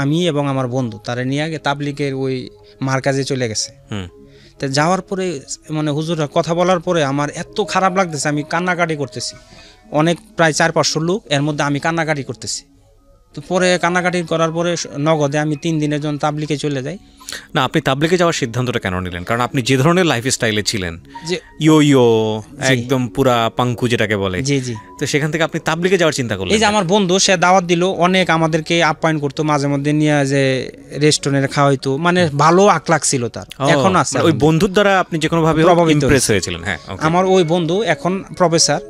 আমি এবং আমার বন্ধু তারা নিয়ে আগে তাবলিগের ওই মার্কাজে চলে গেছে। তো যাওয়ার পরে মানে হুজুররা কথা বলার পরে আমার এত খারাপ লাগতেছে, আমি কান্নাকাটি করতেছি। অনেক প্রায় 400-500 লোক, এর মধ্যে আমি কান্নাকাটি করতেছি। তো পরে কান্নাকাটি করার পরে নগদে আমি 3 দিনের জন্য তাবলিগে চলে যাই। না, আপনি তাবলিগে যাওয়ার সিদ্ধান্তটা কেন নিলেন? কারণ আপনি যে ধরনের লাইফ স্টাইলে ছিলেন, যে ইয়ো একদম পুরা পাঙ্কু যেটাকে বলে, জি জি, তো সেখান থেকে আপনি তাবলিগে যাওয়ার চিন্তা করলেন। এই যে আমার বন্ধু সে দাওয়াত দিল, অনেক আমাদেরকে আপ্যায়ন করতো, মাঝে মধ্যে নিয়ে যে রেস্টুরেন্টে খাওয়াইতো, মানে ভালো আখলাক ছিল তার, এখন আছে। ওই বন্ধুর দ্বারা আপনি যে কোনো ভাবে ইমপ্রেস হয়েছিলেন? হ্যাঁ, আমার ওই বন্ধু এখন প্রফেসর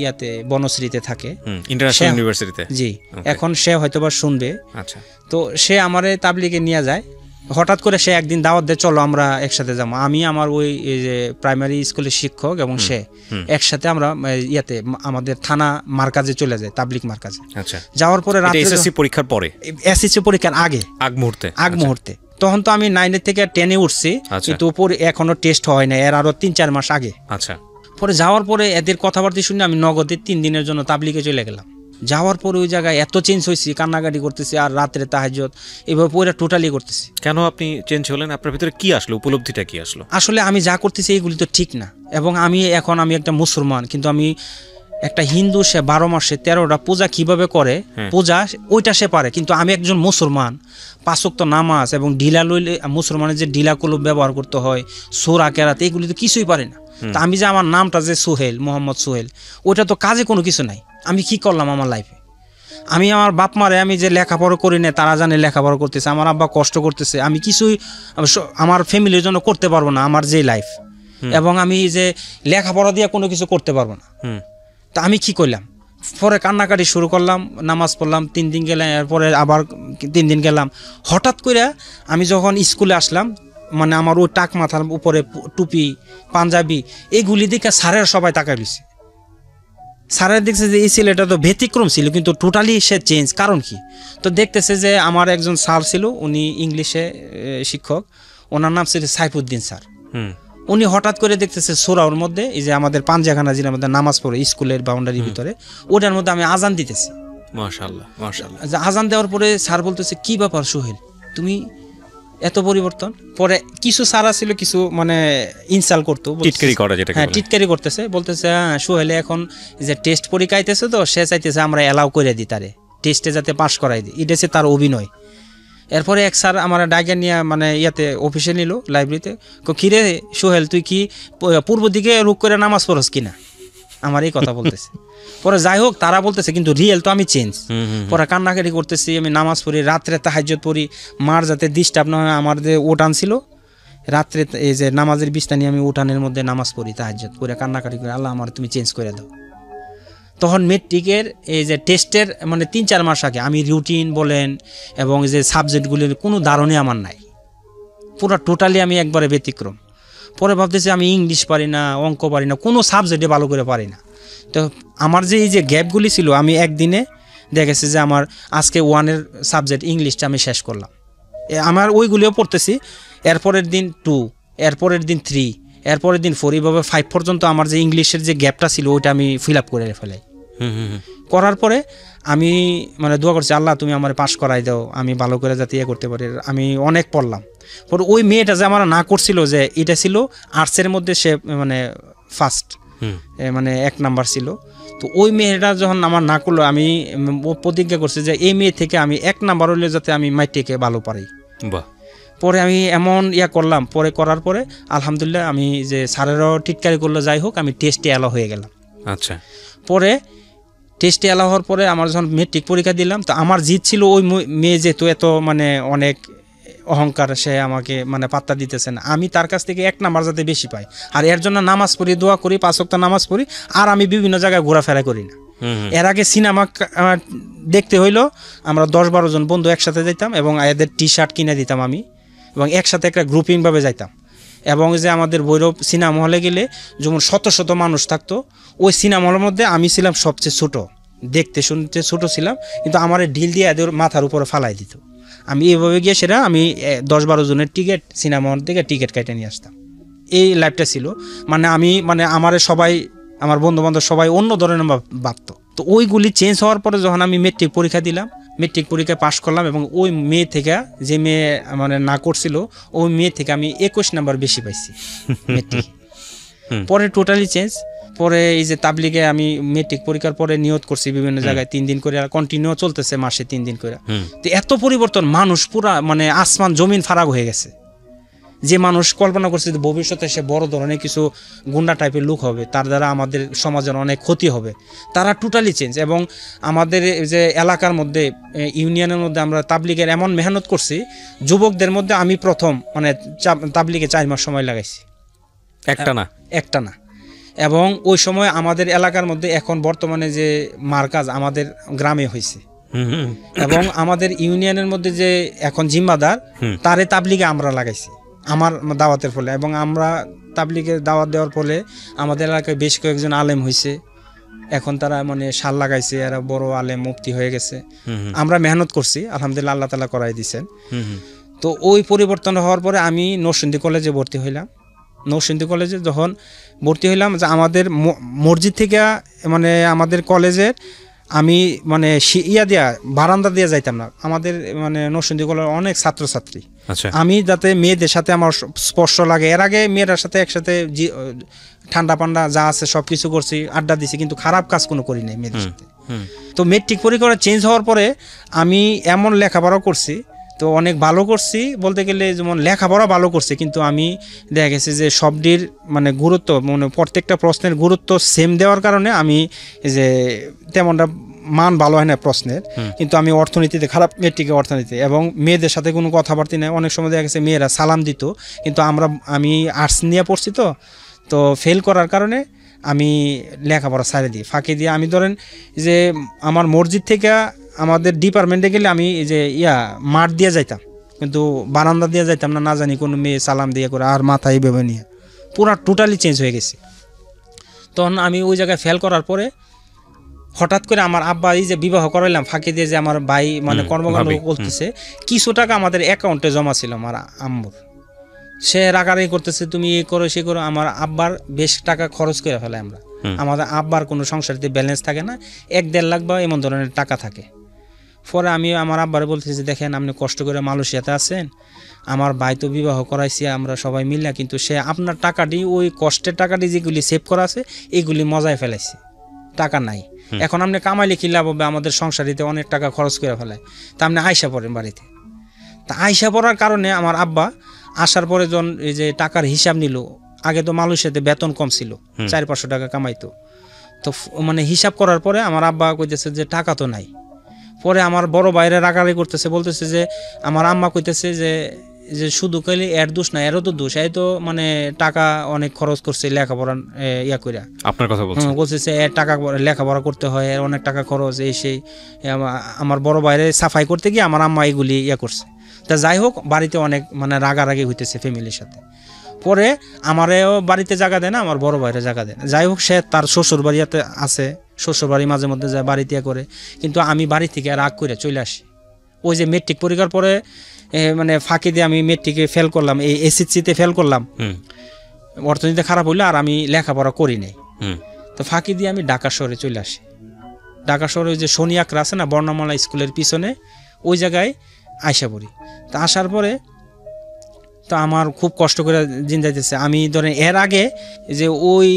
ইয়াতে বনশ্রীতে থাকে, ইন্টারন্যাশনাল ইউনিভার্সিটিতে। জি, এখন সে হয়তোবা শুনবে। আচ্ছা, তো সে আমারে তাবলিগে নিয়ে যায়। হঠাৎ করে সে একদিন দাওয়াত দেয়, চলো আমরা একসাথে যাবো। আমি আমার ওই যে প্রাইমারি স্কুলের শিক্ষক এবং সে একসাথে আমরা ইয়াতে আমাদের থানা মার্কাজে চলে যায়, তাবলিগ মার্কাজে। আচ্ছা, যাওয়ার পরে রাতে এসএসসি পরীক্ষার পরে, এসএসসি পরীক্ষার আগ মুহূর্তে তখন তো আমি 9 থেকে 10-এ উঠছি, কিন্তু এখনো টেস্ট হয় না, এর আরো 3-4 মাস আগে। আচ্ছা, পরে যাওয়ার পরে এদের কথাবার্তা শুনে আমি নগদে 3 দিনের জন্য তাবলিগে চলে গেলাম। যাওয়ার পরে ওই জায়গায় এত চেঞ্জ হয়েছি, কান্নাকাটি করতেছি, আর রাত্রে তাহাজ্জুদ এভাবে পুরো টোটালি করতেছি। কেন আপনি চেঞ্জ হলেন? আপনার ভিতরে কি আসলো, উপলব্ধিটা কি আসলো? আসলে আমি যা করতেছি এইগুলি তো ঠিক না, এবং আমি একটা মুসলমান, কিন্তু আমি একটা হিন্দু, সে 12 মাসে 13টা পূজা কিভাবে করে, পূজা ওইটা সে পারে, কিন্তু আমি একজন মুসলমান, 5 ওয়াক্ত নামাজ এবং ঢিলা লইলে মুসলমানের যে ঢিলা কলম ব্যবহার করতে হয়, সূরা কেরাত, এগুলি তো কিছুই পারি না। তা আমি যে আমার নামটা যে সোহেল, মোহাম্মদ সোহেল, ওইটা তো কাজে কোনো কিছু নাই। আমি কি করলাম আমার লাইফে? আমি আমার বাপ মারে আমি যে লেখাপড়া করি না, তারা জানে লেখাপড়া করতেছে, আমার আব্বা কষ্ট করতেছে, আমি কিছুই আমার ফ্যামিলির জন্য করতে পারবো না, আমার যে লাইফ, এবং আমি যে লেখাপড়া দিয়ে কোনো কিছু করতে পারবো না। তা আমি কি করলাম? পরে কান্নাকাটি শুরু করলাম, নামাজ পড়লাম, 3 দিন গেলাম, এরপরে আবার 3 দিন গেলাম। হঠাৎ করে আমি যখন স্কুলে আসলাম, মানে আমার ওই টাক মাথার উপরে টুপি, পাঞ্জাবি, এইগুলি দেখে স্যারের সবাই তাকাই দিছে। স্যারের দেখছে যে এই ছেলেটা তো ব্যতিক্রম ছিল, কিন্তু টোটালি সে চেঞ্জ। কারণ কি? তো দেখতেছে যে আমার একজন স্যার ছিল, উনি ইংলিশে শিক্ষক, ওনার নাম ছিল সাইফুদ্দিন স্যার। উনি হঠাৎ করে দেখতেছে সূরার মধ্যে, এই যে আমাদের পাঞ্জাখানা জিনার মধ্যে নামাজ পড়ে স্কুলের বাউন্ডারির ভিতরে, ওটার মধ্যে আমি আজান দিতেছি। মাশাআল্লাহ মাশাআল্লাহ। আজান দেওয়ার পরে স্যার বলতেছে, কি ব্যাপার সোহেল, তুমি এত পরিবর্তন? পরে কিছু সারা ছিল, কিছু মানে ইনসাল করতো, টিটকারি করা, যেটা হ্যাঁ টিটকারি করতেছে, বলতেছে সোহেলে এখন যে টেস্ট পরীক্ষা আইতেছে, তো সে চাইতেছে আমরা অ্যালাউ করে দিই তারে, টেস্টে যাতে পাস করাই দিই, এটা হচ্ছে তার অভিনয়। এরপরে এক স্যার আমার ডাকে নিয়ে মানে ইয়াতে অফিসে নিল, লাইব্রেরিতে, কিরে সোহেল তুই কি পূর্ব দিকে রুখ করে নামাজ পড়স কিনা, আমার এই কথা বলতেছে। পরে যাই হোক, তারা বলতেছে, কিন্তু রিয়েল তো আমি চেঞ্জ। পরে কান্নাকাটি করতেছি, আমি নামাজ পড়ি, রাত্রে তাহাজ্জুদ পড়ি, মার যাতে ডিস্টার্ব না হয়। আমার যে উঠান ছিল রাত্রে, এই যে নামাজের বিছনা নিয়ে আমি উঠানের মধ্যে নামাজ পড়ি, তাহাজ্জুদ পড়ে কান্নাকাটি করি, আল্লাহ আমার তুমি চেঞ্জ করে দাও। তখন মেট্রিকের এই যে টেস্টের মানে 3-4 মাস আগে আমি রুটিন বলেন এবং যে সাবজেক্টগুলির কোনো ধারণই আমার নাই, পুরো টোটালি আমি একবারে ব্যতিক্রম। পরে ভাবতেছি আমি ইংলিশ পারি না, অঙ্ক পারি না, কোনো সাবজেক্টে ভালো করে পারি না। তো আমার যে এই যে গ্যাপগুলি ছিল, আমি একদিনে দেখেছি যে আমার আজকে 1-এর সাবজেক্ট ইংলিশটা আমি শেষ করলাম, আমার ওইগুলিও পড়তেছি। এরপরের দিন 2, এরপরের দিন 3, এরপরের দিন 4, এইভাবে 5 পর্যন্ত আমার যে ইংলিশের যে গ্যাপটা ছিল ওইটা আমি ফিল আপ করে ফেলাই। করার পরে আমি মানে দোয়া করছি, আল্লাহ তুমি আমার পাস করাই দাও, আমি ভালো করে যাতে ইয়ে করতে পারি। আমি অনেক পড়লাম। পরে ওই মেয়েটা যে আমার না করছিল, যে এটা ছিল আর্টসের মধ্যে, সে মানে ফার্স্ট মানে 1 নাম্বার ছিল। তো ওই মেয়েটা যখন আমার না করলো, আমি প্রতিজ্ঞা করছি যে এই মেয়ে থেকে আমি 1 নাম্বার হলে যাতে আমি মাইটিকে ভালো পারি। পরে আমি এমন ইয়া করলাম, পরে করার পরে আলহামদুলিল্লাহ আমি যে স্যারেরও টিটকারি করলো, যাই হোক আমি টেস্টে অ্যালাউ হয়ে গেলাম। আচ্ছা, পরে টেস্টে অ্যালাউ হওয়ার পরে আমার যখন মেট্রিক পরীক্ষা দিলাম, তো আমার জিত ছিল ওই মেয়ে যেহেতু এত মানে অনেক অহংকার, সে আমাকে মানে পাত্তা দিতেছে না, আমি তার কাছ থেকে 1 নাম্বার যাতে বেশি পাই। আর এর জন্য নামাজ পড়ি, দোয়া করি, 5 ওয়াক্ত নামাজ পড়ি, আর আমি বিভিন্ন জায়গায় ঘোরাফেরা করি না। এর আগে সিনেমা দেখতে হইলো আমরা 10-12 জন বন্ধু একসাথে যাইতাম, এবং এদের টি-শার্ট কিনে দিতাম আমি, এবং একসাথে একটা গ্রুপিংভাবে যাইতাম। এবং যে আমাদের ভৈরব সিনেমা হলে গেলে যেমন শত শত মানুষ থাকতো, ওই সিনেমা হলের মধ্যে আমি ছিলাম সবচেয়ে ছোট, দেখতে শুনতে ছোট ছিলাম, কিন্তু আমার ঢিল দিয়ে এদের মাথার উপরে ফালাই দিত। আমি এইভাবে গিয়ে সেটা আমি 10-12 জনের টিকিট, সিনেমা হল থেকে টিকিট কেটে নিয়ে আসতাম। এই লাইফটা ছিল, মানে আমি মানে আমার সবাই, আমার বন্ধু বান্ধব সবাই অন্য ধরনের ভাবতো। তো ওইগুলি চেঞ্জ হওয়ার পরে যখন আমি মেট্রিক পরীক্ষা দিলাম, মেট্রিক পরীক্ষায় পাশ করলাম এবং ওই মেয়ে থেকে যে মেয়ে মানে না করছিল ওই মেয়ে থেকে আমি 21 নাম্বার বেশি পাইছি মেট্রিক। পরে টোটালি চেঞ্জ। পরে এই যে তাবলিগে আমি মেট্রিক পরীক্ষার পরে নিয়ত করছি বিভিন্ন জায়গায় 3 দিন করে, আর কন্টিনিউ চলতেছে মাসে 3 দিন করে। তো এত পরিবর্তন, মানুষ পুরা মানে আসমান জমিন ফারাক হয়ে গেছে। যে মানুষ কল্পনা করছে যে ভবিষ্যতে সে বড় ধরনের কিছু গুন্ডা টাইপের লোক হবে, তার দ্বারা আমাদের সমাজের অনেক ক্ষতি হবে, তারা টোটালি চেঞ্জ। এবং আমাদের যে এলাকার মধ্যে ইউনিয়নের মধ্যে আমরা তাবলিগের এমন মেহনত করছি, যুবকদের মধ্যে আমি প্রথম মানে তাবলিগে 4 মাস সময় লাগাইছি একটা না। এবং ওই সময় আমাদের এলাকার মধ্যে এখন বর্তমানে যে মার্কাজ আমাদের গ্রামে হয়েছে, এবং আমাদের ইউনিয়নের মধ্যে যে এখন জিম্মাদার তারে তাবলিগে আমরা লাগাইছি আমার দাওয়াতের ফলে। এবং আমরা তাবলিগে দাওয়াত দেওয়ার ফলে আমাদের এলাকায় বেশ কয়েকজন আলেম হয়েছে, এখন তারা মানে শাল লাগাইছে, এরা বড় আলেম মুফতি হয়ে গেছে। আমরা মেহনত করছি, আলহামদুলিল্লাহ আল্লাহ তাআলা করাই দিয়েছেন। তো ওই পরিবর্তন হওয়ার পরে আমি নরসিংদী কলেজে ভর্তি হইলাম। নরসিংদী কলেজে যখন ভর্তি হইলাম, যে আমাদের মসজিদ থেকে মানে আমাদের কলেজের আমি মানে বারান্দা দিয়ে যাইতাম না। আমাদের মানে নরসিংদী কলেজের অনেক ছাত্রছাত্রী, আমি যাতে মেয়েদের সাথে আমার স্পর্শ লাগে, এর আগে মেয়েরার সাথে একসাথে ঠান্ডা পান্ডা যা আছে সব কিছু করছি, আড্ডা দিছি, কিন্তু খারাপ কাজ কোনো করি নাই মেয়েদের সাথে। তো মেট্রিক পরীক্ষা চেঞ্জ হওয়ার পরে আমি এমন লেখাপড়া করছি, তো অনেক ভালো করছি বলতে গেলে, যেমন লেখাপড়া ভালো করছি, কিন্তু আমি দেখা গেছে যে সবটির মানে গুরুত্ব মানে প্রত্যেকটা প্রশ্নের গুরুত্ব সেম দেওয়ার কারণে আমি যে তেমনটা মান ভালো হয় না প্রশ্নের। কিন্তু আমি অর্থনীতিতে খারাপ, মেট্রিকে অর্থনীতি, এবং মেয়েদের সাথে কোনো কথাবার্তা নেই। অনেক সময় দেখা গেছে মেয়েরা সালাম দিত, কিন্তু আমি আর্টস নিয়ে পড়ছি, তো ফেল করার কারণে আমি লেখাপড়া ছাড়ে দিই, ফাঁকি দিয়ে। আমি ধরেন যে আমার মসজিদ থেকে আমাদের ডিপার্টমেন্টে গেলে আমি যে মাঠ দিয়ে যাইতাম, কিন্তু বারান্দা দিয়ে যাইতাম না, না জানি কোনো মেয়ে সালাম দিয়ে করে আর মাথায় এইভাবে নিয়ে পুরা টোটালি চেঞ্জ হয়ে গেছে। তখন আমি ওই জায়গায় ফেল করার পরে হঠাৎ করে আমার আব্বা এই যে বিবাহ করাইলাম ফাঁকি দিয়ে, যে আমার ভাই মানে কর্মকাণ্ড করতেছে, কিছু টাকা আমাদের অ্যাকাউন্টে জমা ছিল আমার আম্মুর, সে রাগারাগি করতেছে, তুমি এ করো সে করো। আমার আব্বার বেশ টাকা খরচ করে ফেলে আমরা, আমাদের আব্বার কোনো সংসারিতে ব্যালেন্স থাকে না, 1-1.5 লাখ বা এমন ধরনের টাকা থাকে। পরে আমি আমার আব্বারে বলতেছি, দেখেন আপনি কষ্ট করে মালয়েশিয়াতে আছেন, আমার ভাই তো বিবাহ করাইছি আমরা সবাই মিলে, কিন্তু সে আপনার টাকাটি, ওই কষ্টের টাকাটি যেগুলি সেভ করা আছে এগুলি মজায় ফেলাইছে, টাকা নাই। এখন আপনি কামাইলে কি লাভ হবে, আমাদের সংসারিতে অনেক টাকা খরচ করে ফেলায়। তা আপনি আয়সা পড়েন বাড়িতে। তা আয়সা পড়ার কারণে আমার আব্বা আসার পরে যখন এই যে টাকার হিসাব নিল, আগে তো মালয়েশিয়াতে বেতন কম ছিল, 400-500 টাকা কামাইতো, তো মানে হিসাব করার পরে আমার আব্বা কইতেছে যে টাকা তো নাই। পরে আমার বড় ভাইরা রাগারাগি করতেছে, বলতেছে যে আমার আম্মা কইতেছে যে শুধু কইলে এর দোষ না, এরও তো দোষ, এই তো মানে টাকা অনেক খরচ করছে লেখাপড়া কইরা। আপনার কথা বলতেছে এর টাকা লেখাপড়া করতে হয়, এর অনেক টাকা খরচ, এই সেই। আমার বড় ভাইরে সাফাই করতে গিয়ে আমার আম্মা এগুলি করছে। তা যাই হোক, বাড়িতে অনেক মানে রাগারাগি হইতেছে ফ্যামিলির সাথে। পরে আমারও বাড়িতে জায়গা দেয় না, আমার বড় ভাইরে জায়গা দেয় না। যাই হোক, সে তার শ্বশুর বাড়িতে আছে, শ্বশুর বাড়ি মাঝে মধ্যে যায়, বাড়িতে করে। কিন্তু আমি বাড়ি থেকে রাগ করে চলে আসি। ওই যে মেট্রিক পরীক্ষার পরে মানে ফাঁকি দিয়ে আমি মেট্রিকে ফেল করলাম, এই এসএসসিতে ফেল করলাম, অর্থনীতি খারাপ হইলো, আর আমি লেখাপড়া করি নাই। তো ফাঁকি দিয়ে আমি ঢাকা শহরে চলে আসি। ঢাকা শহরে ওই যে সোনিয়াকরা আছে না, বর্ণমালা স্কুলের পিছনে, ওই জায়গায় আইসা পড়ি। তা আসার পরে তো আমার খুব কষ্ট করে দিন যাইতেছে। আমি ধরেন এর আগে যে ওই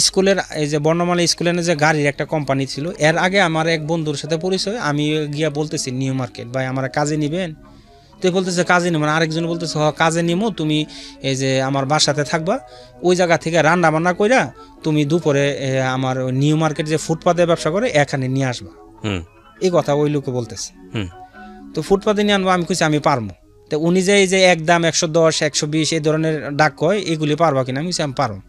স্কুলের এই যে বর্ণমালা স্কুলের যে গাড়ির একটা কোম্পানি ছিল, এর আগে আমার এক বন্ধুর সাথে পরিচয়, আমি গিয়া বলতেছি নিউ মার্কেট ভাই আমার কাজে নিবেন, তো বলতেছে কাজে নেবেন। আরেকজন বলতেছে কাজে নিমো, তুমি এই যে আমার বাসাতে থাকবা, ওই জায়গা থেকে রান্না বান্না কইরা তুমি দুপুরে আমার নিউ মার্কেট যে ফুটপাতে ব্যবসা করে এখানে নিয়ে আসবা। এই কথা ওই লোকে বলতেছে। তো ফুটপাতে নিয়ে আনবো, আমি কইছি আমি পারবো। তো উনি যে এই যে একদম 110, 120 এই ধরনের ডাক কয়, এগুলি পারবা কিনা, আমি আমি পারবো।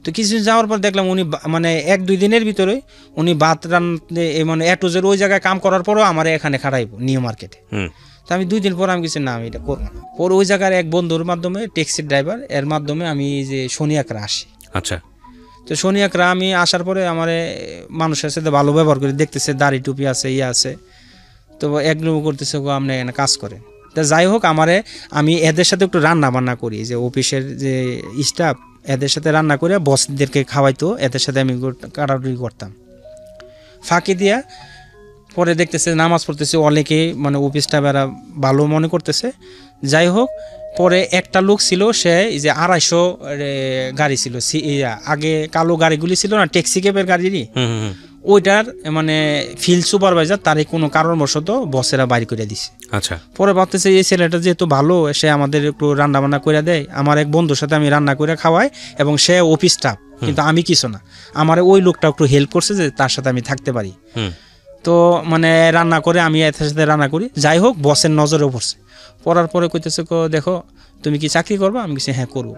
তো কিছুদিন যাওয়ার পর দেখলাম উনি মানে 1-2 দিনের ভিতরে উনি ভাত রান্না মানে এটুজের ওই জায়গায় কাম করার পরও আমার এখানে খাটাইবো নিউ মার্কেটে। তো আমি 2 দিন পর আমি কিছু না, আমি এটা করবো না। পরে ওই জায়গার এক বন্ধুর মাধ্যমে, ট্যাক্সির ড্রাইভার, এর মাধ্যমে আমি যে সোনিয়াকরা আসি। আচ্ছা। তো সোনিয়াকরা আমি আসার পরে আমার মানুষের সাথে ভালো ব্যবহার করে, দেখতেছে দাড়ি টুপি আছে, আছে, তো একদম করতেছে আপনি এখানে কাজ করেন। তা যাই হোক, আমি এদের সাথে একটু রান্না বান্না করি, যে অফিসের যে স্টাফ এদের সাথে রান্না করে বসদেরকে খাওয়াইতো, এদের সাথে আমি কাটাকুটি করতাম ফাঁকি দিয়া। পরে দেখতেছে নামাজ পড়তেছে, অনেকে মানে অফিসটা বেড়া ভালো মনে করতেছে। যাই হোক, পরে একটা লোক ছিল, সে এই যে 250 গাড়ি ছিল, আগে কালো গাড়িগুলি ছিল না ট্যাক্সি ক্যাবের গাড়িরই, ওইটার মানে ফিল্ড সুপারভাইজার তার কোনো কারণবশত বসেরা বাইর করে দিছে। আচ্ছা, পরে ভাবতেছে এই ছেলেটা যেহেতু ভালো, সে আমাদের একটু রান্না বান্না করে দেয়, আমার এক বন্ধুর সাথে আমি রান্না করে খাওয়াই, এবং সে অফিস স্টাফ, কিন্তু আমি কিছু না, আমার ওই লোকটা একটু হেল্প করছে যে তার সাথে আমি থাকতে পারি। তো মানে রান্না করে আমি এর সাথে রান্না করি। যাই হোক, বসের নজরেও পড়ছে। পড়ার পরে কইতেছে, দেখো তুমি কি চাকরি করবা? আমি কিছু হ্যাঁ করবো।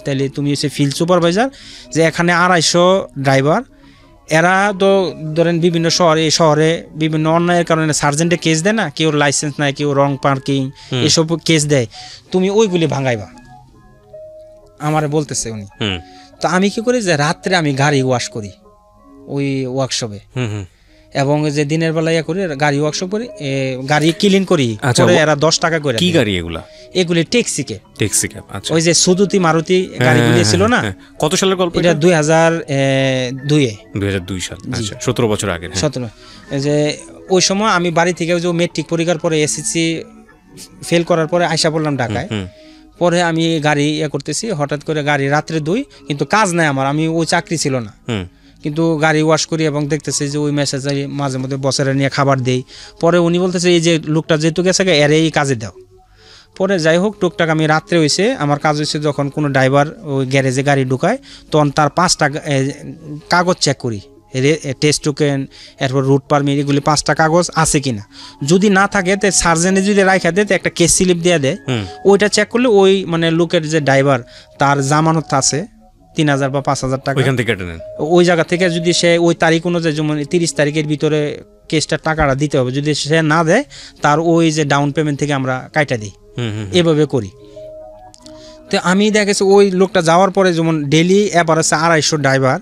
তাহলে তুমি হচ্ছে ফিল্ড সুপারভাইজার, যে এখানে 250 ড্রাইভার, এরা তো ধরেন বিভিন্ন শহরে বিভিন্ন অন্যায়ের কারণে সার্জেন্টে কেস দেয় না, কেউ লাইসেন্স নাই, কেউ রং পার্কিং এসব কেস দেয়, তুমি ওইগুলি ভাঙাইবা, আমারে বলতেছে উনি। তো আমি কি করি, যে রাত্রে আমি গাড়ি ওয়াশ করি ওই ওয়ার্কশপে, এবং যে দিনের বেলা করি গাড়ি ওয়ার্কশপ করি, গাড়ি ক্লিন করি। পরে এরা 10 টাকা করে। কি গাড়ি এগুলা? এগুলি ট্যাক্সি ক্যাব। আচ্ছা, ওই যে সুজুকি মারুতি গাড়িগুলি ছিল না। কত সালের গল্প এটা? 2002 সাল। আচ্ছা, 17 বছর আগে। 17। যে ওই সময় আমি বাড়ি থেকে যে মেট্রিক পরীক্ষার পরে এসএসসি ফেল করার পরে আইসা পড়লাম ঢাকায়। পরে আমি গাড়ি করতেছি, হঠাৎ করে গাড়ি রাত্রে 2, কিন্তু কাজ নাই আমার, আমি ওই চাকরি ছিল না, কিন্তু গাড়ি ওয়াশ করি এবং দেখতেছি যে ওই মেসেজ মাঝে মধ্যে বসেরা নিয়ে খাবার দেই। পরে উনি বলতেছে এই যে লোকটা যেহেতু গেছে এর এই কাজে দাও। পরে যাই হোক, টুকটাক আমি রাত্রে হয়েছে, আমার কাজ হয়েছে যখন কোনো ড্রাইভার ওই গ্যারেজে গাড়ি ঢুকায়, তখন তার 5টা কাগজ চেক করি, টেস্ট টোকেন, এরপর রুট পারমিট, এগুলি 5টা কাগজ আছে কিনা। যদি না থাকে তো সার্জেনে যদি রাখা দেয়, একটা কেস স্লিপ দিয়ে দেয়, ওইটা চেক করলে ওই মানে লোকের যে ড্রাইভার তার জামানত আছে 3000 বা 5000 টাকা, ওই জায়গা থেকে যদি সে ওই তারিখ অনুযায়ী, যেমন 30 তারিখের ভিতরে কেসটার টাকাটা দিতে হবে, যদি সে না দেয় তার ওই যে ডাউন পেমেন্ট থেকে আমরা কাইটা দিই, এভাবে করি। তো আমি দেখা গেছে ওই লোকটা যাওয়ার পরে, যেমন ডেলি এবার আছে 250 ড্রাইভার,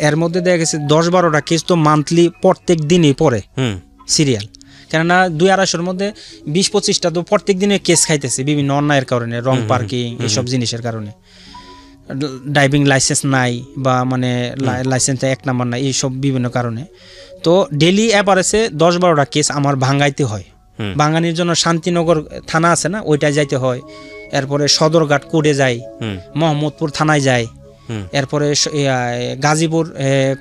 এর মধ্যে দেখা গেছে 10-12টা কেস তো মান্থলি প্রত্যেক দিনই পড়ে সিরিয়াল। কেননা 200-250-র মধ্যে 20-25টা তো প্রত্যেক দিনে কেস খাইতেছে বিভিন্ন অন্যায়ের কারণে, রং পার্কিং এসব জিনিসের কারণে, ড্রাইভিং লাইসেন্স নাই বা মানে লাইসেন্সটা 1 নাম্বার নাই, এইসব বিভিন্ন কারণে। তো ডেলি অ্যাভারেজে 10-12টা কেস আমার ভাঙাইতে হয়। ভাঙানির জন্য শান্তিনগর থানা আছে না, ওইটায় যাইতে হয়, এরপরে সদরঘাট কোর্টে যাই, মোহাম্মদপুর থানায় যাই, এরপরে গাজীপুর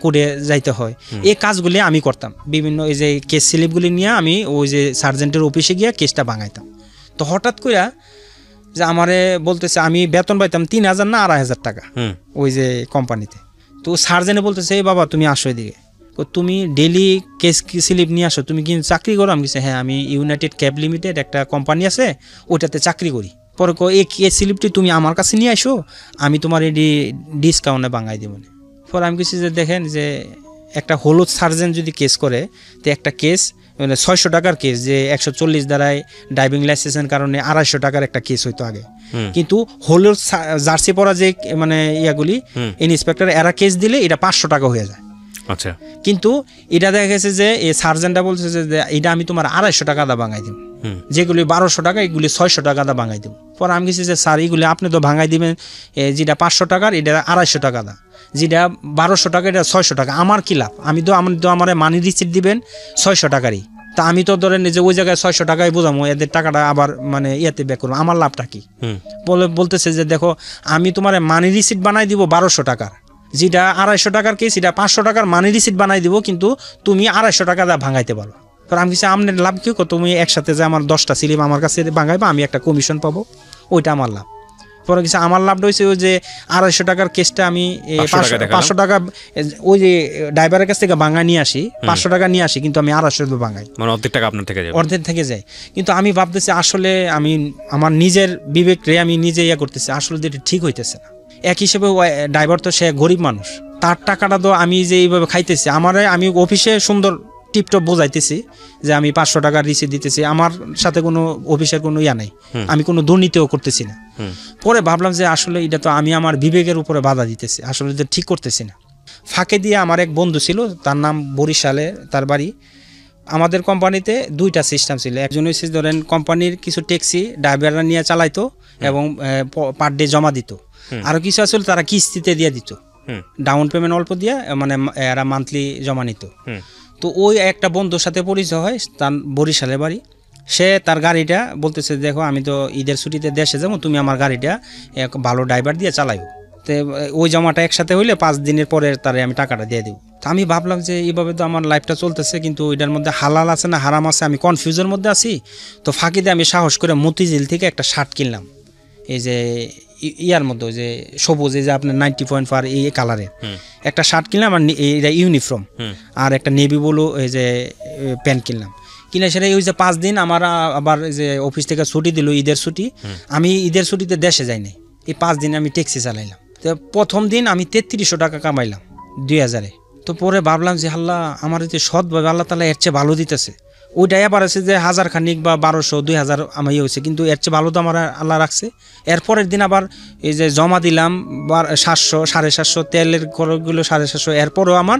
কোর্টে যাইতে হয়। এই কাজগুলি আমি করতাম, বিভিন্ন এই যে কেস স্লিপগুলি নিয়ে আমি ওই যে সার্জেন্টের অফিসে গিয়ে কেসটা ভাঙাইতাম। তো হঠাৎ করে যে আমারে বলতেছে, আমি বেতন পাইতাম 3000 না 2500 টাকা ওই যে কোম্পানিতে। তো সার্জেন্টে বলতেছে, এই বাবা তুমি আসো এদিকে, তুমি ডেলি কেস স্লিপ নিয়ে আসো, তুমি কি চাকরি করো? আমি হ্যাঁ, আমি ইউনাইটেড ক্যাব লিমিটেড একটা কোম্পানি আছে, ওইটাতে চাকরি করি। পরে এই কেস স্লিপটি তুমি আমার কাছে নিয়ে আসো, আমি তোমার এটি ডিসকাউন্টে বাঙাই দেবো। পরে আমি কিছু যে দেখেন যে একটা হলুদ সার্জেন্ট যদি কেস করে, তো একটা কেস মানে 600 টাকার কেস, যে 140 দ্বারায় ড্রাইভিং লাইসেন্সের কারণে 250 টাকার একটা কেস হইতো আগে, কিন্তু হলুদ জার্সি পরা যে মানে ইয়াগুলি ইন্সপেক্টর, এরা কেস দিলে এটা 500 টাকা হয়ে যায়। আচ্ছা, কিন্তু এটা দেখা গেছে যে এই সার্জেন্টটা বলছে যে এটা আমি তোমার 250 টাকা দা ভাঙাই দিব, যেগুলি 1200 টাকা, এগুলি 600 টাকা দা ভাঙাই দেবো। পরে আমি কিছু যে স্যার এগুলি আপনি তো ভাঙাই দিবেন, যেটা 500 টাকার এটা 250 টাকা দা, যেটা 1200 টাকা এটা 600 টাকা, আমার কি লাভ? আমি তো আমার মানি রিসিট দিবেন 600 টাকারই, তা আমি তো ধরেন যে ওই জায়গায় 600 টাকায় বোঝামো, এদের টাকাটা আবার মানে ইয়াতে ব্যাক করবো, আমার লাভটা কি? বলতেছে যে দেখো, আমি তোমার মানি রিসিট বানাই দিব 1200 টাকার, যেটা 250 টাকার কেস, এটা 500 টাকার মানি রিসিট বানাই দিব, কিন্তু তুমি 250 টাকা দা ভাঙাইতে পারো। আমি কিছু আপনার লাভ কি? তুমি একসাথে যে আমার 10টা স্লিপ আমার কাছে ভাঙাইবা, আমি একটা কমিশন পাবো, ওইটা আমার লাভ। পরে কিছু আমার লাভটা হয়েছে ওই যে 250 টাকার কেসটা আমি 500 টাকা ওই যে ড্রাইভারের কাছ থেকে ভাঙা নিয়ে আসি, 500 টাকা নিয়ে আসি, কিন্তু আমি 250 ভাঙাই, মানে অর্ধেক টাকা আপনার থেকে যায়, অর্ধেক থেকে যায়। কিন্তু আমি ভাবতেছি আসলে আমি আমার নিজের বিবেক রে আমি নিজে ইয়া করতেছি, আসলে যেটা ঠিক হইতেছে না। এক হিসেবে ড্রাইভার তো সে গরিব মানুষ, তার টাকাটা তো আমি যে এইভাবে খাইতেছি, আমি অফিসে সুন্দর টিপটপ বোঝাইতেছি যে আমি 500 টাকার রিসিট দিতেছি, আমার সাথে কোনো অফিসের কোনো ইয়া নাই, আমি কোনো দুর্নীতিও করতেছি না। পরে ভাবলাম যে আসলে এটা তো আমি আমার বিবেকের উপরে বাধা দিতেছি, আসলে এটা ঠিক করতেছি না। ফাঁকে দিয়ে আমার এক বন্ধু ছিল, তার নাম বরিশালে তার বাড়ি। আমাদের কোম্পানিতে 2টা সিস্টেম ছিল, একজন হচ্ছে ধরেন কোম্পানির কিছু ট্যাক্সি ড্রাইভাররা নিয়ে চালাইতো এবং পার ডে জমা দিত, আরও কিছু আসলে তারা কিস্তিতে দিয়ে দিত, ডাউন পেমেন্ট অল্প দিয়ে মানে এরা মান্থলি জমা নিত। তো ওই একটা বন্ধুর সাথে পরিচয় হয়, তার বরিশালের বাড়ি। সে তার গাড়িটা বলতেছে, দেখো আমি তো ঈদের ছুটিতে দেশে যাবো, তুমি আমার গাড়িটা এক ভালো ড্রাইভার দিয়ে চালাইও। তো ওই জমাটা একসাথে হইলে 5 দিনের পরে তারে আমি টাকাটা দিয়ে দেবো। তো আমি ভাবলাম যে এইভাবে তো আমার লাইফটা চলতেছে, কিন্তু ওইটার মধ্যে হালাল আছে না হারাম আছে আমি কনফিউজের মধ্যে আছি। তো ফাঁকিতে আমি সাহস করে মতিঝিল থেকে একটা শার্ট কিনলাম, এই যে ইয়ার মধ্যে ওই যে সবুজ, এই যে আপনার 90.4 এই কালারের একটা শার্ট কিনলাম, আর এইটা ইউনিফর্ম, আর একটা নেভি ব্লু এই যে প্যান্ট কিনলাম। কিনে সেটা ওই যে 5 দিন আমার আবার যে অফিস থেকে ছুটি দিল, ঈদের ছুটি, আমি ঈদের ছুটিতে দেশে যাই নাই। এই 5 দিন আমি ট্যাক্সি চালাইলাম। তো প্রথম দিন আমি 3300 টাকা কামাইলাম 2000-এ। তো পরে ভাবলাম যে আল্লাহ আমার যে সৎভাবে আল্লাহ তাআলা এর চেয়ে ভালো দিতেছে। ওইটাই আবার আছে যে 1000 খানিক বা 1200 2000 আমার হয়েছে, কিন্তু এর চেয়ে ভালো তো আমার আল্লাহ রাখছে। এরপরের দিন আবার এই যে জমা দিলাম 700 750, তেলের খরচগুলো 750, এরপরেও আমার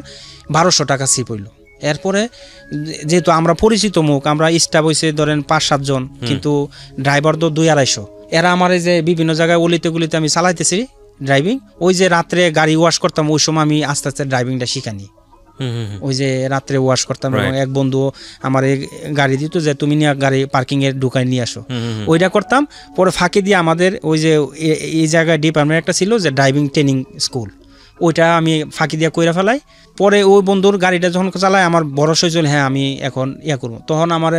1200 টাকা সিপ হইল। এরপরে যেহেতু আমরা পরিচিত মুখ, আমরা স্টাফ হয়েছে ধরেন 5-7 জন, কিন্তু ড্রাইভার তো 200-250। এরা আমার এই যে বিভিন্ন জায়গায় অলিতে গলিতে আমি চালাইতেছি ড্রাইভিং। ওই যে রাত্রে গাড়ি ওয়াশ করতাম, ওই সময় আমি আস্তে আস্তে ড্রাইভিংটা শিখানি। ওই যে রাত্রে ওয়াশ করতাম, এবং এক বন্ধু আমার গাড়ি দিত যে তুমি নিয়ে গাড়ি পার্কিংয়ে ঢুকাই নিয়ে আসো, ওইটা করতাম। পরে ফাঁকি দিয়ে আমাদের ওই যে এই জায়গায় ডিপার্টমেন্ট একটা ছিল যে ড্রাইভিং ট্রেনিং স্কুল, ওইটা আমি ফাঁকি দিয়ে কইরা ফেলাই। পরে ওই বন্ধুর গাড়িটা যখন চালায় আমার বড় সইজল, হ্যাঁ আমি এখন ইয়া করবো, তখন আমার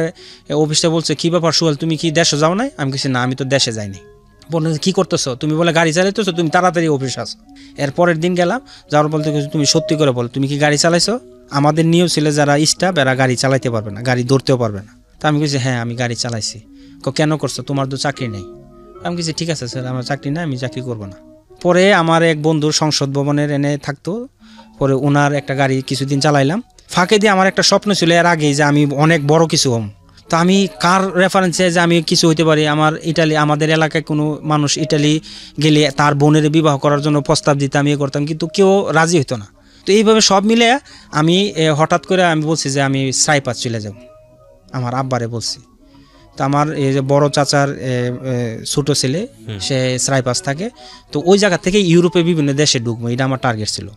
অফিসটা বলছে কি ব্যাপার সোহেল, তুমি কি দেশে যাও নাই? আমি কিছু না, আমি তো দেশে যাইনি। বললো কি করতেছো তুমি? বলে গাড়ি চালাইতেছো, তুমি তাড়াতাড়ি অফিস আসো। এরপরের দিন গেলাম, যাওয়ার বলতে তুমি সত্যি করে বল তুমি কি গাড়ি চালাইছো? আমাদের নিয়ম ছিল যারা স্টাফ এরা গাড়ি চালাইতে পারবে না, গাড়ি ধরতেও পারবে না। তা আমি কিছু হ্যাঁ আমি গাড়ি চালাইছি। কেন করছো? তোমার তো চাকরি নেই। আমি কিছু ঠিক আছে স্যার, আমার চাকরি নেই, আমি চাকরি করবো না। পরে আমার এক বন্ধুর সংসদ ভবনের এনে থাকতো, পরে ওনার একটা গাড়ি কিছুদিন চালাইলাম। ফাঁকে দিয়ে আমার একটা স্বপ্ন ছিল এর আগেই যে আমি অনেক বড় কিছু হম। তো আমি কার রেফারেন্সে যে আমি কিছু হইতে পারি, আমার ইটালি, আমাদের এলাকায় কোনো মানুষ ইটালি গেলে তার বোনের বিবাহ করার জন্য প্রস্তাব দিতে আমি করতাম, কিন্তু কেউ রাজি হইতো না। তো এইভাবে সব মিলে আমি হঠাৎ করে আমি বলছি যে আমি সাইপাস চলে যাব, আমার আব্বারে বলছি। তো আমার এই যে বড় চাচার ছোট ছেলে সে সাইপাস থাকে, তো ওই জায়গা থেকে ইউরোপে বিভিন্ন দেশে ঢুকবো, এটা আমার টার্গেট ছিল।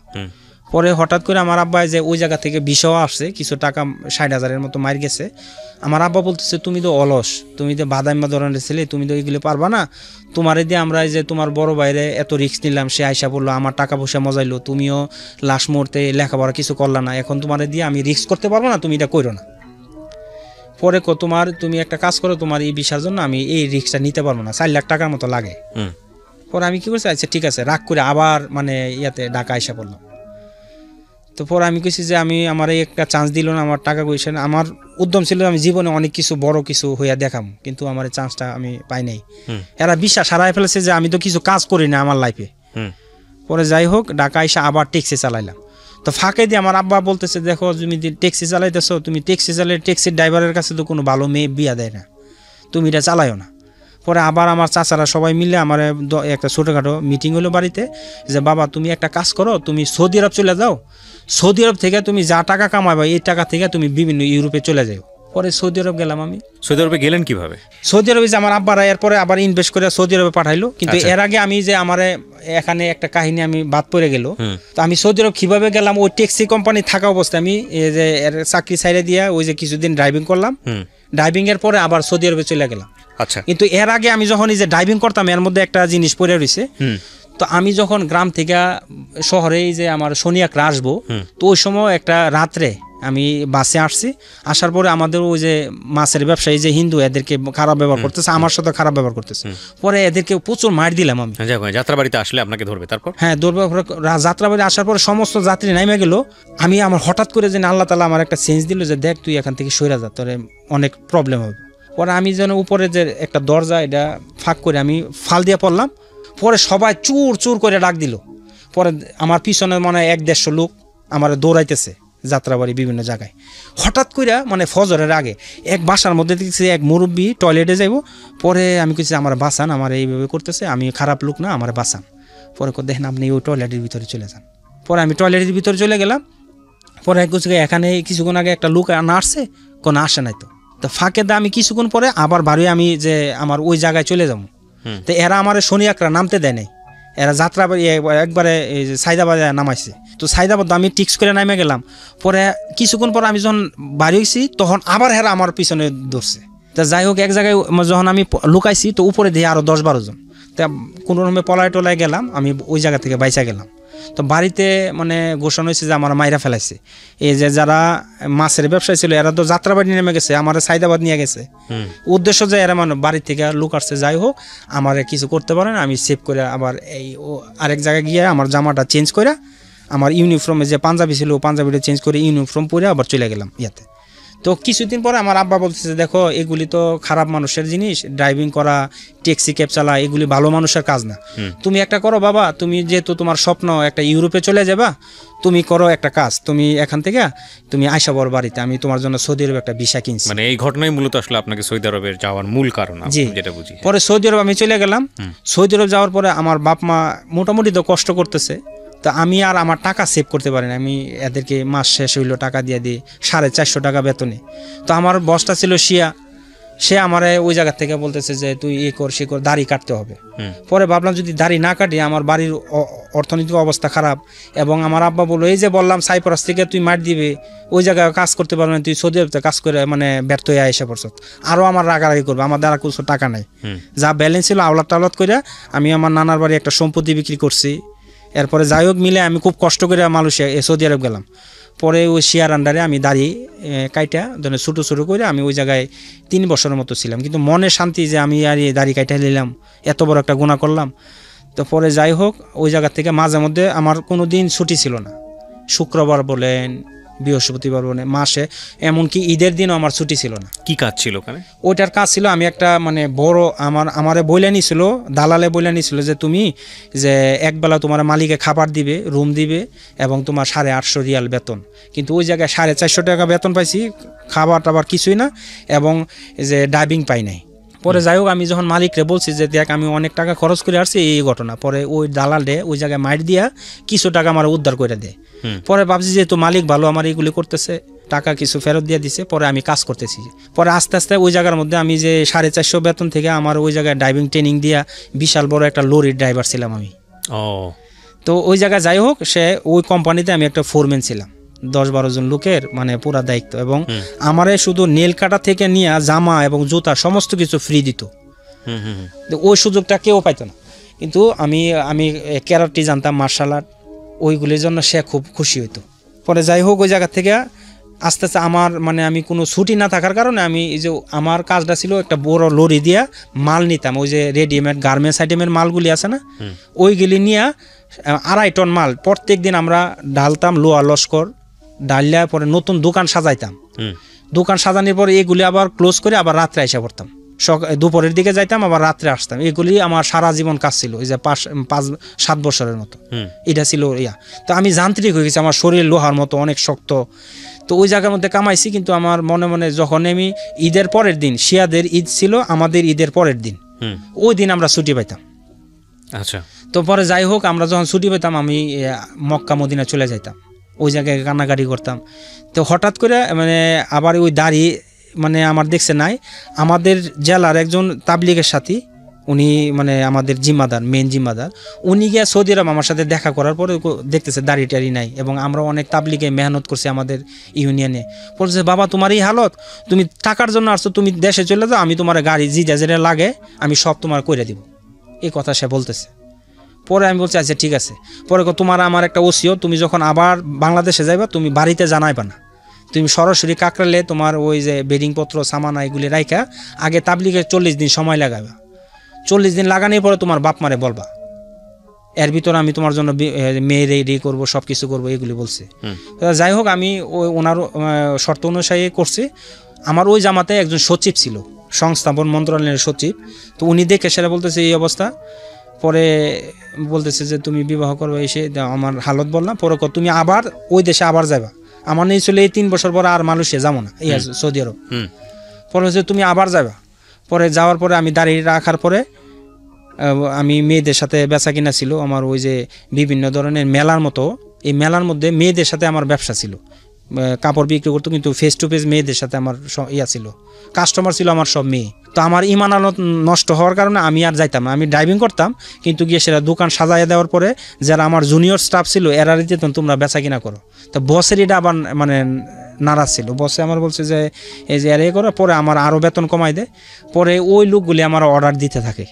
পরে হঠাৎ করে আমার আব্বা যে ওই জায়গা থেকে ভিসাও আসছে, কিছু টাকা 60,000-এর মতো মার গেছে। আমার আব্বা বলতেছে তুমি তো অলস, তুমি তো বাদাইমা ধরনের ছেলে, তুমি তো এগুলো পারবা না। তোমার দিয়ে আমরা যে তোমার বড় বাইরে এত রিস্ক নিলাম, সে আয়সা বললো আমার টাকা পয়সা মজাইলো, তুমিও লাস্ট মুহূর্তে লেখাপড়া কিছু করলা না, এখন তোমার দিয়ে আমি রিস্ক করতে পারবো না, তুমি এটা করো না। পরে তুমি একটা কাজ করো, তোমার এই ভিসার জন্য আমি এই রিস্কটা নিতে পারবো না, 4 লাখ টাকার মতো লাগে। পরে আমি কি করছি, আচ্ছা ঠিক আছে, রাগ করে আবার মানে ইয়াতে ঢাকা আয়সা পড়লাম। তো পরে আমি কইছি যে আমি আমার এই একটা চান্স দিল না, আমার টাকা পয়সা, আমার উদ্যম ছিল আমি জীবনে অনেক কিছু বড় কিছু হইয়া দেখাম, কিন্তু আমার এই চান্সটা আমি পাই নাই। এরা বিশ্বাস হারাই ফেলেছে যে আমি তো কিছু কাজ করি না আমার লাইফে। পরে যাই হোক ঢাকা আইসা আবার ট্যাক্সি চালাইলাম। তো ফাঁকে দিয়ে আমার আব্বা বলতেছে দেখো তুমি ট্যাক্সি চালাইতেছো, তুমি ট্যাক্সি চালাই ট্যাক্সির ড্রাইভারের কাছে তো কোনো ভালো মেয়ে বিয়া দেয় না, তুমি এটা চালাইও না। পরে আবার আমার চাচারা সবাই মিলে আমার একটা ছোটোখাটো মিটিং হলো বাড়িতে, যে বাবা তুমি একটা কাজ করো, তুমি সৌদি আরব চলে যাও, সৌদি আরব থেকে তুমি যা টাকা কামাবা এই টাকা থেকে তুমি বিভিন্ন ইউরোপে চলে যাও। পরে সৌদি আরব গেলাম আমি। সৌদি আরবে গেলেন কিভাবে? সৌদি আরবে যে আমার আব্বারা এরপরে আবার ইনভেস্ট করে সৌদি আরবে পাঠাইলো, কিন্তু এর আগে আমি যে আমার এখানে একটা কাহিনী আমি বাদ পড়ে গেল। তো আমি সৌদি আরব কিভাবে গেলাম, ওই ট্যাক্সি কোম্পানি থাকা অবস্থায় আমি এই যে চাকরি ছাইড়ে দিয়া ওই যে কিছুদিন ড্রাইভিং করলাম, ড্রাইভিং এর পরে আবার সৌদি আরবে চলে গেলাম। আচ্ছা, কিন্তু এর আগে আমি যখন এই যে ড্রাইভিং করতাম এর মধ্যে একটা জিনিস পড়ে রয়েছে। তো আমি যখন গ্রাম থেকে শহরে এই যে আমার শনিয়াকড়া আসবো, তো ওই সময় একটা রাত্রে আমি বাসে আসছি, আসার পরে আমাদের ওই যে মাছের ব্যবসায়ী যে হিন্দু এদেরকে খারাপ ব্যবহার করতেছে, আমার সাথে খারাপ ব্যবহার করতেছে। পরে এদেরকে প্রচুর মার দিলাম আমি। যাত্রাবাড়িতে আসলে আপনাকে ধরবে, তারপর হ্যাঁ ধরবে। যাত্রাবাড়ি আসার পরে সমস্ত যাত্রী নামে গেল। আমি আমার হঠাৎ করে যে আল্লাহ তাআলা আমার একটা সেন্স দিল যে দেখ তুই এখান থেকে সইরা যা, তোর অনেক প্রবলেম হবে। পরে আমি যেন উপরে যে একটা দরজা এটা ফাঁক করে আমি ফাল দিয়ে পড়লাম। পরে সবাই চুর চুর করে ডাক দিল। পরে আমার পিছনে মনে হয় 1-150 লোক আমার দৌড়াইতেছে যাত্রাবাড়ি বিভিন্ন জায়গায়। হঠাৎ করে মানে ফজরের আগে এক বাসার মধ্যে দেখছি এক মুরব্বী টয়লেটে যাইব। পরে আমি কিছু আমার বাঁচান, আমার এইভাবে করতেছে, আমি খারাপ লোক না, আমার বাঁচান। পরে দেখেন আপনি ওই টয়লেটের ভিতরে চলে যান। পরে আমি টয়লেটের ভিতরে চলে গেলাম। পরে এখানে কিছুক্ষণ আগে একটা লোক না আসছে, কোনো আসে নাই। তো ফাঁকে দা আমি কিছুক্ষণ পরে আবার বাড়ি আমি যে আমার ওই জায়গায় চলে যাবো। তো এরা আমার শনিয়াকড়া নামতে দেয় নাই, এরা যাত্রাবাড়ি একবারে সাইদাবাজার নামাইছে। তো সাইদাবাদ আমি টিক্স করে নামে গেলাম। পরে কিছুক্ষণ পর আমি যখন বাড়ি হয়েছি তখন আবার হেরা আমার পিছনে ধরছে। তা যাই হোক এক জায়গায় যখন আমি লুকাইছি তো উপরে দিয়ে আরও 10-12 জন। তা কোনো রকমে পলায় টলায় গেলাম, আমি ওই জায়গা থেকে বাইচা গেলাম। তো বাড়িতে মানে ঘোষণা হয়েছে যে আমার মাইরা ফেলাইছে। এই যে যারা মাছের ব্যবসায়ী ছিল এরা তো যাত্রাবাড়ি নেমে গেছে, আমার সাইদাবাদ নিয়ে গেছে। উদ্দেশ্য যে এরা মানে বাড়ি থেকে লুকাচ্ছে। যাই হোক আমার কিছু করতে পারে না, আমি সেভ করে আবার এই আরেক জায়গায় গিয়ে আমার জামাটা চেঞ্জ করে আমার ইউনিফর্মে যে পাঞ্জাবি ছিল পাঞ্জাবিটা চেঞ্জ করে ইউনিফর্ম পরে আবার চলে গেলাম ইয়াতে। তো কিছুদিন পরে আমার আব্বা বলতেছে দেখো এগুলি তো খারাপ মানুষের জিনিস, ড্রাইভিং করা, ট্যাক্সি ক্যাব চালা, এগুলি ভালো মানুষের কাজ না। তুমি একটা করো বাবা, তুমি যেহেতু তোমার স্বপ্ন একটা ইউরোপে চলে যাবা, তুমি করো একটা কাজ, তুমি এখান থেকে তুমি আইসা বড় বাড়িতে, আমি তোমার জন্য সৌদি আরবে একটা ভিসা কিনছি। মানে এই ঘটনাই মূলত আসলে আপনাকে সৌদি আরবে যাওয়ার মূল কারণ, জি যেটা বুঝি। পরে সৌদি আরব আমি চলে গেলাম। সৌদি আরব যাওয়ার পরে আমার বাপ মা মোটামুটি তো কষ্ট করতেছে, তো আমি আর আমার টাকা সেভ করতে পারি না। আমি এদেরকে মাস শেষ হইলো টাকা দিয়ে দিই 450 টাকা বেতনে। তো আমার বসটা ছিল শিয়া, সে আমার ওই জায়গা থেকে বলতেছে যে তুই এ কর সে কর, দাড়ি কাটতে হবে। পরে ভাবলাম যদি দাড়ি না কাটি আমার বাড়ির অর্থনৈতিক অবস্থা খারাপ, এবং আমার আব্বা বললো এই যে বললাম সাইপ্রাস থেকে তুই মার দিবে, ওই জায়গায় কাজ করতে পারবে না, তুই সৌদি আরবে কাজ করে মানে ব্যর্থ হয়ে এসে পড়ছ। আরও আমার রাগারাগি করবে, আমার দ্বারা কিছু টাকা নাই, যা ব্যালেন্স ছিল আওলাদ টাওলাদ করে আমি আমার নানার বাড়ি একটা সম্পত্তি বিক্রি করছি। এরপরে যাই হোক মিলে আমি খুব কষ্ট করে মালয়েশিয়া সৌদি আরব গেলাম। পরে ওই শিয়ার আন্ডারে আমি দাড়ি কাইটা ধরেন ছোটো ছোটো করে আমি ওই জায়গায় 3 বছরের মতো ছিলাম, কিন্তু মনে শান্তি যে আমি আর এই দাড়ি কাইটা নিলাম, এত বড় একটা গুনাহ করলাম। তো পরে যাই হোক ওই জায়গা থেকে মাঝে মধ্যে আমার কোনো দিন ছুটি ছিল না, শুক্রবার বলেন বৃহস্পতিবার বলেন মাসে, এমনকি ঈদের দিনও আমার ছুটি ছিল না। কি কাজ ছিল ওখানে? ওইটার কাজ ছিল আমি একটা মানে বড় আমারে বইলা নিছিল, দালালে বইলা নিছিল যে তুমি যে একবেলা তোমার মালিকে খাবার দিবে, রুম দিবে এবং তোমার 850 রিয়াল বেতন। কিন্তু ওই জায়গায় 450 টাকা বেতন পাইছি, খাবার টাবার কিছুই না, এবং যে ড্রাইভিং পাই নাই। পরে যাই হোক আমি যখন মালিকরে বলছি যে দেখ আমি অনেক টাকা খরচ করে আসছি এই ঘটনা, পরে ওই দালালে ওই জায়গায় মাইর দিয়া কিছু টাকা আমার উদ্ধার করে দেয়। পরে ভাবছি যে তো মালিক ভালো আমার এইগুলি করতেছে, টাকা কিছু ফেরত দিয়ে দিছে, পরে আমি কাজ করতেছি। পরে আস্তে আস্তে ওই জায়গার মধ্যে আমি যে 450 বেতন থেকে আমার ওই জায়গায় ড্রাইভিং ট্রেনিং দিয়া বিশাল বড় একটা লরির ড্রাইভার ছিলাম আমি। তো ওই জায়গায় যাই হোক সে ওই কোম্পানিতে আমি একটা ফোরম্যান ছিলাম, 10-12 জন লোকের মানে পুরা দায়িত্ব, এবং আমারে শুধু নেল কাটা থেকে নিয়ে জামা এবং জুতা সমস্ত কিছু ফ্রি দিত। ওই সুযোগটা কেউ পাইতো না, কিন্তু আমি ক্যারাটে জানতাম, মার্শাল আর্ট, ওইগুলির জন্য সে খুব খুশি হইতো। পরে যাই হোক ওই জায়গা থেকে আস্তে আস্তে আমার মানে আমি কোনো ছুটি না থাকার কারণে আমি এই যে আমার কাজটা ছিল একটা বড় লরি দিয়া মাল নিতাম, ওই যে রেডিমেড গার্মেন্টস আইটেমের মালগুলি আছে না, ওইগুলি নিয়ে 2.5 টন মাল প্রত্যেক দিন আমরা ঢালতাম, লোয়া লস্কর ডালিয়া। পরে নতুন দোকান সাজাইতাম, দোকান সাজানোর পরে এগুলি আবার ক্লোজ করে আবার রাত্রে এসে পড়তাম, দুপুরের দিকে যাইতাম আবার রাত্রে আসতাম। এগুলি আমার সারা জীবন কাজ ছিল, এই যে 5-7 বছরের মতো এটা ছিল ইয়া। তো আমি যান্ত্রিক হয়ে গেছি, আমার শরীর লোহার মতো অনেক শক্ত। তো ওই জায়গার মধ্যে কামাইছি, কিন্তু আমার মনে মনে যখন আমি ঈদের পরের দিন, শিয়াদের ঈদ ছিল আমাদের ঈদের পরের দিন, ওই দিন আমরা ছুটি পাইতাম। আচ্ছা। তো পরে যাই হোক আমরা যখন ছুটি পেতাম আমি মক্কা মদিনা চলে যাইতাম, ওই জায়গায় কান্নাকাটি করতাম। তো হঠাৎ করে মানে আবার ওই দাড়ি মানে আমার দেখছে নাই, আমাদের জেলার একজন তাবলিগের সাথী, উনি মানে আমাদের জিম্মাদার, মেন জিম্মাদার, উনি গিয়ে সৌদি আরব আমার সাথে দেখা করার পরে দেখতেছে দাড়ি টাড়ি নাই, এবং আমরা অনেক তাবলিগে মেহনত করছি আমাদের ইউনিয়নে। বলছে বাবা তোমার এই হালত, তুমি টাকার জন্য আসছো, তুমি দেশে চলে যাও, আমি তোমার গাড়ি যেটা লাগে আমি সব তোমার করে দিব, এই কথা সে বলতেছে। পরে আমি বলছি আচ্ছা ঠিক আছে। পরে তোমার আমার একটা ওসিয়ত, তুমি যখন আবার বাংলাদেশে যাইবা তুমি বাড়িতে জানাইবা না, তুমি সরাসরি কাকরালে তোমার ওই যে বেডিংপত্র সামানা এগুলি রাইখা আগে তাবলিগে 40 দিন সময় লাগাবা, 40 দিন লাগানোর পরে তোমার বাপ মারে বলবা, এর ভিতরে আমি তোমার জন্য মেয়ে রেডি করবো, সব কিছু করবো, এগুলি বলছে। যাই হোক আমি ওই ওনার শর্ত অনুযায়ী করছি। আমার ওই জামাতে একজন সচিব ছিল, সংস্থাপন মন্ত্রণালয়ের সচিব। তো উনি দেখে সেটা বলতেছে এই অবস্থা, পরে বলতেছে যে তুমি বিবাহ করবে, এসে আমার হালত বললাম। পরে তুমি আবার ওই দেশে আবার যাবা, আমার নেই চলে এই 3 বছর পরে আর মালয়েশিয়া যাবো না, এই সৌদি আরব। পরে হচ্ছে তুমি আবার যাবা। পরে যাওয়ার পরে আমি দাঁড়িয়ে রাখার পরে আমি মেয়েদের সাথে বেচা কিনা ছিল আমার, ওই যে বিভিন্ন ধরনের মেলার মতো, এই মেলার মধ্যে মেয়েদের সাথে আমার ব্যবসা ছিল, কাপড় বিক্রি করতো, কিন্তু ফেস টু ফেস মেয়েদের সাথে আমার ইয়া ছিল, কাস্টমার ছিল আমার সব মেয়ে। তো আমার ইমান আলত নষ্ট হওয়ার কারণে আমি আর যাইতাম না, আমি ড্রাইভিং করতাম, কিন্তু গিয়ে সেটা দোকান সাজাইয়া দেওয়ার পরে যারা আমার জুনিয়র স্টাফ ছিল এরা যেতেন তোমরা বেচা কিনা করো। তো বসের এটা আবার মানে নারাজ ছিল, বসে আমার বলছে যে এই যে এর করো, পরে আমার আরও বেতন কমাই দেয়। পরে ওই লোকগুলি আমার অর্ডার দিতে থাকে,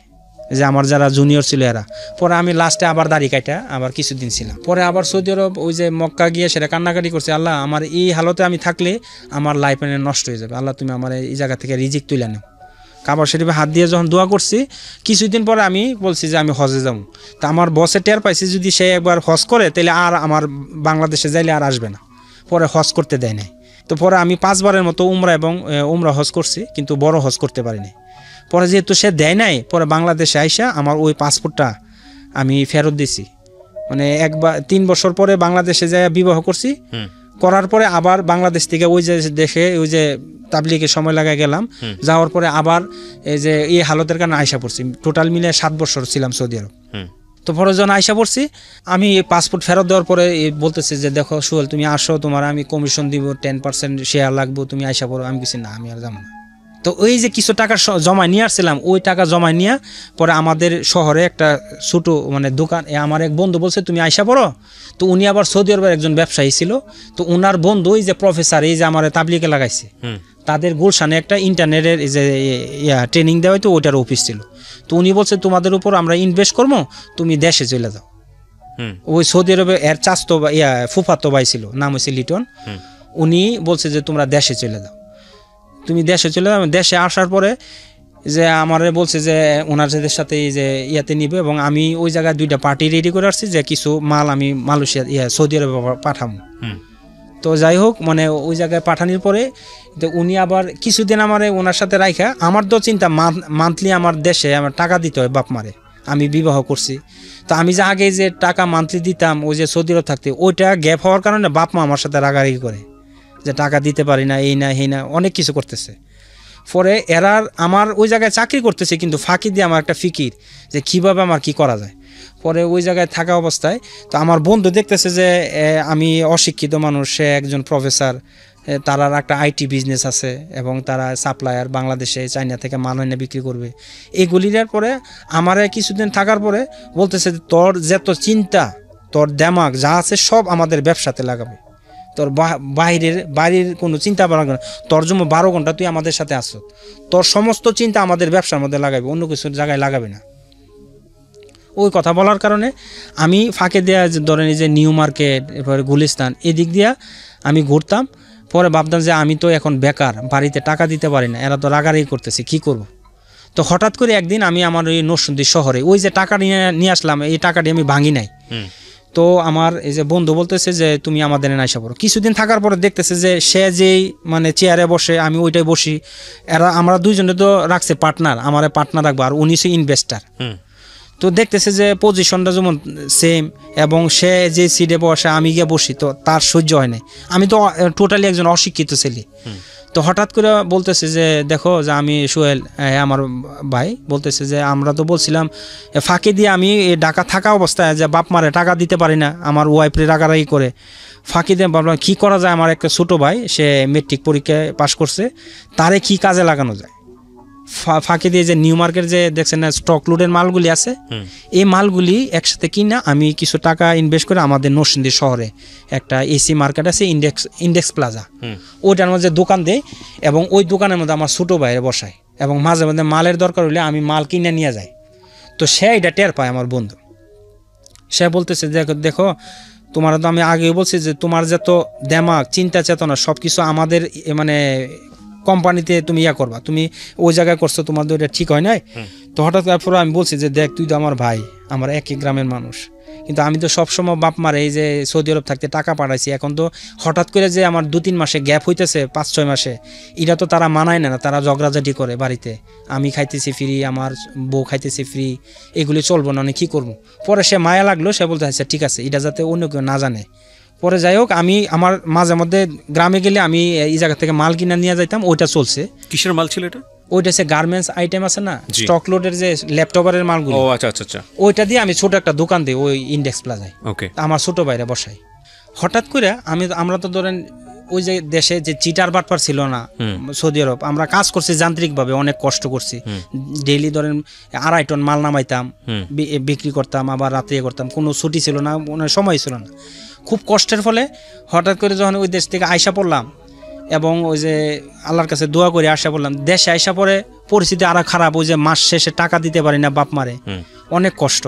যে আমার যারা জুনিয়র ছিল এরা। পরে আমি লাস্টে আবার দাড়ি কাটা আবার কিছুদিন ছিলাম। পরে আবার সৌদি আরব ওই যে মক্কা গিয়ে সেটা কান্নাকাটি করছে, আল্লাহ আমার এই হালতে আমি থাকলে আমার লাইফ নষ্ট হয়ে যাবে, আল্লাহ তুমি আমার এই জায়গা থেকে রিজিক তুলে নাও। কাবা শরীফে হাত দিয়ে যখন দোয়া করছি, কিছুদিন পরে আমি বলছি যে আমি হজে যাবো। তা আমার বসে টের পাইছি যদি সে একবার হজ করে তাহলে আর আমার বাংলাদেশে যাইলে আর আসবে না, পরে হজ করতে দেয় নাই। তো পরে আমি 5 বারের মতো উমরা এবং উমরা হজ করছি, কিন্তু বড় হজ করতে পারিনি। পরে যেহেতু সে দেয় নাই, পরে বাংলাদেশে আইসা আমার ওই পাসপোর্টটা আমি ফেরত দিছি। মানে 3 বছর পরে বাংলাদেশে যাই বিবাহ করছি, করার পরে আবার বাংলাদেশ থেকে ওই যে দেশে ওই যে তাবলিগে সময় লাগাই গেলাম, যাওয়ার পরে আবার এই যে এই হালতের কারণে আইসা পড়ছি। টোটাল মিলে 7 বছর ছিলাম সৌদি আরব। তো পরে যখন আইসা পড়ছি, আমি পাসপোর্ট ফেরত দেওয়ার পরে বলতেছে যে দেখো সোহেল তুমি আসো, তোমার আমি কমিশন দিব, 10% শেয়ার লাগবো, তুমি আইসা পড়ো। আমি কিছু না, আমি আর যাবো না। তো ওই যে কিছু টাকা জমায় নিয়ে আসছিলাম, ওই টাকা জমায় নিয়ে পরে আমাদের শহরে একটা ছোটো মানে দোকান, আমার এক বন্ধু বলছে তুমি আইসা পড়ো। তো উনি আবার সৌদি আরবের একজন ব্যবসায়ী ছিল, তো ওনার বন্ধু এই যে প্রফেসর এই যে আমার তাবলিগে লাগাইছে, তাদের গুলশানে একটা ইন্টারনেটের এই যে ট্রেনিং দেওয়া হয়তো ওইটার অফিস ছিল। তো উনি বলছে তোমাদের উপর আমরা ইনভেস্ট করবো, তুমি দেশে চলে যাও। ওই সৌদি আরবে এর চাচতো ফুফাতো ভাই ছিল, নাম হয়েছে লিটন। উনি বলছে যে তোমরা দেশে চলে যাও, তুমি দেশে চলে যাও। দেশে আসার পরে যে আমারে বলছে যে ওনাদের সাথে এই যে ইয়াতে নিবে, এবং আমি ওই জায়গায় 2টা পার্টি রেডি করে আসছি যে কিছু মাল আমি মালয়েশিয়া সৌদি আরবে পাঠাবো। তো যাই হোক, মানে ওই জায়গায় পাঠানোর পরে তো উনি আবার কিছুদিন আমারে ওনার সাথে রাইখা, আমার তো চিন্তা মান্থলি আমার দেশে আমার টাকা দিতে হয় বাপ মারে, আমি বিবাহ করছি। তো আমি যে আগে যে টাকা মান্থলি দিতাম ওই যে সৌদি আরব থাকতে, ওইটা গ্যাপ হওয়ার কারণে বাপ মা আমার সাথে রাগারাগি করে যে টাকা দিতে পারি না, এই না এই না, অনেক কিছু করতেছে। পরে এরা আমার ওই জায়গায় চাকরি করতেছে, কিন্তু ফাঁকি দিয়ে আমার একটা ফিকির যে কীভাবে আমার কি করা যায়। পরে ওই জায়গায় থাকা অবস্থায় তো আমার বন্ধু দেখতেছে যে আমি অশিক্ষিত মানুষ, সে একজন প্রফেসর, তারা একটা আইটি বিজনেস আছে এবং তারা সাপ্লায়ার বাংলাদেশে চায়না থেকে মাল এনে বিক্রি করবে। এইগুলির পরে আমার কিছুদিন থাকার পরে বলতেছে তোর যত চিন্তা, তোর দেমাগ যা আছে সব আমাদের ব্যবসাতে লাগাবে, তোর বাইরের কোনো চিন্তা ভাবনা না, তোর জন্য 12 ঘন্টা তুই আমাদের সাথে আসছ, তোর সমস্ত চিন্তা আমাদের ব্যবসার মধ্যে লাগাবে, অন্য কিছুর জায়গায় লাগাবে না। ওই কথা বলার কারণে আমি ফাঁকে দেওয়া ধরেন এই যে নিউ মার্কেট, এরপরে গুলিস্তান, এদিক দিয়া আমি ঘুরতাম। পরে ভাবতাম যে আমি তো এখন বেকার, বাড়িতে টাকা দিতে পারি না, এরা তো রাগারাগি করতেছে, কি করব। তো হঠাৎ করে একদিন আমি আমার ওই নরসিংদী শহরে ওই যে টাকা নিয়ে আসলাম, এই টাকাটি আমি ভাঙি নাই। তো আমার এই যে বন্ধু বলতেছে যে তুমি আমাদের এনে আইসা পড়ো। কিছুদিন থাকার পরে দেখতেছে যে সে যেই মানে চেয়ারে বসে আমি ওইটাই বসি, এরা আমরা দুইজনে তো রাখছে পার্টনার, আমার পার্টনার রাখবো, আর উনি সে ইনভেস্টার। তো দেখতেছে যে পজিশনটা যেমন সেম, এবং সে যে সিটে বসে আমি গিয়ে বসি, তো তার সহ্য হয় না। আমি তো টোটালি একজন অশিক্ষিত ছেলে। তো হঠাৎ করে বলতেছে যে দেখো যে আমি সোহেল, আমার ভাই বলতেছে যে আমরা তো বলছিলাম ফাঁকে দিয়ে আমি ঢাকা থাকা অবস্থায় যে বাপ মারে টাকা দিতে পারি না, আমার ওয়াইফরে রাগারাগি করে, ফাঁকি দিয়ে ভাবলাম কী করা যায়। আমার একটা ছোটো ভাই, সে মেট্রিক পরীক্ষায় পাশ করছে, তারে কি কাজে লাগানো যায়। ফাঁকি দিয়ে যে নিউ মার্কেট যে দেখছেন না স্টক লোডের মালগুলি আছে, এই মালগুলি একসাথে কিনা আমি কিছু টাকা ইনভেস্ট করে আমাদের নরসিংদী শহরে একটা এসি মার্কেট আছে, ইন্ডেক্স প্লাজা, ওইটার মধ্যে দোকান দেয়, এবং ওই দোকানের মধ্যে আমার ছোটো বাইরে বসায়, এবং মাঝে মাঝে মালের দরকার হলে আমি মাল কিনে নিয়ে যাই। তো সে এটা টের পায় আমার বন্ধু। সে বলতেছে দেখো তোমার তো আমি আগেই বলছি যে তোমার যত দেমাগ চিন্তা চেতনা সব কিছু আমাদের মানে কোম্পানিতে তুমি ইয়া করবা, তুমি ওই জায়গায় করছো, তোমার তো এটা ঠিক হয় নাই। তো হঠাৎ করে আমি বলছি যে দেখ তুই তো আমার ভাই, আমার একই গ্রামের মানুষ, কিন্তু আমি তো সবসময় বাপ মারে এই যে সৌদি আরব থাকতে টাকা পাঠাইছি, এখন তো হঠাৎ করে যে আমার 2-3 মাসে গ্যাপ হইতেছে, 5-6 মাসে, এটা তো তারা মানায় না, তারা ঝগড়াঝাটি করে বাড়িতে, আমি খাইতেছি ফ্রি, আমার বউ খাইতেছি ফ্রি, এগুলি চলবো না, আমি কী করবো। পরে সে মায়া লাগলো, সে বলতে আচ্ছা ঠিক আছে, এটা যাতে অন্য কেউ না জানে। পরে যাই হোক, আমি আমার মাঝে মধ্যে গ্রামে গেলে আমি এই জায়গা থেকে মাল কিনে নিয়ে যাইতাম, ওইটা চলছে। কিসের মাল ছিল এটা? ওইটা সে গার্মেন্টস আইটেম আছে না, স্টক লোডের যে ল্যাপটপের মালগুলো, আচ্ছা আচ্ছা আচ্ছা, ওইটা দিয়ে আমি ছোট একটা দোকান দিই ওই ইন্ডেক্স প্লাজায়, আমার ছোট বাইরে বসাই। হঠাৎ করে আমরা তো ধরেন ওই যে দেশে যে চিটার বাটপার ছিল না সৌদি আরব, আমরা কাজ করছি যান্ত্রিকভাবে, অনেক কষ্ট করছি। ডেইলি ধরেন 2.5 টন মাল নামাইতাম, বিক্রি করতাম, আবার রাত্রে করতাম, কোনো ছুটি ছিল না, সময় ছিল না। খুব কষ্টের ফলে হঠাৎ করে যখন ওই দেশ থেকে আইসা পড়লাম এবং ওই যে আল্লাহর কাছে দোয়া করে আসা পড়লাম, দেশে আইসা পরে পরিস্থিতি আরো খারাপ। ওই যে মাস শেষে টাকা দিতে পারি না বাপ মারে, অনেক কষ্ট।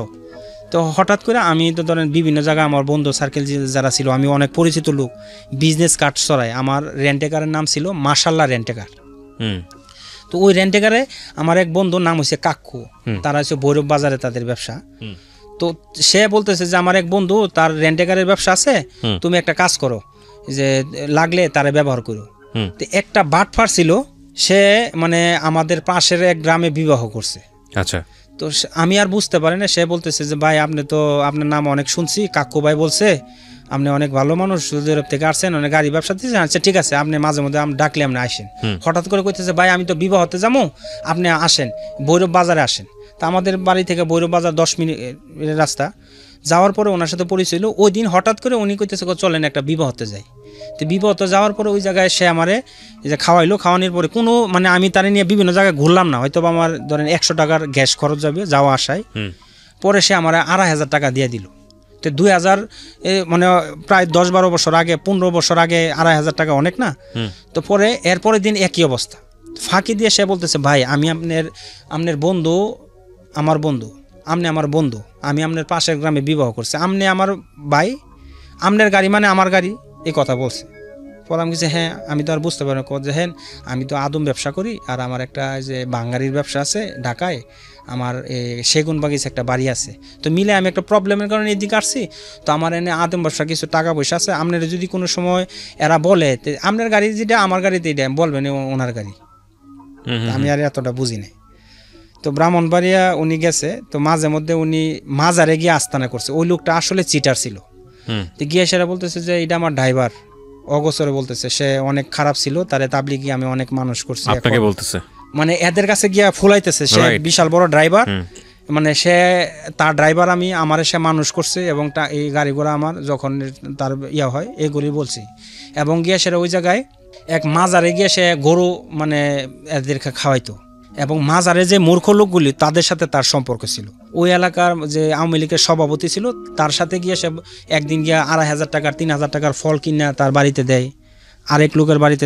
তো হঠাৎ করে আমি তো ধরেন বিভিন্ন জায়গায় আমার বন্ধু সার্কেল যারা ছিল, আমি অনেক পরিচিত লোক, বিজনেস কার্ড চড়াই। আমার রেন্টেকারের নাম ছিল মাশাল্লাহ রেন্টেকার। তো ওই রেন্টেকারে আমার এক বন্ধুর নাম হচ্ছে কাক্কু, তারা হচ্ছে ভৈরব বাজারে তাদের ব্যবসা। তো সে বলতেছে যে আমার এক বন্ধু তার রেন্টেকারের ব্যবসা আছে, তুমি একটা কাজ করো, যে লাগলে তারে ব্যবহার করো। তো একটা বাটফার ছিল, সে মানে আমাদের পাশের এক গ্রামে বিবাহ করছে। আচ্ছা। তো আমি আর বুঝতে পারি না, সে বলতেছে যে ভাই আপনি তো আপনার নাম অনেক শুনছি, কাকু ভাই বলছে আপনি অনেক ভালো মানুষ, সৌদি আরব থেকে আসছেন, অনেক গাড়ি ব্যবসা দিচ্ছেন। আচ্ছা ঠিক আছে, আপনি মাঝে মধ্যে ডাকলে আপনি আসেন। হঠাৎ করে কইতেছে ভাই আমি তো বিবাহতে যাবো, আপনি আসেন ভৈরব বাজারে আসেন। তা আমাদের বাড়ি থেকে ভৈরব বাজার 10 মিনিটের রাস্তা। যাওয়ার পরে ওনার সাথে পরিচয় হলো। ওই দিন হঠাৎ করে উনি কইতেছে চলেন একটা বিবাহতে যাই। তো বিবাহতে যাওয়ার পরে ওই জায়গায় সে আমারে যে খাওয়াইলো, খাওয়ানোর পরে কোনো মানে আমি তারে নিয়ে বিভিন্ন জায়গায় ঘুরলাম না, হয়তো আমার ধরেন 100 টাকার গ্যাস খরচ যাবে যাওয়া আসায়। পরে সে আমার 2,500 টাকা দিয়ে দিল। তো 2000 মানে প্রায় 10-12 বছর আগে, 15 বছর আগে 2,500 টাকা অনেক না। তো পরে এরপরের দিন একই অবস্থা, ফাঁকি দিয়ে সে বলতেছে ভাই আমি আপনার বন্ধু, আমার বন্ধু, আপনি আমার বন্ধু, আমি আপনার পাশের গ্রামে বিবাহ করছি, আপনি আমার ভাই, আপনার গাড়ি মানে আমার গাড়ি, এই কথা বলছে। পরে আমি কিছু হ্যাঁ, আমি তো আর বুঝতে পারি না যে হ্যাঁ আমি তো আদম ব্যবসা করি, আর আমার একটা যে বাঙালির ব্যবসা আছে ঢাকায়, আমার সেগুন বাগিচা একটা বাড়ি আছে। তো মিলে আমি একটা প্রবলেমের কারণে এদিকে আসছি। তো আমার এনে আদম ব্যবসা কিছু টাকা পয়সা আছে, আপনার যদি কোনো সময় এরা বলে আপনার গাড়ি যেটা আমার গাড়িতে এটা বলবেন ওনার গাড়ি। আমি আর এতটা বুঝি নাই। তো ব্রাহ্মণবাড়িয়া উনি গেছে, তো মাঝে মধ্যে উনি মাজারে গিয়ে আস্তানা করছে। ওই লোকটা আসলে চিটার ছিল। তো গিয়ে সেরা বলতেছে যে এটা আমার ড্রাইভার, অগোচরে বলতেছে সে অনেক খারাপ ছিল, তারে তাবলিগি আমি অনেক মানুষ করছি। আপনাকে বলতেছে মানে এদের কাছে গিয়া ফুলাইতেছে, সে বিশাল বড় ড্রাইভার, মানে সে তার ড্রাইভার আমি আমার সে মানুষ করছে, এবং এই গাড়ি ঘোড়া আমার যখন তার ইয়া হয় এগুলি বলছি। এবং গিয়ে সেটা ওই জায়গায় এক মাজারে গিয়ে সে গরু মানে এদেরকে খাওয়াইতো, এবং মাজারে যে মূর্খ লোকগুলি তাদের সাথে তার সম্পর্ক ছিল। ওই এলাকার যে আওয়ামী লীগের সভাপতি ছিল তার সাথে গিয়ে সে একদিন গিয়ে 2,500 টাকার 3,000 টাকার ফল কিনা তার বাড়িতে দেয়, আরেক লোকের বাড়িতে।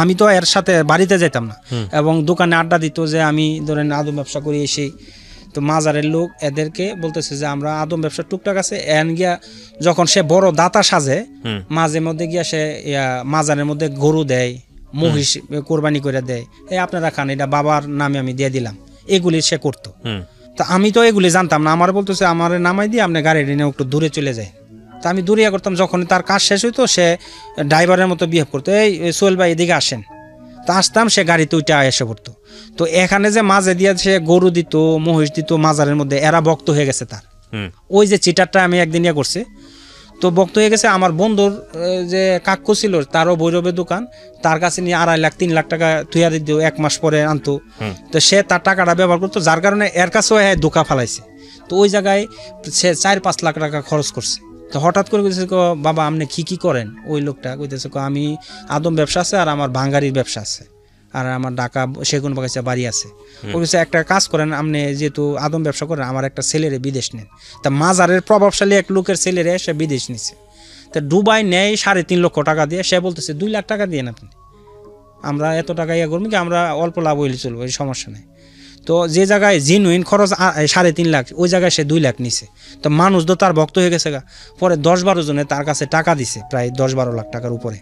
আমি তো এর সাথে বাড়িতে যেতাম না, এবং দোকানে আড্ডা দিত যে আমি ধরেন আদম ব্যবসা করি এসে। তো মাজারের লোক এদেরকে বলতেছে যে আমরা আদম ব্যবসা টুকটাক আছে। এন গিয়া যখন সে বড় দাতা সাজে, মাঝে মধ্যে গিয়া সে মাজারের মধ্যে গরু দেয়, মহিষ কোরবানি করে দেয়, এই আপনারা খান, এটা বাবার নামে আমি দিয়ে দিলাম, এগুলি সে করতো। তা আমি তো এগুলি জানতাম না, আমার বলতেছে আমার নামাই দিয়ে আপনি গাড়ি নিয়ে একটু দূরে চলে যায়। তা আমি দূরে করতাম, যখন তার কাজ শেষ হইতো সে ড্রাইভারের মতো বিহেভ করতো, এই সোহেল ভাই এদিকে আসেন। তা আসতাম, সে গাড়িতে ওইটা এসে পড়তো। তো এখানে যে মাঝে দিয়ে সে গরু দিত, মহিষ দিত মাজারের মধ্যে, এরা ভক্ত হয়ে গেছে তার। ওই যে চিটারটা আমি একদিন ইয়ে করছি, তো ভক্ত হয়ে গেছে। আমার বন্ধুর যে কাক্কু ছিল তারও ভৈরবের দোকান, তার কাছে নিয়ে 2.5 লাখ 3 লাখ টাকা তুইয়া দিত, 1 মাস পরে আনতো। তো সে তার টাকাটা ব্যবহার করতো, যার কারণে এর কাছেও ধোকা ফালাইছে। তো ওই জায়গায় সে 4-5 লাখ টাকা খরচ করছে। তো হঠাৎ করে কইতেছে বাবা আপনি কি করেন? ওই লোকটা কইতেছে আমি আদম ব্যবসা আছে, আর আমার ভাঙ্গারির ব্যবসা আছে, আর আমার ঢাকা সেগুন বাগিচা বাড়ি আছে। বলছে একটা কাজ করেন, আপনি যেহেতু আদম ব্যবসা করেন, আমার একটা ছেলেরে বিদেশ নেন। তা মাজারের প্রভাবশালী এক লোকের ছেলেরে সে বিদেশ নিছে। তা দুবাই নেয় 3.5 লক্ষ টাকা দিয়ে। সে বলতেছে 2 লাখ টাকা দিয়ে আপনি, আমরা এত টাকা ইয়ে করবো কি, আমরা অল্প লাভ হইলে চলবো, এই সমস্যা নেই। তো যে জায়গায় জিনুইন খরচ 3.5 লাখ, ওই জায়গায় সে 2 লাখ নিছে। তো মানুষ তো তার ভক্ত হয়ে গেছে। পরে 10-12 জনে তার কাছে টাকা দিছে, প্রায় 10-12 লাখ টাকার উপরে।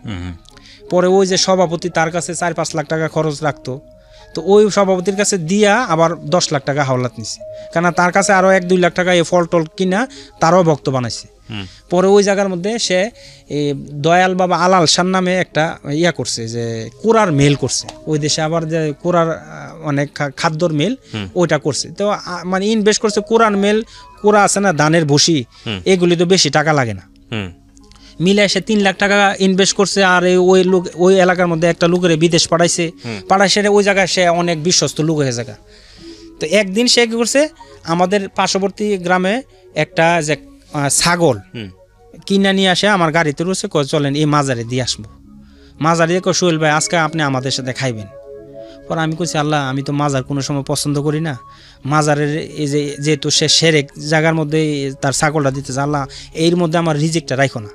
পরে ওই যে সভাপতি তার কাছে 4-5 লাখ টাকা খরচ রাখতো, তো ওই সভাপতির কাছে দিয়া আবার 10 লাখ টাকা হাওলাত নিছে, কেন তার কাছে আরো 1-2 লাখ টাকা এই ফল টল কিনা তারও ভক্ত বানাইছে। পরে ওই জায়গার মধ্যে সে দয়াল বাবা আলাল শাহ নামে একটা ইয়া করছে, যে কোরার মেল করছে। ওই দেশে আবার যে কোরার অনেক খাদ্যর মেল, ওইটা করছে। তো মানে ইনভেস্ট করছে কোরার মেল, কোরা আছে না ধানের ভুসি, এগুলি তো বেশি টাকা লাগে না। মিলে সে 3 লাখ টাকা ইনভেস্ট করছে। আর ওই এলাকার মধ্যে একটা লোকের বিদেশ পাঠাইছে। ওই জায়গায় সে অনেক বিশ্বস্ত লোক হয়ে জায়গা। তো একদিন সে কি করছে, আমাদের পার্শ্ববর্তী গ্রামে একটা যে ছাগল কিনা নিয়ে আসে আমার গাড়িতে রয়েছে, চলেন এই মাজারে দিয়ে আসবো। মাজার দিয়ে কয় সোহেল ভাই আজকে আপনি আমাদের সাথে খাইবেন। পরে আমি কইছি আল্লাহ আমি তো মাজার কোনো সময় পছন্দ করি না, মাজারের এই যে যেহেতু সে সেরেক জায়গার মধ্যে তার ছাগলটা দিতেছে, আল্লাহ এর মধ্যে আমার রিজিকটা রাখো না।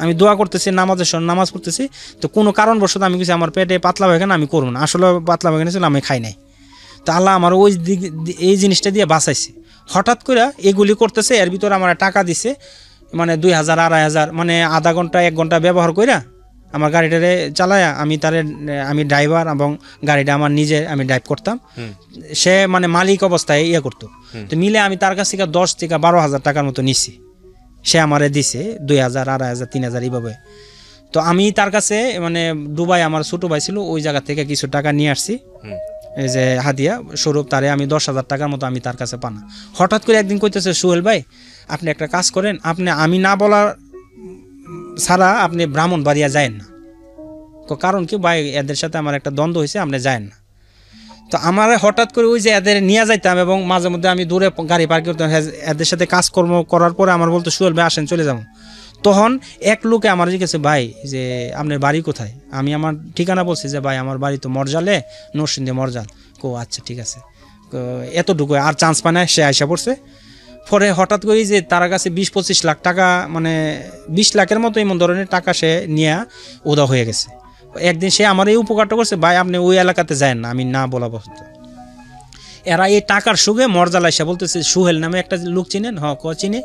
আমি দোয়া করতেছি, নামাজের সময় নামাজ পড়তেছি, তো কোনো কারণবশত আমি কিছু আমার পেটে পাতলা পায়খানা আমি করবো না, আসলে পাতলা পায়খানা ছিল আমি খাই নাই। তো আল্লাহ আমার ওই দিক এই জিনিসটা দিয়ে বাঁচাইছে। হঠাৎ করে এগুলি করতেছে, এর ভিতরে আমার টাকা দিছে মানে 2000 2500, মানে আধা ঘন্টা 1 ঘন্টা ব্যবহার কইরা আমার গাড়িটারে চালায়া আমি ড্রাইভার এবং গাড়িটা আমার নিজে আমি ড্রাইভ করতাম। সে মানে মালিক অবস্থায় ইয়ে করতো। তো মিলে আমি তার কাছ থেকে 10 থেকে 12,000 টাকার মতো নিছি। সে আমারে দিছে 2000 2500 3000 এইভাবে। তো আমি তার কাছে মানে দুবাই আমার ছোটো ভাই ছিল, ওই জায়গা থেকে কিছু টাকা নিয়ে আসছি, এই যে হাদিয়া স্বরূপ তারে আমি 10,000 টাকার মতো আমি তার কাছে পানা। হঠাৎ করে একদিন কইতেছে সোহেল ভাই আপনি একটা কাজ করেন, আপনি আমি না বলার ছাড়া আপনি ব্রাহ্মণবাড়িয়া যায়েন না। কারণ কি ভাই এদের সাথে আমার একটা দ্বন্দ্ব হয়েছে, আপনি যায়েন না। তো আমার হঠাৎ করে ওই যে এদের নিয়ে যাইতাম এবং মাঝে মধ্যে আমি দূরে গাড়ি পার্ক করতাম, এদের সাথে কাজকর্ম করার পরে আমার বলতো সোহেল ভাই আসেন চলে যাবো। তখন এক লোকে আমার জিজ্ঞেসে ভাই যে আপনার বাড়ি কোথায়, আমি আমার ঠিকানা বলছি যে ভাই আমার বাড়ি তো মরজালে, নরসিংদী মরজাল। আচ্ছা ঠিক আছে, এতটুকু আর চান্স পায় না, সে আইসা পড়ছে। পরে হঠাৎ করে যে তার কাছে 20-25 লাখ টাকা মানে 20 লাখের মতো এমন ধরনের টাকা সে নিয়ে উদা হয়ে গেছে। একদিন সে আমার এই উপকারটা করছে, ভাই আপনি ওই এলাকাতে যায়েন না, আমি না বলা বস্তু। এরা এই টাকার সুগে মরজাল আইসা বলতেছে সোহেল নামে একটা লোক চিনেন? চিনে।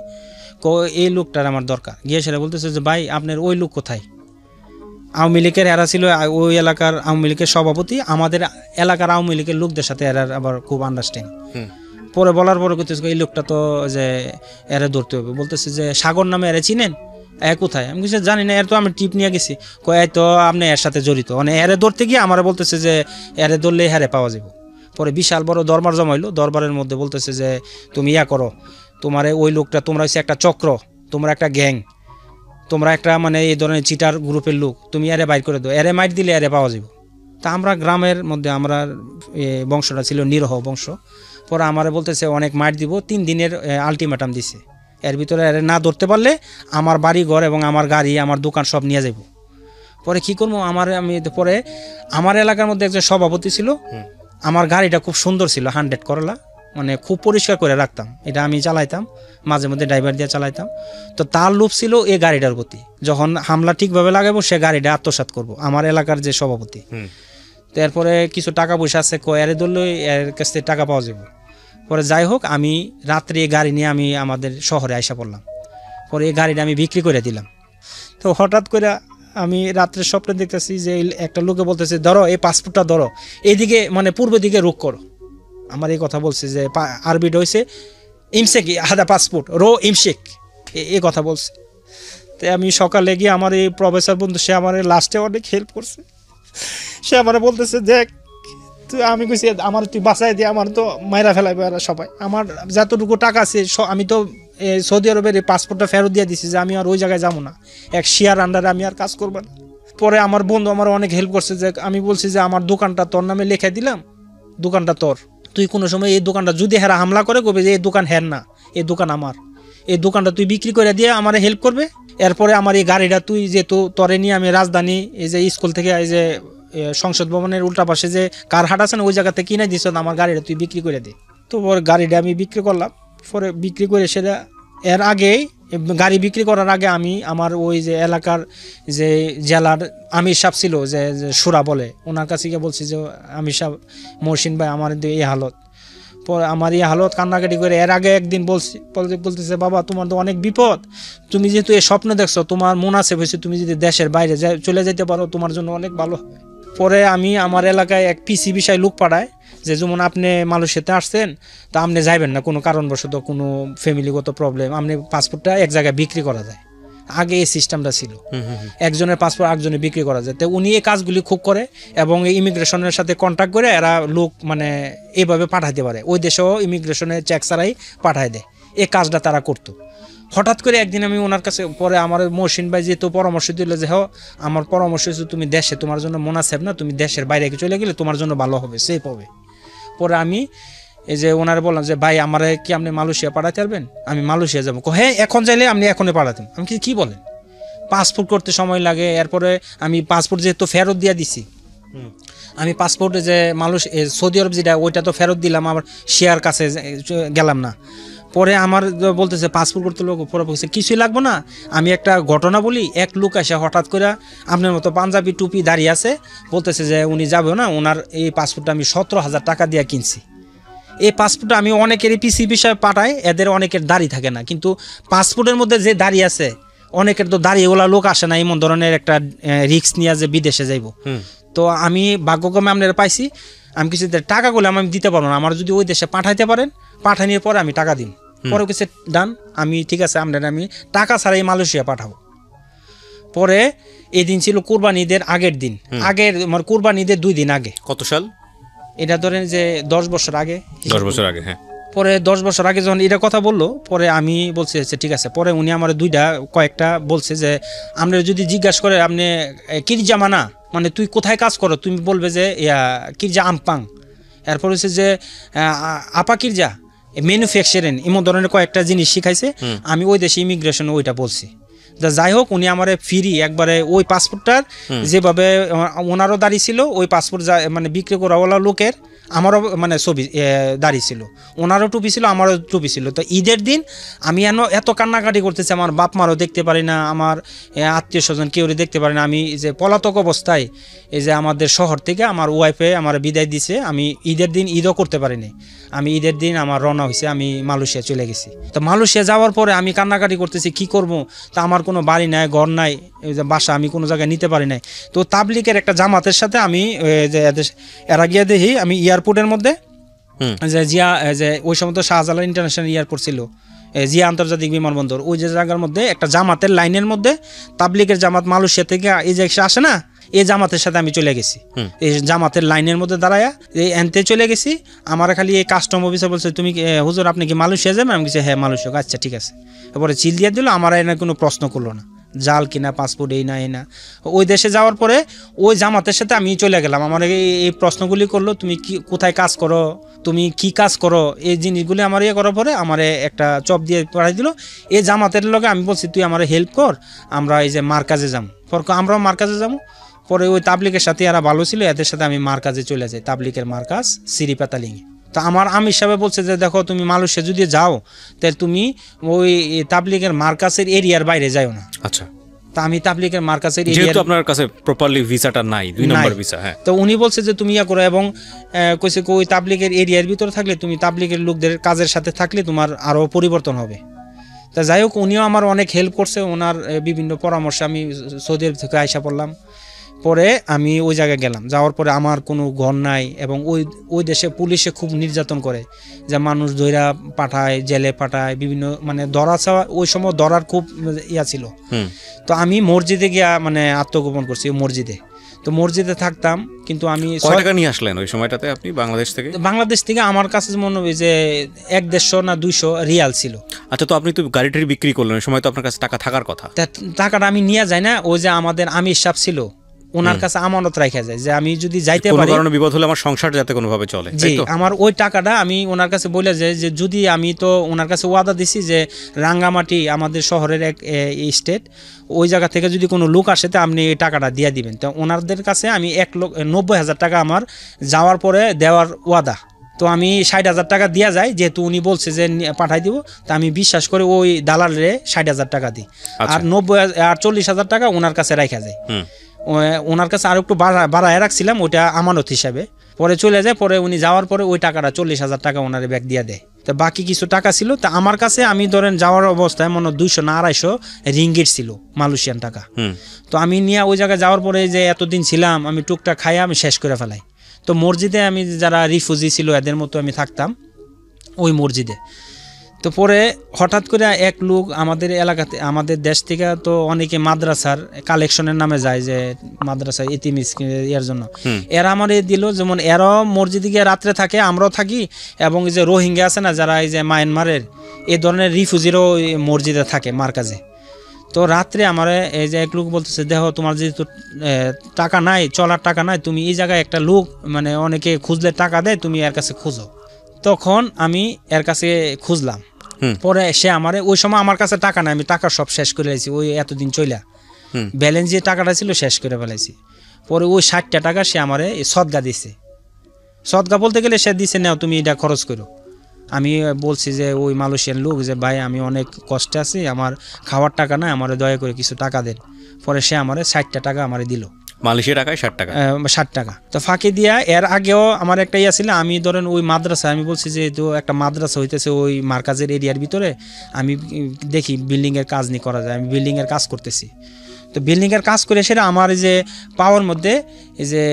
এই লোকটার আমার দরকার। গিয়ে সেটা বলতেছে যে ভাই আপনার ওই লোক কোথায়? আওয়ামী লীগের এরা ছিল ওই এলাকার আওয়ামী লীগের সভাপতি, আমাদের এলাকার আওয়ামী লীগের লোকদের সাথে এরা আবার খুব আন্ডারস্ট্যান্ডিং। পরে বলার পরে করতেছে এই লোকটা তো যে এরা ধরতে হবে, বলতেছে যে সাগর নামে এরা চিনেন? কোথায়? আমি কিছু জানি না, এর তো আমি টিপ নিয়ে গেছি। কয় তো আপনি এর সাথে জড়িত, মানে এরে ধরতে গিয়ে আমার বলতেছে যে এরে ধরলে হারে পাওয়া যাবে। পরে বিশাল বড় দরবার জমাইলো, দরবারের মধ্যে বলতেছে যে তুমি ইয়া করো, তোমার ওই লোকটা, তোমরা হচ্ছে একটা চক্র, তোমরা একটা গ্যাং, তোমরা একটা মানে এই ধরনের চিটার গ্রুপের লোক, তুমি এরে বাইর করে দাও, এরে মাইট দিলে এরে পাওয়া যাবে। তা আমরা গ্রামের মধ্যে আমরা বংশটা ছিল নিরহ বংশ। পরে আমারে বলতেছে অনেক মাইট দিব, 3 দিনের আলটিমেটাম দিছে, এর ভিতরে এর না ধরতে পারলে আমার বাড়ি ঘর এবং আমার গাড়ি আমার দোকান সব নিয়ে যাব। পরে কি করবো পরে আমার এলাকার মধ্যে একজন সভাপতি ছিল, আমার গাড়িটা খুব সুন্দর ছিল, 100 করলা, মানে খুব পরিষ্কার করে রাখতাম, এটা আমি চালাইতাম, মাঝে মধ্যে ড্রাইভার দিয়ে চালাইতাম। তো তার লোভ ছিল এই গাড়িটার প্রতি, যখন হামলা ঠিকভাবে লাগাবো সে গাড়িটা আত্মসাৎ করব, আমার এলাকার যে সভাপতি। তো এরপরে কিছু টাকা পয়সা আছে, এরে ধরলে এর কাছ থেকে টাকা পাওয়া যাবে। পরে যাই হোক আমি রাত্রে এই গাড়ি নিয়ে আমি আমাদের শহরে আইসা পড়লাম। পরে এই গাড়িটা আমি বিক্রি করে দিলাম। তো হঠাৎ করে আমি রাত্রে স্বপ্নে দেখতেছি যে একটা লোকে বলতেছে ধরো এই পাসপোর্টটা ধরো, এইদিকে মানে পূর্ব দিকে রুখ করো। আমার এই কথা বলছে যে আরবিটা হয়েছে ইমশেক হাদা পাসপোর্ট রো ইমশেক, এই কথা বলছে। তো আমি সকালে গিয়ে আমার এই প্রফেসর বন্ধু, সে আমার লাস্টে অনেক হেল্প করছে। সে আমার বলতেছে দেখ তুই, আমি কইছি আমার তুই বাঁচাই দিয়ে, আমার তো মাইরা ফেলাইবে এরা সবাই, আমার যতটুকু টাকা আছে আমি তো সৌদি আরবের এই পাসপোর্টটা ফেরত দিয়ে দিছি যে আমি আর ওই জায়গায় যাবো না, এক শেয়ার আন্ডারে আমি আর কাজ করবো না। পরে আমার বন্ধু আমার অনেক হেল্প করছে, যে আমি বলছি যে আমার দোকানটা তোর নামে লিখে দিলাম, দোকানটা তোর, তুই কোনো সময় এই দোকানটা যদি হেরা হামলা করে কবে যে এই দোকান হের না, এই দোকান আমার, এই দোকানটা তুই বিক্রি করে দিয়ে আমার হেল্প করবে। এরপরে আমার এই গাড়িটা তুই যেহেতু তরে নিয়ে আমি রাজধানী এই যে স্কুল থেকে এই যে সংসদ ভবনের উল্টা পাশে যে কার হাট আছে না, ওই জায়গাতে কিনে দিস, আমার গাড়িটা তুই বিক্রি করে দে। তো ওর গাড়িটা আমি বিক্রি করলাম। পরে বিক্রি করে সেটা এর আগেই গাড়ি বিক্রি করার আগে আমি আমার ওই যে এলাকার যে জেলার আমির সাহেব ছিল যে সুরা বলে, ওনার কাছে গিয়ে বলছি যে আমির সাহেব মহসিন ভাই আমার এই হালত, পরে আমার এই হালত কান্নাকাটি করে। এর আগে একদিন বলতেছে বাবা তোমার তো অনেক বিপদ, তুমি যেহেতু এই স্বপ্ন দেখছো, তোমার মন আছে হয়েছে, তুমি যদি দেশের বাইরে চলে যেতে পারো তোমার জন্য অনেক ভালো হবে। পরে আমি আমার এলাকায় এক পিসি বিষয় লোক পাঠায় যে যেমন আপনি মালয়েশিয়াতে আসছেন, তা আপনি যাইবেন না কোনো কারণবশত, কোনো ফ্যামিলিগত প্রবলেম, আপনি পাসপোর্টটা এক জায়গায় বিক্রি করা যায়। আগে এই সিস্টেমটা ছিল, একজনের পাসপোর্ট একজনে বিক্রি করা যায়। তো উনি এই কাজগুলি খুব করে এবং এই ইমিগ্রেশনের সাথে কন্ট্যাক্ট করে এরা লোক মানে এইভাবে পাঠাইতে পারে, ওই দেশেও ইমিগ্রেশনের চেক ছাড়াই পাঠায় দেয়, এই কাজটা তারা করতো। হঠাৎ করে একদিন আমি ওনার কাছে, পরে আমার মহসিন ভাই যেহেতু পরামর্শ দিল যে হ্যাঁ আমার পরামর্শ হচ্ছে তুমি দেশে, তোমার জন্য মোনাসেব না, তুমি দেশের বাইরে চলে গেলে তোমার জন্য ভালো হবে, সেফ হবে। পরে আমি এই যে ওনারা বললাম যে ভাই আমার কি আপনি মালয়েশিয়া পাঠাতে পারবেন, আমি মালয়েশিয়া যাবো। হ্যাঁ এখন চাইলে আপনি এখনই পাঠাতেন। আমি কি বলেন? পাসপোর্ট করতে সময় লাগে। এরপরে আমি পাসপোর্ট যেহেতু ফেরত দিয়ে দিছি, আমি পাসপোর্টে যে মানুষ সৌদি আরব যেটা ওইটা তো ফেরত দিলাম, আমার শেয়ার কাছে গেলাম না। পরে আমার বলতেছে পাসপোর্ট করতে লোক, পরে বলছে কিছুই লাগবে না। আমি একটা ঘটনা বলি, এক লোক এসে হঠাৎ করে আপনার মতো পাঞ্জাবি টুপি দাঁড়িয়ে আছে, বলতেছে যে উনি যাবে না, ওনার এই পাসপোর্টটা আমি 17,000 টাকা দিয়ে কিনছি। এই পাসপোর্টটা আমি অনেকেরই পিসি বিষয়ে পাঠাই, এদের অনেকের দাড়ি থাকে না, কিন্তু পাসপোর্টের মধ্যে যে দাড়ি আছে অনেকের তো দাড়ি ওলা লোক আসে না, এমন ধরনের একটা রিস্ক নিয়ে যে বিদেশে যাইব। তো আমি ভাগ্যক্রমে আপনারা পাইছি, আমি কিছু টাকা করলে আমি দিতে পারবো না, আমার যদি ওই দেশে পাঠাইতে পারেন, পাঠানোর পরে আমি টাকা দিন। পরে কিছু ডান, আমি ঠিক আছে আপনারা আমি টাকা ছাড়াই মালয়েশিয়া পাঠাবো। পরে এই দিন ছিল কুরবানি ঈদের আগের দিন, আগের আমার কুরবানি ঈদের 2 দিন আগে। কত সাল? এটা ধরেন যে 10 বছর আগে। 10 বছর আগে, হ্যাঁ। পরে 10 বছর আগে যখন এটা কথা বললো, পরে আমি বলছি ঠিক আছে। পরে উনি আমার কয়েকটা বলছে যে আপনার যদি জিজ্ঞাসা করে আপনি কিরজা মানা মানে তুই কোথায় কাজ করো, তুমি বলবে যে কিরজা আমপাং। এরপর হচ্ছে যে আপা কিরজা ম্যানুফ্যাকচারিং, এমন ধরনের কয়েকটা জিনিস শিখাইছে। আমি ওই দেশে ইমিগ্রেশন ওইটা বলছি। যাই হোক, উনি আমার ফ্রি একবারে ওই পাসপোর্টটার যেভাবে ওনারও দাঁড়িয়ে ছিল, ওই পাসপোর্ট মানে বিক্রি করাওয়ালা লোকের আমারও মানে ছবি দাঁড়িয়ে ছিল, ওনারও টুপি ছিল, আমারও টুপি ছিল। তো ঈদের দিন আমি এত কান্নাকাটি করতেছি, আমার বাপ মারও দেখতে পারি না, আমার আত্মীয় স্বজন কেউ দেখতে পারি না। আমি যে পলাতক অবস্থায় এই যে আমাদের শহর থেকে আমার ওয়াইফে আমার বিদায় দিছে, আমি ঈদের দিন ঈদও করতে পারিনি। আমি ঈদের দিন আমার রওনা হয়েছে, আমি মালয়েশিয়া চলে গেছি। তো মালয়েশিয়া যাওয়ার পরে আমি কান্নাকাটি করতেছি, কি করব, তা আমার কোনো বাড়ি নাই, ঘর নাই, বাসা আমি কোনো জায়গায় নিতে পারি নাই। তো তাবলিগের একটা জামাতের সাথে আমি এরা গিয়ে দেখি, আমি এয়ারপোর্টের মধ্যে যে যে ওই সময় তো শাহজালাল ইন্টারন্যাশনাল এয়ারপোর্ট ছিল, জিয়া আন্তর্জাতিক বিমানবন্দর, ওই যে জায়গার মধ্যে একটা জামাতের লাইনের মধ্যে তাবলিগের জামাত মালয়েশিয়া থেকে এই যে আসে না, এই জামাতের সাথে আমি চলে গেছি। এই জামাতের লাইনের মধ্যে দাঁড়ায়া এই এনতে চলে গেছি। আমার খালি এই কাস্টম অফিসার বলছে, তুমি হুজুর আপনি কি মালয়েশিয়া যাবেন? আমি বলছি হ্যাঁ মালয়েশিয়া। আচ্ছা ঠিক আছে। এরপরে চিল দিয়ে দিল, আমার এনে কোনো প্রশ্ন করলো না, জাল কিনা পাসপোর্ট এই না এই না। ওই দেশে যাওয়ার পরে ওই জামাতের সাথে আমি চলে গেলাম। আমার এই প্রশ্নগুলি করলো, তুমি কি কোথায় কাজ করো, তুমি কি কাজ করো, এই জিনিসগুলি আমার করার পরে আমার একটা চপ দিয়ে পাঠাই দিল। এই জামাতের লগে আমি বলছি তুই আমার হেল্প কর, আমরা এই যে মার্কাজে যাম। আমরাও মার্কাজে যাবো। পরে ওই তাবলিগের সাথে এরা ভালো ছিল, এদের সাথে আমি মার্কাজে চলে যাই, তাবলিগের মার্কাজ সিরিপাতালিংয়ে। তো আমার আমির সাহেব বলছে যে দেখো তুমি মালয়েশিয়া যদি যাও তাহলে তুমি ওই তাবলিগের মার্কাজের এরিয়ার বাইরে যাও না। আচ্ছা। তা আমি তাবলিগের মার্কাজের যেহেতু আপনার কাছে প্রপারলি ভিসাটা নাই, 2 নম্বর ভিসা, হ্যাঁ। তো উনি বলছে যে তুমি করো, এবং কইছে ওই তাবলিগের এরিয়ার ভিতরে থাকলে, তুমি তাবলিগের লোকদের কাজের সাথে থাকলে তোমার আরও পরিবর্তন হবে। তা যাই হোক, উনিও আমার অনেক হেল্প করছে, ওনার বিভিন্ন পরামর্শে আমি সৌদি আরব থেকে আইসা পড়লাম। পরে আমি ওই জায়গায় গেলাম, যাওয়ার পরে আমার কোনো ঘর নাই, এবং ওই দেশে পুলিশে খুব নির্যাতন করে, যে মানুষ ধইরা পাঠায়, জেলে পাঠায়, বিভিন্ন মানে ধরা ছাওয়া, ওই সময় ধরার খুব ছিল। তো আমি মসজিদে গিয়া মানে আত্মগোপন করছি মসজিদে। তো মসজিদে থাকতাম, কিন্তু আমি কয় টাকা নিয়ে আসলেন ওই সময়টাতে আপনি বাংলাদেশ থেকে? বাংলাদেশ থেকে আমার কাছে মনে হয় যে 150 না 200 রিয়াল ছিল। আচ্ছা, তো আপনি তো গাড়িটি বিক্রি করলেন, ওই সময় তো আপনার কাছে টাকা থাকার কথা। টাকাটা আমি নিয়ে যাই না, ওই যে আমাদের আমির সাহেব ছিল, ওনার কাছে আমানত রাখা যায়, যে আমি যদি যাইতে পারি, কোনো কারণে বিপদ হলে আমার সংসার যাতে কোনোভাবে চলে। জি, আমার ওই টাকাটা আমি ওনার কাছে বলে যাই যে যদি আমি তো ওনার কাছে ওয়াদা দিছি যে রাঙ্গামাটি আমাদের শহরের এক স্টেট, ওই জায়গা থেকে যদি কোনো লোক আসে তো আপনি এই টাকাটা দিয়ে দিবেন। তো ওনাদের কাছে আমি 1,90,000 টাকা আমার যাওয়ার পরে দেওয়ার ওয়াদা। তো আমি 60,000 টাকা দিয়া যায়, যেহেতু উনি বলছে যে পাঠাই দিব, তা আমি বিশ্বাস করে ওই দালালে 60,000 টাকা দিই, আর 40,000 টাকা ওনার কাছে রাখা যায়। ওনার কাছে আর একটু বাড়ায় রাখছিলাম, ওইটা আমানত হিসাবে। পরে চলে যায়, পরে উনি যাওয়ার পরে ওই টাকাটা 40,000 টাকা ওনার ব্যাগ দিয়ে দেয়। তো বাকি কিছু টাকা ছিল, তা আমার কাছে আমি ধরেন যাওয়ার অবস্থায় মনে 200 না 250 রিঙ্গিট ছিল, মালয়েশিয়ান টাকা। তো আমি নিয়ে ওই জায়গায় যাওয়ার পরে যে এতদিন ছিলাম, আমি টুকটাক খাইয়া আমি শেষ করে ফেলাই। তো মসজিদে আমি যারা রিফিউজি ছিল এদের মতো আমি থাকতাম ওই মসজিদে। তো পরে হঠাৎ করে এক লোক আমাদের এলাকাতে, আমাদের দেশ থেকে তো অনেকে মাদ্রাসার কালেকশনের নামে যায়, যে মাদ্রাসা ইতিম এর জন্য, এরা আমার দিল, যেমন এরাও মসজিদে গিয়ে রাত্রে থাকে, আমরাও থাকি, এবং এই যে রোহিঙ্গা আছে না যারা এই যে মায়ানমারের, এই ধরনের রিফিউজিরও মসজিদে থাকে মার্কাজে। তো রাত্রে আমার এই যে এক লোক বলতেছে, দেখো তোমার যেহেতু টাকা নাই, চলার টাকা নাই, তুমি এই জায়গায় একটা লোক মানে অনেকে খুঁজলে টাকা দেয়, তুমি এর কাছে খুঁজো। তখন আমি এর কাছে খুঁজলাম, পরে সে আমারে, ওই সময় আমার কাছে টাকা নাই, আমি টাকা সব শেষ করে দিয়েছি ওই এতদিন চইলা, ব্যালেন্স যে টাকাটা ছিল শেষ করে ফেলাইছি। পরে ওই 60টা টাকা সে আমারে সদগা দিছে। সদগা বলতে গেলে সে দিছে, নাও তুমি এটা খরচ করো। আমি বলছি যে ওই মালয়েশিয়ান লোক যে ভাই আমি অনেক কষ্টে আছি, আমার খাওয়ার টাকা না, আমার দয়া করে কিছু টাকা দেন। পরে সে আমারে 60টা টাকা আমারে দিল, মালয়েশিয়া টাকায় 60 টাকা। 60 টাকা। তো ফাঁকি দিয়া এর আগেও আমার একটা ইয়া ছিল, আমি ধরেন ওই মাদ্রাসা, আমি বলছি যে তো একটা মাদ্রাসা হইতেছে ওই মার্কাজের এরিয়ার ভিতরে, আমি দেখি বিল্ডিংয়ের কাজ নিয়ে করা যায়, আমি বিল্ডিংয়ের কাজ করতেছি। তো বিল্ডিংয়ের কাজ করে সেটা আমার যে পাওয়ার মধ্যে এই যে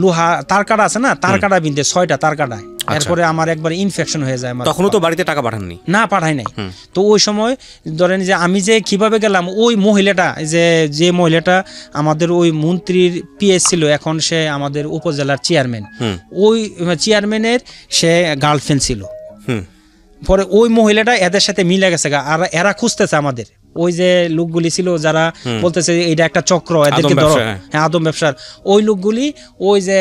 লোহা তার কাটা আছে না, তার কাটা বিনতে 6টা তার কাটায়, এরপরে আমার একবার ইনফেকশন হয়ে যায়। তখনও তো বাড়িতে টাকা পাঠাননি? না, পাঠাই নাই। তো ওই সময় ধরেন যে আমি যে কিভাবে গেলাম, ওই মহিলাটা যে মহিলাটা আমাদের ওই মন্ত্রীর পিএস ছিল, এখন সে আমাদের উপজেলার চেয়ারম্যান, ওই চেয়ারম্যানের সে গার্লফ্রেন্ড ছিল। পরে ওই মহিলাটা এদের সাথে মিলে গেছে, আর এরা খুঁজতেছে আমাদের ওই যে লোকগুলি ছিল যারা বলতেছে এটা একটা চক্র, এদেরকে ধরো। হ্যাঁ, আদম ব্যবসার ওই লোকগুলি, ওই যে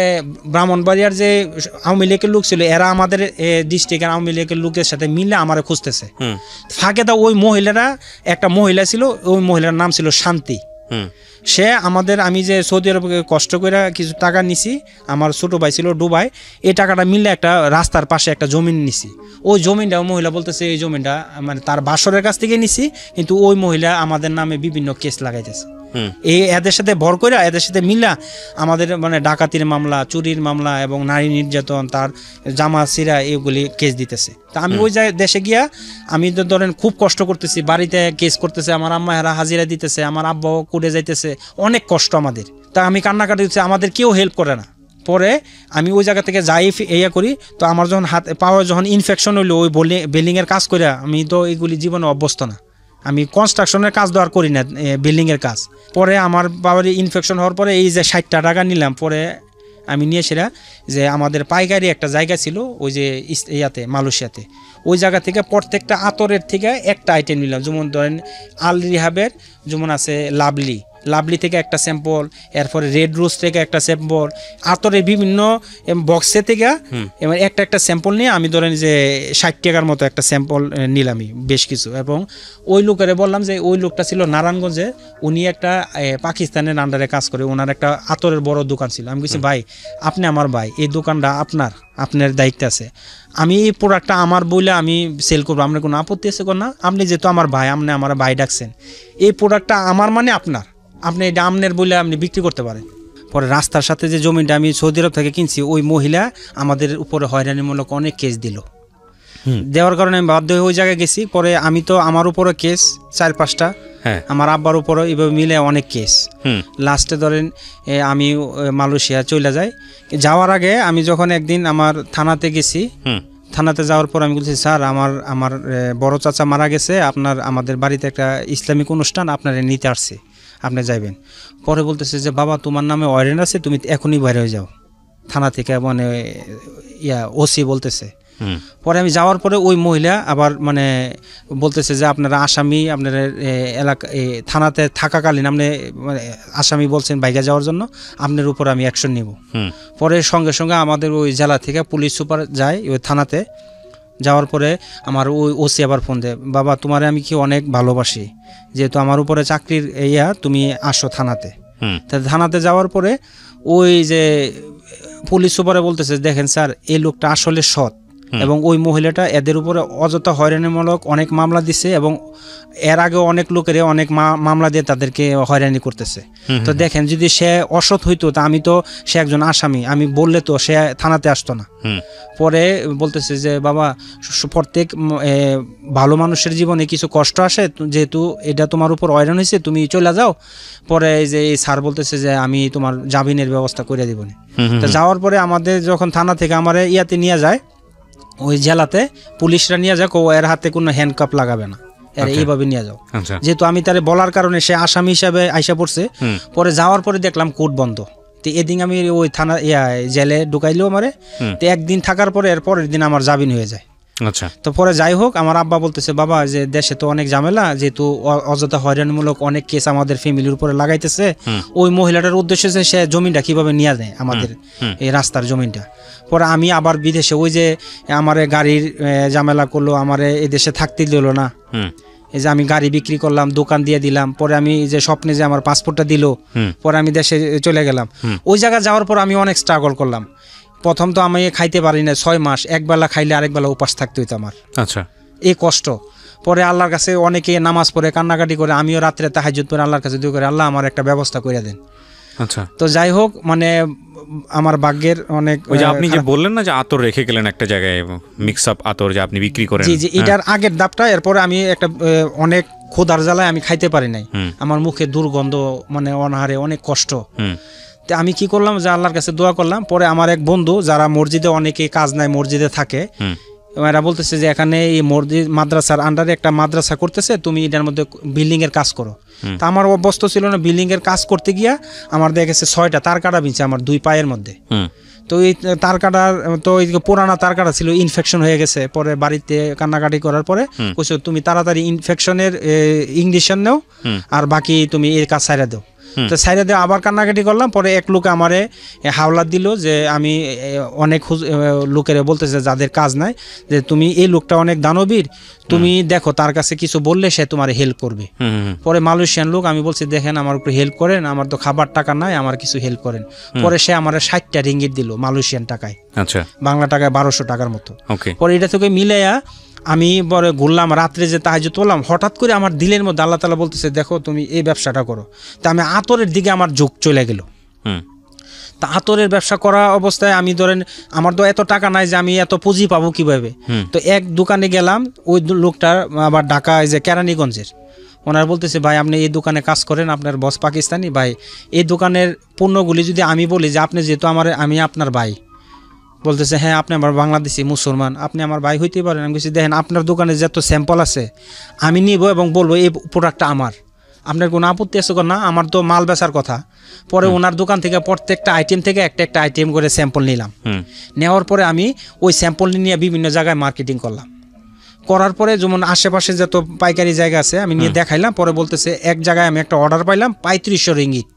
ব্রাহ্মণবাড়িয়ার যে আওয়ামী লীগের লোক ছিল, এরা আমাদের ডিস্ট্রিক্টের আওয়ামী লীগের লোকের সাথে মিলে আমার খুঁজতেছে। ফাঁকে তা ওই মহিলারা, একটা মহিলা ছিল, ওই মহিলার নাম ছিল শান্তি। সে আমাদের, আমি যে সৌদি আরবে কষ্ট করে কিছু টাকা নিছি, আমার ছোট ভাই ছিল দুবাই, এই টাকাটা মিললে একটা রাস্তার পাশে একটা জমিন নিছি। ওই জমিনটা মহিলা বলতেছে এই জমিনটা মানে তার বাসরের কাছ থেকে নিছি, কিন্তু ওই মহিলা আমাদের নামে বিভিন্ন কেস লাগাইতেছে। এই এদের সাথে ভর করে, এদের সাথে মিলা আমাদের মানে ডাকাতির মামলা, চুরির মামলা এবং নারী নির্যাতন, তার জামা সিরা, এগুলি কেস দিতেছে। তা আমি ওই দেশে গিয়া আমি তো ধরেন খুব কষ্ট করতেছি, বাড়িতে কেস করতেছে, আমার আম্মা এরা হাজিরা দিতেছে, আমার আব্বাও কুড়ে যাইতেছে, অনেক কষ্ট আমাদের। তা আমি কান্নাকাটি দিচ্ছি, আমাদের কেউ হেল্প করে না। পরে আমি ওই জায়গা থেকে যাই ইয়া করি, তো আমার যখন হাত পাওয়া যখন ইনফেকশন হইলো, ওই বিল্ডিংয়ের কাজ করে, আমি তো এইগুলি জীবনে অভ্যস্ত না, আমি কনস্ট্রাকশনের কাজ দেওয়ার করি না, বিল্ডিংয়ের কাজ। পরে আমার বাবার ইনফেকশন হওয়ার পরে এই যে 60টা টাকা নিলাম, পরে আমি নিয়ে সেরা যে আমাদের পাইকারি একটা জায়গা ছিল ওই যে ইয়াতে মালয়েশিয়াতে, ওই জায়গা থেকে প্রত্যেকটা আতরের থেকে একটা আইটেম নিলাম। যেমন ধরেন আল রিহাবের যেমন আছে লাভলি থেকে একটা স্যাম্পল, এরপরে রেড রোজ থেকে একটা স্যাম্পল, আতরের বিভিন্ন বক্সে থেকে একটা স্যাম্পল নিয়ে আমি ধরেন যে 60 টাকার মতো একটা স্যাম্পল নিলামই বেশ কিছু। এবং ওই লোকের বললাম যে ওই লোকটা ছিল নারায়ণগঞ্জে, উনি একটা পাকিস্তানের আন্ডারে কাজ করে, ওনার একটা আতরের বড় দোকান ছিল। আমি বলছি ভাই আপনি আমার ভাই, এই দোকানটা আপনার দায়িত্ব আছে, আমি এই প্রোডাক্টটা আমার বইলে আমি সেল করবো, আপনার কোনো আপত্তি আছে না? আপনি যেহেতু আমার ভাই, আপনি আমার ভাই ডাকছেন, এই প্রোডাক্টটা আমার মানে আপনি এটা আমনের বলে আপনি বিক্রি করতে পারেন। পরে রাস্তার সাথে যে জমিটা আমি সৌদি আরব থেকে কিনছি, ওই মহিলা আমাদের উপরে হয়রানিমূলক অনেক কেস দিল, দেওয়ার কারণে আমি বাধ্য হয়ে ওই জায়গায় গেছি। পরে আমি তো আমার উপরে কেস 4-5টা, আমার আব্বার উপরে এইভাবে মিলে অনেক কেস। লাস্টে ধরেন আমি মালয়েশিয়া চলে যাই। যাওয়ার আগে আমি যখন একদিন আমার থানাতে গেছি, থানাতে যাওয়ার পর আমি বলছি স্যার আমার বড় চাচা মারা গেছে, আমাদের বাড়িতে একটা ইসলামিক অনুষ্ঠান, আপনারা নিতে আসছে, আপনি যাইবেন। পরে বলতেছে যে বাবা তোমার নামে ওয়ারেন্ট আছে, তুমি এখনই বাইরে হয়ে যাও থানা থেকে, মানে ওসি বলতেছে। পরে আমি যাওয়ার পরে ওই মহিলা আবার মানে বলতেছে যে আপনারা আসামি, আপনার এলাকা থানাতে থাকাকালীন আপনি আসামি বলছেন বাইরে যাওয়ার জন্য, আপনার উপর আমি অ্যাকশন নিব। পরে সঙ্গে সঙ্গে আমাদের ওই জেলা থেকে পুলিশ সুপার যায় ওই থানাতে। যাওয়ার পরে আমার ওই ওসি আবার ফোন দেয়, বাবা তোমারে আমি কি অনেক ভালোবাসি, যেহেতু আমার উপরে চাকরির তুমি আসো থানাতে। তা থানাতে যাওয়ার পরে ওই যে পুলিশ সুপারে বলতেছে দেখেন স্যার এই লোকটা আসলে সৎ, এবং ওই মহিলাটা এদের উপরে অযথা হয়রানিমূলক অনেক মামলা দিছে, এবং এর আগে অনেক লোকের অনেক মামলা দিয়ে তাদেরকে হয়রানি করতেছে। তো দেখেন যদি সে অসৎ হইতো, তা সে একজন আসামি, আমি বললে তো সে থানাতে আসতো না। পরে বলতেছে যে বাবা প্রত্যেক ভালো মানুষের জীবনে কিছু কষ্ট আসে, যেহেতু এটা তোমার উপর হয়রান হয়েছে, তুমি চলে যাও। পরে যে এই স্যার বলতেছে যে আমি তোমার জামিনের ব্যবস্থা করে দিব। তো যাওয়ার পরে আমাদের যখন থানা থেকে আমার ইয়াতে নিয়ে যায়, ওই জেলাতে পুলিশরা নিয়ে যাক, ও এর হাতে কোনো হ্যান্ডকাপ লাগাবে না, এর এইভাবে নিয়ে যাও। যেহেতু আমি তারে বলার কারণে সে আসামি হিসাবে আইসা পড়ছে। পরে যাওয়ার পরে দেখলাম কোর্ট বন্ধ। তো এদিন আমি ওই থানা জেলে ঢুকাইলো আমারে। তো একদিন থাকার পরে এর পরের দিন আমার জামিন হয়ে যায়। আচ্ছা, তো পরে যাই হোক, আমার আব্বা বলতেছে বাবা যে দেশে তো অনেক ঝামেলা, যেহেতু অযথা হয়রানিমূলক অনেক কেস আমাদের ফ্যামিলির উপরে লাগাইতেছে, ওই মহিলাটার উদ্দেশ্য সে জমিটা কিভাবে নিয়ে যায় আমাদের এই রাস্তার জমিনটা। পরে আমি আবার বিদেশে ওই যে আমার গাড়ির ঝামেলা করলো, আমার এই দেশে থাকতে দিল না, এই যে আমি গাড়ি বিক্রি করলাম, দোকান দিয়ে দিলাম, পরে আমি যে স্বপ্নে যে আমার পাসপোর্টটা দিল, পরে আমি দেশে চলে গেলাম। ওই জায়গায় যাওয়ার পর আমি অনেক স্ট্রাগল করলাম। প্রথম তো আমি খাইতে পারি না 6 মাস, একবেলা খাইলে আরেকবেলা উপাস থাকতে হইতো আমার। আচ্ছা, এই কষ্ট। পরে আল্লাহর কাছে অনেকে নামাজ পড়ে কান্নাকাটি করে, আমিও রাত্রে তাহাজ্জুদ পড়ে আল্লাহর কাছে দোয়া করে, আল্লাহ আমার একটা ব্যবস্থা করে দেন। আচ্ছা। তো যাই হোক, মানে আমার ভাগ্যের অনেক, ওই যে আপনি যে বললেন না যে আতর রেখে গেলেন একটা জায়গায়, মিক্স আপ আতর যে আপনি বিক্রি করেন। জি জি, এটার আগের ধাপটা। এরপরে আমি একটা অনেক ক্ষুধার জ্বালায় আমি খাইতে পারি নাই, আমার মুখে দুর্গন্ধ, মানে অনাহারে অনেক কষ্ট। তো আমি কি করলাম, যে আল্লাহর কাছে দোয়া করলাম। পরে আমার এক বন্ধু, যারা মসজিদে অনেকে কাজ নাই মসজিদে থাকে, এরা বলতেছে যে এখানে এই মসজিদ মাদ্রাসার আন্ডারে একটা মাদ্রাসা করতেছে, তুমি এটার মধ্যে বিল্ডিং এর কাজ করো। তা আমার অভ্যস্ত ছিল না, বিল্ডিং এর কাজ করতে গিয়া আমার দেখা গেছে 6টা তার কাটা বিনছে আমার 2 পায়ের মধ্যে। তো এই তার কাটার, তো এই পুরানা তার কাটা ছিল, ইনফেকশন হয়ে গেছে। পরে বাড়িতে কান্নাকাটি করার পরে কইছো তুমি তাড়াতাড়ি ইনফেকশনের ইঞ্জেকশন নাও, আর বাকি তুমি এই কাজ ছাইড়া দাও। তো সাইডে দিয়ে আবার কান্নাকাটি করলাম। পরে এক লোক আমারে হাওলাত দিল, যে আমি অনেক লোকের বলতেছে যাদের কাজ নাই, যে তুমি এই লোকটা অনেক দানবীর, তুমি দেখো তার কাছে কিছু বললে সে তোমার হেল্প করবে। পরে মালয়েশিয়ান লোক, আমি বলছি দেখেন আমার উপরে হেল্প করেন, আমার তো খাবার টাকা নাই, আমার কিছু হেল্প করেন। পরে সে আমার 60টা রিঙ্গিট দিল মালয়েশিয়ান টাকায়। আচ্ছা, বাংলা টাকায় 1200 টাকার মতো। ওকে। পরে এটা থেকে মিলাইয়া আমি পরে ঘুরলাম, রাত্রে যে তাহাজ্জুদ পড়লাম, হঠাৎ করে আমার দিলের মধ্যে আল্লাহ তাআলা বলতেছে দেখো তুমি এই ব্যবসাটা করো। তা আমি আতরের দিকে আমার ঝোঁক চলে গেল। তা আতরের ব্যবসা করা অবস্থায় আমি ধরেন আমার তো এত টাকা নাই যে আমি এত পুঁজি পাবো কিভাবে। তো এক দোকানে গেলাম, ওই লোকটার আবার ঢাকা, যে কেরানীগঞ্জের, ওনার বলতেছে ভাই আপনি এই দোকানে কাজ করেন, আপনার বস পাকিস্তানি, ভাই এই দোকানের পণ্যগুলি যদি আমি বলি যে আপনি যেহেতু আমি আপনার ভাই, বলতেছে হ্যাঁ আপনি আমার বাংলাদেশি মুসলমান, আপনি আমার ভাই হইতে পারেন। আমি বলছি দেখেন আপনার দোকানে যত স্যাম্পল আছে আমি নিব এবং বলবো এই প্রোডাক্টটা আমার, আপনার কোনো আপত্তি আছে না? আমার তো মাল বেচার কথা। পরে ওনার দোকান থেকে প্রত্যেকটা আইটেম থেকে একটা আইটেম করে স্যাম্পল নিলাম। নেওয়ার পরে আমি ওই স্যাম্পল নিয়ে বিভিন্ন জায়গায় মার্কেটিং করলাম। করার পরে যেমন আশেপাশে যত পাইকারি জায়গা আছে আমি নিয়ে দেখাইলাম। পরে বলতেছে এক জায়গায় আমি একটা অর্ডার পাইলাম 3500 রিঙ্গিট।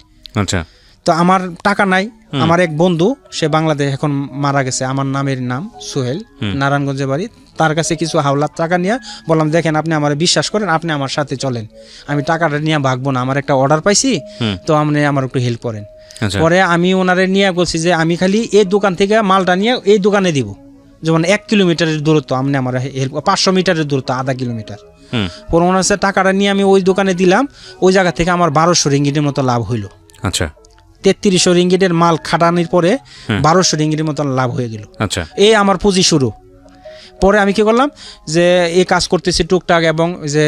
আচ্ছা। তো আমার টাকা নাই, আমার এক বন্ধু সে বাংলাদেশ এখন মারা গেছে, আমার নামের নাম সোহেল, নারায়ণগঞ্জে বাড়ি, তার কাছে কিছু হাওলাত টাকা নিয়ে বললাম দেখেন আপনি আমার বিশ্বাস করেন, আপনি আমার সাথে চলেন, আমি টাকাটা নিয়ে ভাগবো না, আমার একটা অর্ডার পাইছি, তো আপনি আমার একটু হেল্প করেন। পরে আমি ওনারে নিয়ে বলছি যে আমি খালি এই দোকান থেকে মালটা নিয়ে এই দোকানে দিব, যেমন 1 কিলোমিটারের দূরত্ব, আপনি আমার হেল্প, 500 মিটারের দূরত্ব, আধা কিলোমিটার। পরে ওনার সাথে টাকাটা নিয়ে আমি ওই দোকানে দিলাম। ওই জায়গা থেকে আমার 1200 রিঙ্গিটের মতো লাভ হইলো। আচ্ছা। 3300 রিঙ্গিটের মাল খাটানির পরে 1200 রিঙ্গিটের মতো লাভ হয়ে গেল। আচ্ছা, এই আমার পুঁজি শুরু। পরে আমি কি করলাম, যে এই কাজ করতেছি টুকটাক, এবং যে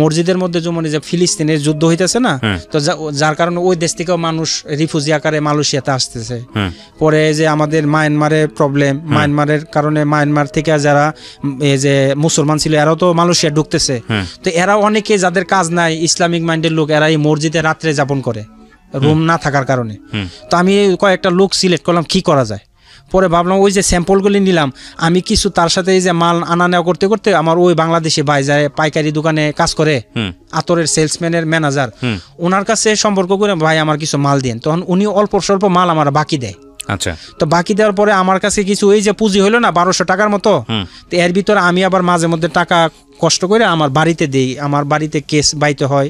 মসজিদের মধ্যে যেমন যে ফিলিস্তিনের যুদ্ধ হইতেছে না, তো যার কারণে ওই দেশ থেকেও মানুষ রিফিউজি আকারে মালয়েশিয়াতে আসতেছে। পরে যে আমাদের মায়ানমারের প্রবলেম, মায়ানমারের কারণে মায়ানমার থেকে যারা এই যে মুসলমান ছিল এরাও তো মালয়েশিয়া ঢুকতেছে। তো এরা অনেকে যাদের কাজ নাই, ইসলামিক মাইন্ডের লোক, এরা এই মসজিদে রাত্রে যাপন করে রুম না থাকার কারণে। তো আমি কয়েকটা লোক সিলেক্ট করলাম কি করা যায়। পরে ভাবলাম ওই যে স্যাম্পলগুলি নিলাম, আমি কিছু তার সাথে এই যে মাল আনা নেওয়া করতে করতে আমার ওই বাংলাদেশি ভাই যায় পাইকারি দোকানে কাজ করে, আতরের সেলসম্যানের ম্যানেজার, ওনার কাছে সম্পর্ক করে ভাই আমার কিছু মাল দিন, তখন উনি অল্প স্বল্প মাল আমার বাকি দেয়। আচ্ছা। তো বাকি দেওয়ার পরে আমার কাছে কিছু ওই যে পুঁজি হলো না 1200 টাকার মতো, তো এর ভিতরে আমি আবার মাঝে মধ্যে টাকা কষ্ট করে আমার বাড়িতে দেই। আমার বাড়িতে কেস বাইতে হয়,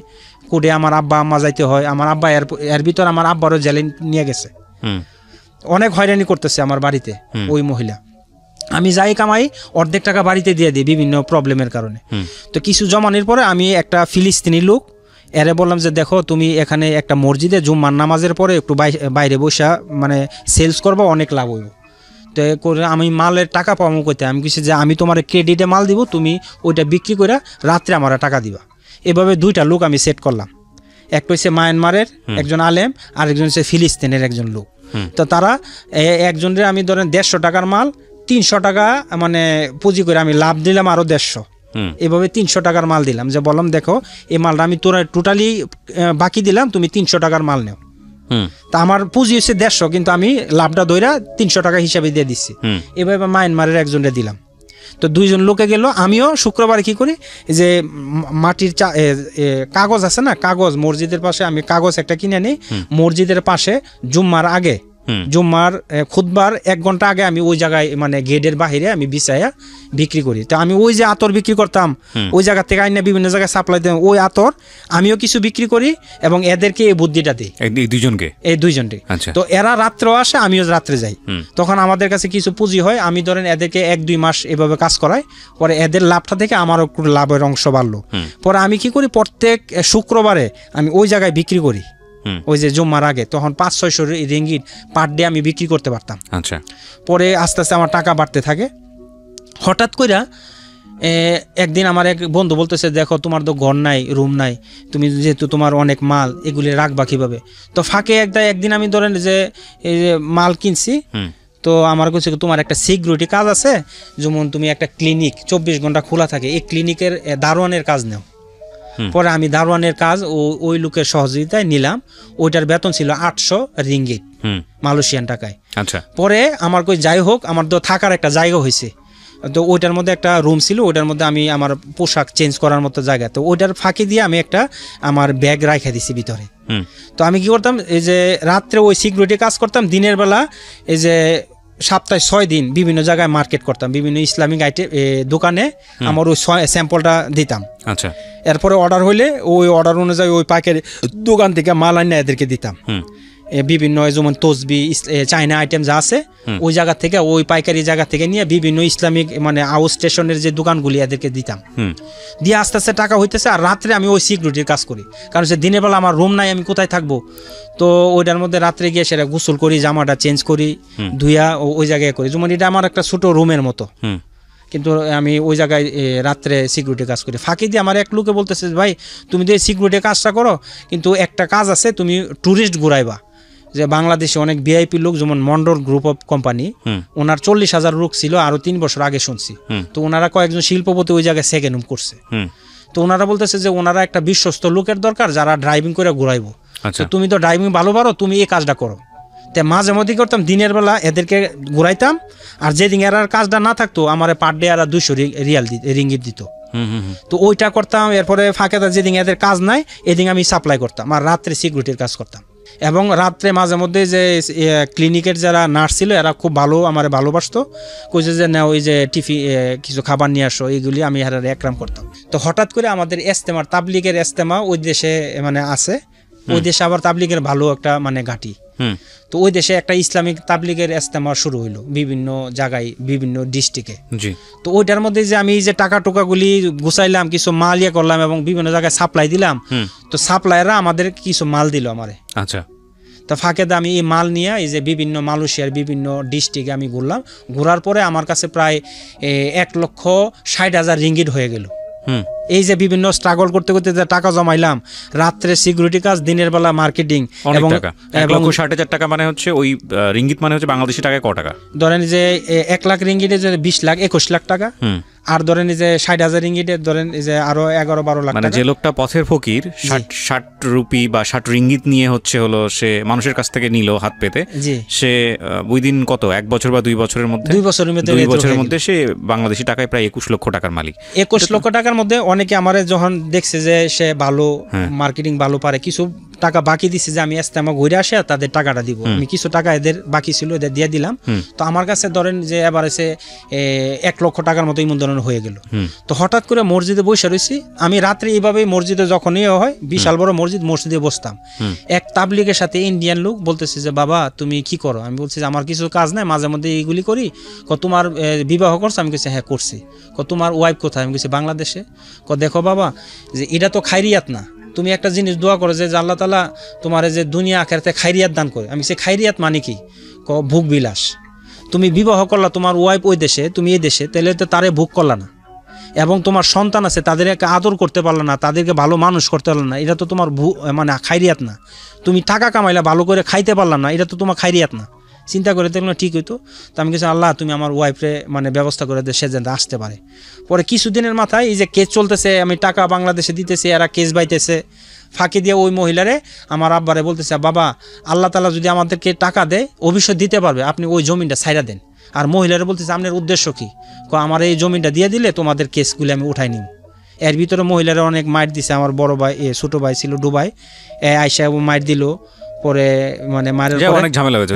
কোর্টে আমার আব্বা আম্মা যাইতে হয়। আমার আব্বা এর ভিতরে আমার আব্বারও জেলে নিয়ে গেছে, অনেক হয়রানি করতেছে আমার বাড়িতে ওই মহিলা। আমি যাই কামাই অর্ধেক টাকা বাড়িতে দিয়ে দিই বিভিন্ন প্রবলেমের কারণে। তো কিছু জমানোর পরে আমি একটা ফিলিস্তিনি লোক এরে বললাম যে দেখো তুমি এখানে একটা মসজিদে জুম্মার নামাজের পরে একটু বাইরে বসা মানে সেলস করবো, অনেক লাভ হইব। তো করে আমি মালের টাকা পাবো করতে, আমি কিছু যে আমি তোমার ক্রেডিটে মাল দিব, তুমি ওইটা বিক্রি করে রাত্রে আমার টাকা দিবা। এভাবে 2টা লোক আমি সেট করলাম, একটা হচ্ছে মায়ানমারের একজন আলেম, আর একজন হচ্ছে ফিলিস্তিনের একজন লোক। তো তারা একজনের আমি ধরেন 150 টাকার মাল 300 টাকা মানে পুঁজি করে আমি লাভ দিলাম আরো 150, এভাবে 300 টাকার মাল দিলাম, যে বললাম দেখো এই মালটা আমি তোরা টোটালি বাকি দিলাম, তুমি 300 টাকার মাল নেও। তা আমার পুঁজি হচ্ছে 150, কিন্তু আমি লাভটা ধইরা 300 টাকা হিসাবে দিয়ে দিচ্ছি। এভাবে মায়ানমারের একজনকে দিলাম। তো 2জন লোকে গেল। আমিও শুক্রবার কি করি, যে মাটির কাগজ আছে না, কাগজ মসজিদের পাশে আমি কাগজ একটা কিনে নিই, মসজিদের পাশে জুম্মার আগে জুম্মার খুতবার 1 ঘন্টা আগে আমি ওই জায়গায় মানে গেটের বাহিরে আমি বিছাইয়া বিক্রি করি। তো আমি ওই যে আতর বিক্রি করতাম ওই জায়গা থেকে আইনা বিভিন্ন জায়গায় সাপ্লাই দিতাম, ওই আতর আমিও কিছু বিক্রি করি এবং এদেরকে এই বুদ্ধিটা দিই, এই দুইজনকে। তো এরা রাত্রেও আসে, আমিও রাত্রে যাই, তখন আমাদের কাছে কিছু পুঁজি হয়, আমি ধরেন এদেরকে 1-2 মাস এভাবে কাজ করাই, পরে এদের লাভটা থেকে আমারও একটু লাভের অংশ বাড়লো। পরে আমি কি করি, প্রত্যেক শুক্রবারে আমি ওই জায়গায় বিক্রি করি, ওই যে জুম্মার আগে, তখন 500-600 রিঙ্গিট পার ডে আমি বিক্রি করতে পারতাম। আচ্ছা, পরে আস্তে আস্তে আমার টাকা বাড়তে থাকে। হঠাৎ কইরা একদিন আমার এক বন্ধু বলতেছে, দেখো তোমার তো ঘর নাই, রুম নাই, তুমি যেহেতু তোমার অনেক মাল, এগুলি রাখবা কিভাবে? তো ফাঁকে একদিন আমি ধরেন যে এই যে মাল কিনছি, তো আমার কাছে তোমার একটা সিকিউরিটি কাজ আছে, যেমন তুমি একটা ক্লিনিক 24 ঘন্টা খোলা থাকে, এই ক্লিনিকের দারোয়ানের কাজ নাও। পরে আমি দারোয়ানের কাজ ওই লোকের সহযোগিতায় নিলাম, ওইটার বেতন ছিল 800 রিঙ্গিট মালয়েশিয়ান টাকায়। আচ্ছা, পরে আমার কই যাই হোক, আমার তো থাকার একটা জায়গা হয়েছে, তো ওইটার মধ্যে একটা রুম ছিল, ওইটার মধ্যে আমি আমার পোশাক চেঞ্জ করার মতো জায়গা, তো ওইটার ফাঁকি দিয়ে আমি একটা আমার ব্যাগ রাখা দিছি ভিতরে। তো আমি কি করতাম, এই যে রাত্রে ওই সিকিউরিটি কাজ করতাম, দিনের বেলা এই যে সপ্তাহে 6 দিন বিভিন্ন জায়গায় মার্কেট করতাম, বিভিন্ন ইসলামিক দোকানে আমার ওই স্যাম্পলটা দিতাম। আচ্ছা, এরপরে অর্ডার হইলে ওই অর্ডার অনুযায়ী ওই পাইকারি দোকান থেকে মাল আনিয়ে এদেরকে দিতাম। বিভিন্ন যেমন তসবি, চাইনা আইটেম যা আছে ওই জায়গা থেকে, ওই পাইকারি জায়গা থেকে নিয়ে বিভিন্ন ইসলামিক মানে আউট স্টেশনের যে দোকানগুলি এদেরকে দিতাম, দিয়ে আস্তে আস্তে টাকা হইতেছে। আর রাত্রে আমি ওই সিকিউরিটির কাজ করি, কারণ সে দিনের বেলা আমার রুম নাই, আমি কোথায় থাকবো? তো ওইটার মধ্যে রাত্রে গিয়ে সেটা গোসল করি, জামাটা চেঞ্জ করি, ধুইয়া ওই জায়গায় করি, যেমন এটা আমার একটা ছোট রুমের মতো, কিন্তু আমি ওই জায়গায় রাত্রে সিকিউরিটি কাজ করি। ফাঁকি দিয়ে আমার এক লোকে বলতেছে, ভাই তুমি তো এই সিকিউরিটি কাজটা করো, কিন্তু একটা কাজ আছে, তুমি ট্যুরিস্ট ঘুরাইবা। যে বাংলাদেশে অনেক ভিআইপি লোক, যেমন মন্ডল গ্রুপ অফ কোম্পানি, ওনার 40,000 লোক ছিল আরো 3 বছর আগে শুনছি। তো ওনারা কয়েকজন শিল্পপতি ওই জায়গায় সেকেন্ড হোম করছে। তো ওনারা বলতেছে যে ওনারা একটা বিশ্বস্ত লোকের দরকার যারা ড্রাইভিং করে ঘুরাইবো। তো তুমি তো ড্রাইভিং ভালো পারো, তুমি এই কাজটা করো। তো মাঝে মধ্যে করতাম, দিনের বেলা এদেরকে ঘুরাইতাম, আর যেদিন এর কাজটা না থাকতো আমার পার ডে আর 200 রিঙ্গিট দিত। তো ওইটা করতাম। এরপরে ফাঁকে যেদিন এদের কাজ নাই, এদিন আমি সাপ্লাই করতাম, আর রাত্রে সিকিউরিটির কাজ করতাম। এবং রাত্রে মাঝে মধ্যে যে ক্লিনিকের যারা নার্স ছিল এরা খুব ভালো আমার ভালোবাসতো, কইছে যে না ওই যে কিছু খাবার নিয়ে আসো, এইগুলি আমি হারে একরাম করতাম। তো হঠাৎ করে আমাদের ইজতেমার তাবলিগের ইজতেমা ওই দেশে মানে আছে, ওই দেশে আবার তাবলিগের ভালো একটা মানে ঘাঁটি। তো ওই দেশে একটা ইসলামিক তাবলিগের ইজতেমা শুরু হইলো বিভিন্ন জায়গায়, বিভিন্ন ডিস্ট্রিক্টে। তো ওইটার মধ্যে যে আমি যে টাকা টোকাগুলি গুছাইলাম, কিছু মাল ইয়ে করলাম এবং বিভিন্ন জায়গায় সাপ্লাই দিলাম। তো সাপ্লাইরা আমাদের কিছু মাল দিল আমারে। আচ্ছা, তো ফাঁকে আমি এই মাল নিয়ে এই যে বিভিন্ন মালয়েশিয়ার বিভিন্ন ডিস্ট্রিক্টে আমি ঘুরলাম। ঘোরার পরে আমার কাছে প্রায় 1,60,000 রিঙ্গিট হয়ে গেল। এই যে বিভিন্ন স্ট্রাগল করতে করতে যে টাকা জমাইলাম, রাত্রে সিকিউরিটি কাজ, দিনের বেলা মার্কেটিং, এবং 1,60,000 টাকা মানে হচ্ছে ওই রিঙ্গিট মানে হচ্ছে বাংলাদেশি টাকায় কত টাকা? ধরেন যে 1 লাখ রিঙ্গিটে যে 20 লাখ 21 লাখ টাকা, আর ধরেন যে 60,000 রিঙ্গিটে ধরেন যে আরো 11-12 লাখ টাকা। মানে যে লোকটা পথের ফকির 60 রুপি বা 60 রিঙ্গিত নিয়ে হলো সে মানুষের কাছ থেকে নিল হাত পেতে, সে ওই দিন কত 1 বছর বা 2 বছরের মধ্যে 2 বছরের মধ্যে সে বাংলাদেশি টাকায় প্রায় 21 লক্ষ টাকার মালিক। 21 লক্ষ টাকার মধ্যে অনেকে আমারে যখন দেখছে যে সে ভালো মার্কেটিং ভালো পারে, কিছু টাকা বাকি দিছে যে আমি ইজতেমা ঘুরে আসে তাদের টাকাটা দিব, আমি কিছু টাকা এদের বাকি ছিল এদের দিয়ে দিলাম। তো আমার কাছে ধরেন যে এবার এসে 1 লক্ষ টাকার মতো ইমন ধরনের হয়ে গেল। তো হঠাৎ করে মসজিদে বসে রয়েছি আমি, রাত্রে এইভাবে মসজিদে যখনই হয়, বিশাল বড় মসজিদে বসতাম। এক তাবলিগের সাথে ইন্ডিয়ান লোক বলতেছে যে বাবা তুমি কি করো? আমি বলছি যে আমার কিছু কাজ নাই, মাঝে মধ্যে এইগুলি করি। তোমার বিবাহ করছো? আমি বলছি হ্যাঁ করছি। তোমার ওয়াইফ কোথায়? আমি বলছি বাংলাদেশে। দেখো বাবা, যে এটা তো খাইরিয়াত না, তুমি একটা জিনিস দোয়া করো যে আল্লাহ তাআলা তোমার যে দুনিয়া আখিরাতে খাইরিয়াত দান করে। আমি সে খাইরিয়াত মানে কি? ভোগ বিলাস। তুমি বিবাহ করলা, তোমার ওয়াইফ ওই দেশে, তুমি এই দেশে, তাহলে তো তারে ভোগ করলা না, এবং তোমার সন্তান আছে তাদেরকে আদর করতে পারলো না, তাদেরকে ভালো মানুষ করতে পারলো না, এটা তো তোমার মানে খাইরিয়াত না। তুমি টাকা কামাইলা, ভালো করে খাইতে পারলাম না, এটা তো তোমার খাইরিয়াত না। চিন্তা করে দেখলাম ঠিক হইতো। তো আমি কিছু আল্লাহ তুমি আমার ওয়াইফরে মানে ব্যবস্থা করে দে, সে যেন আসতে পারে। পরে কিছুদিনের মাথায় এই যে কেস চলতেছে, আমি টাকা বাংলাদেশে দিতেছি, এরা কেস বাইতেছে। ফাঁকি দিয়ে ওই মহিলারে আমার আব্বারে বলতেছে বাবা আল্লাহ তাআলা যদি আমাদেরকে টাকা দেয় অবশ্যই দিতে পারবে, আপনি ওই জমিনটা ছাইড়া দেন। আর মহিলারা বলতেছে আপনার উদ্দেশ্য কি? আমার এই জমিনটা দিয়ে দিলে তোমাদের কেসগুলি আমি উঠাই নিব। এর ভিতরে মহিলারা অনেক মাইট দিছে। আমার বড় ভাই ছোটো ভাই ছিল দুবাই, আইসা মাইট দিল। পরে মানে মারের অনেক ঝামেলা হয়েছে,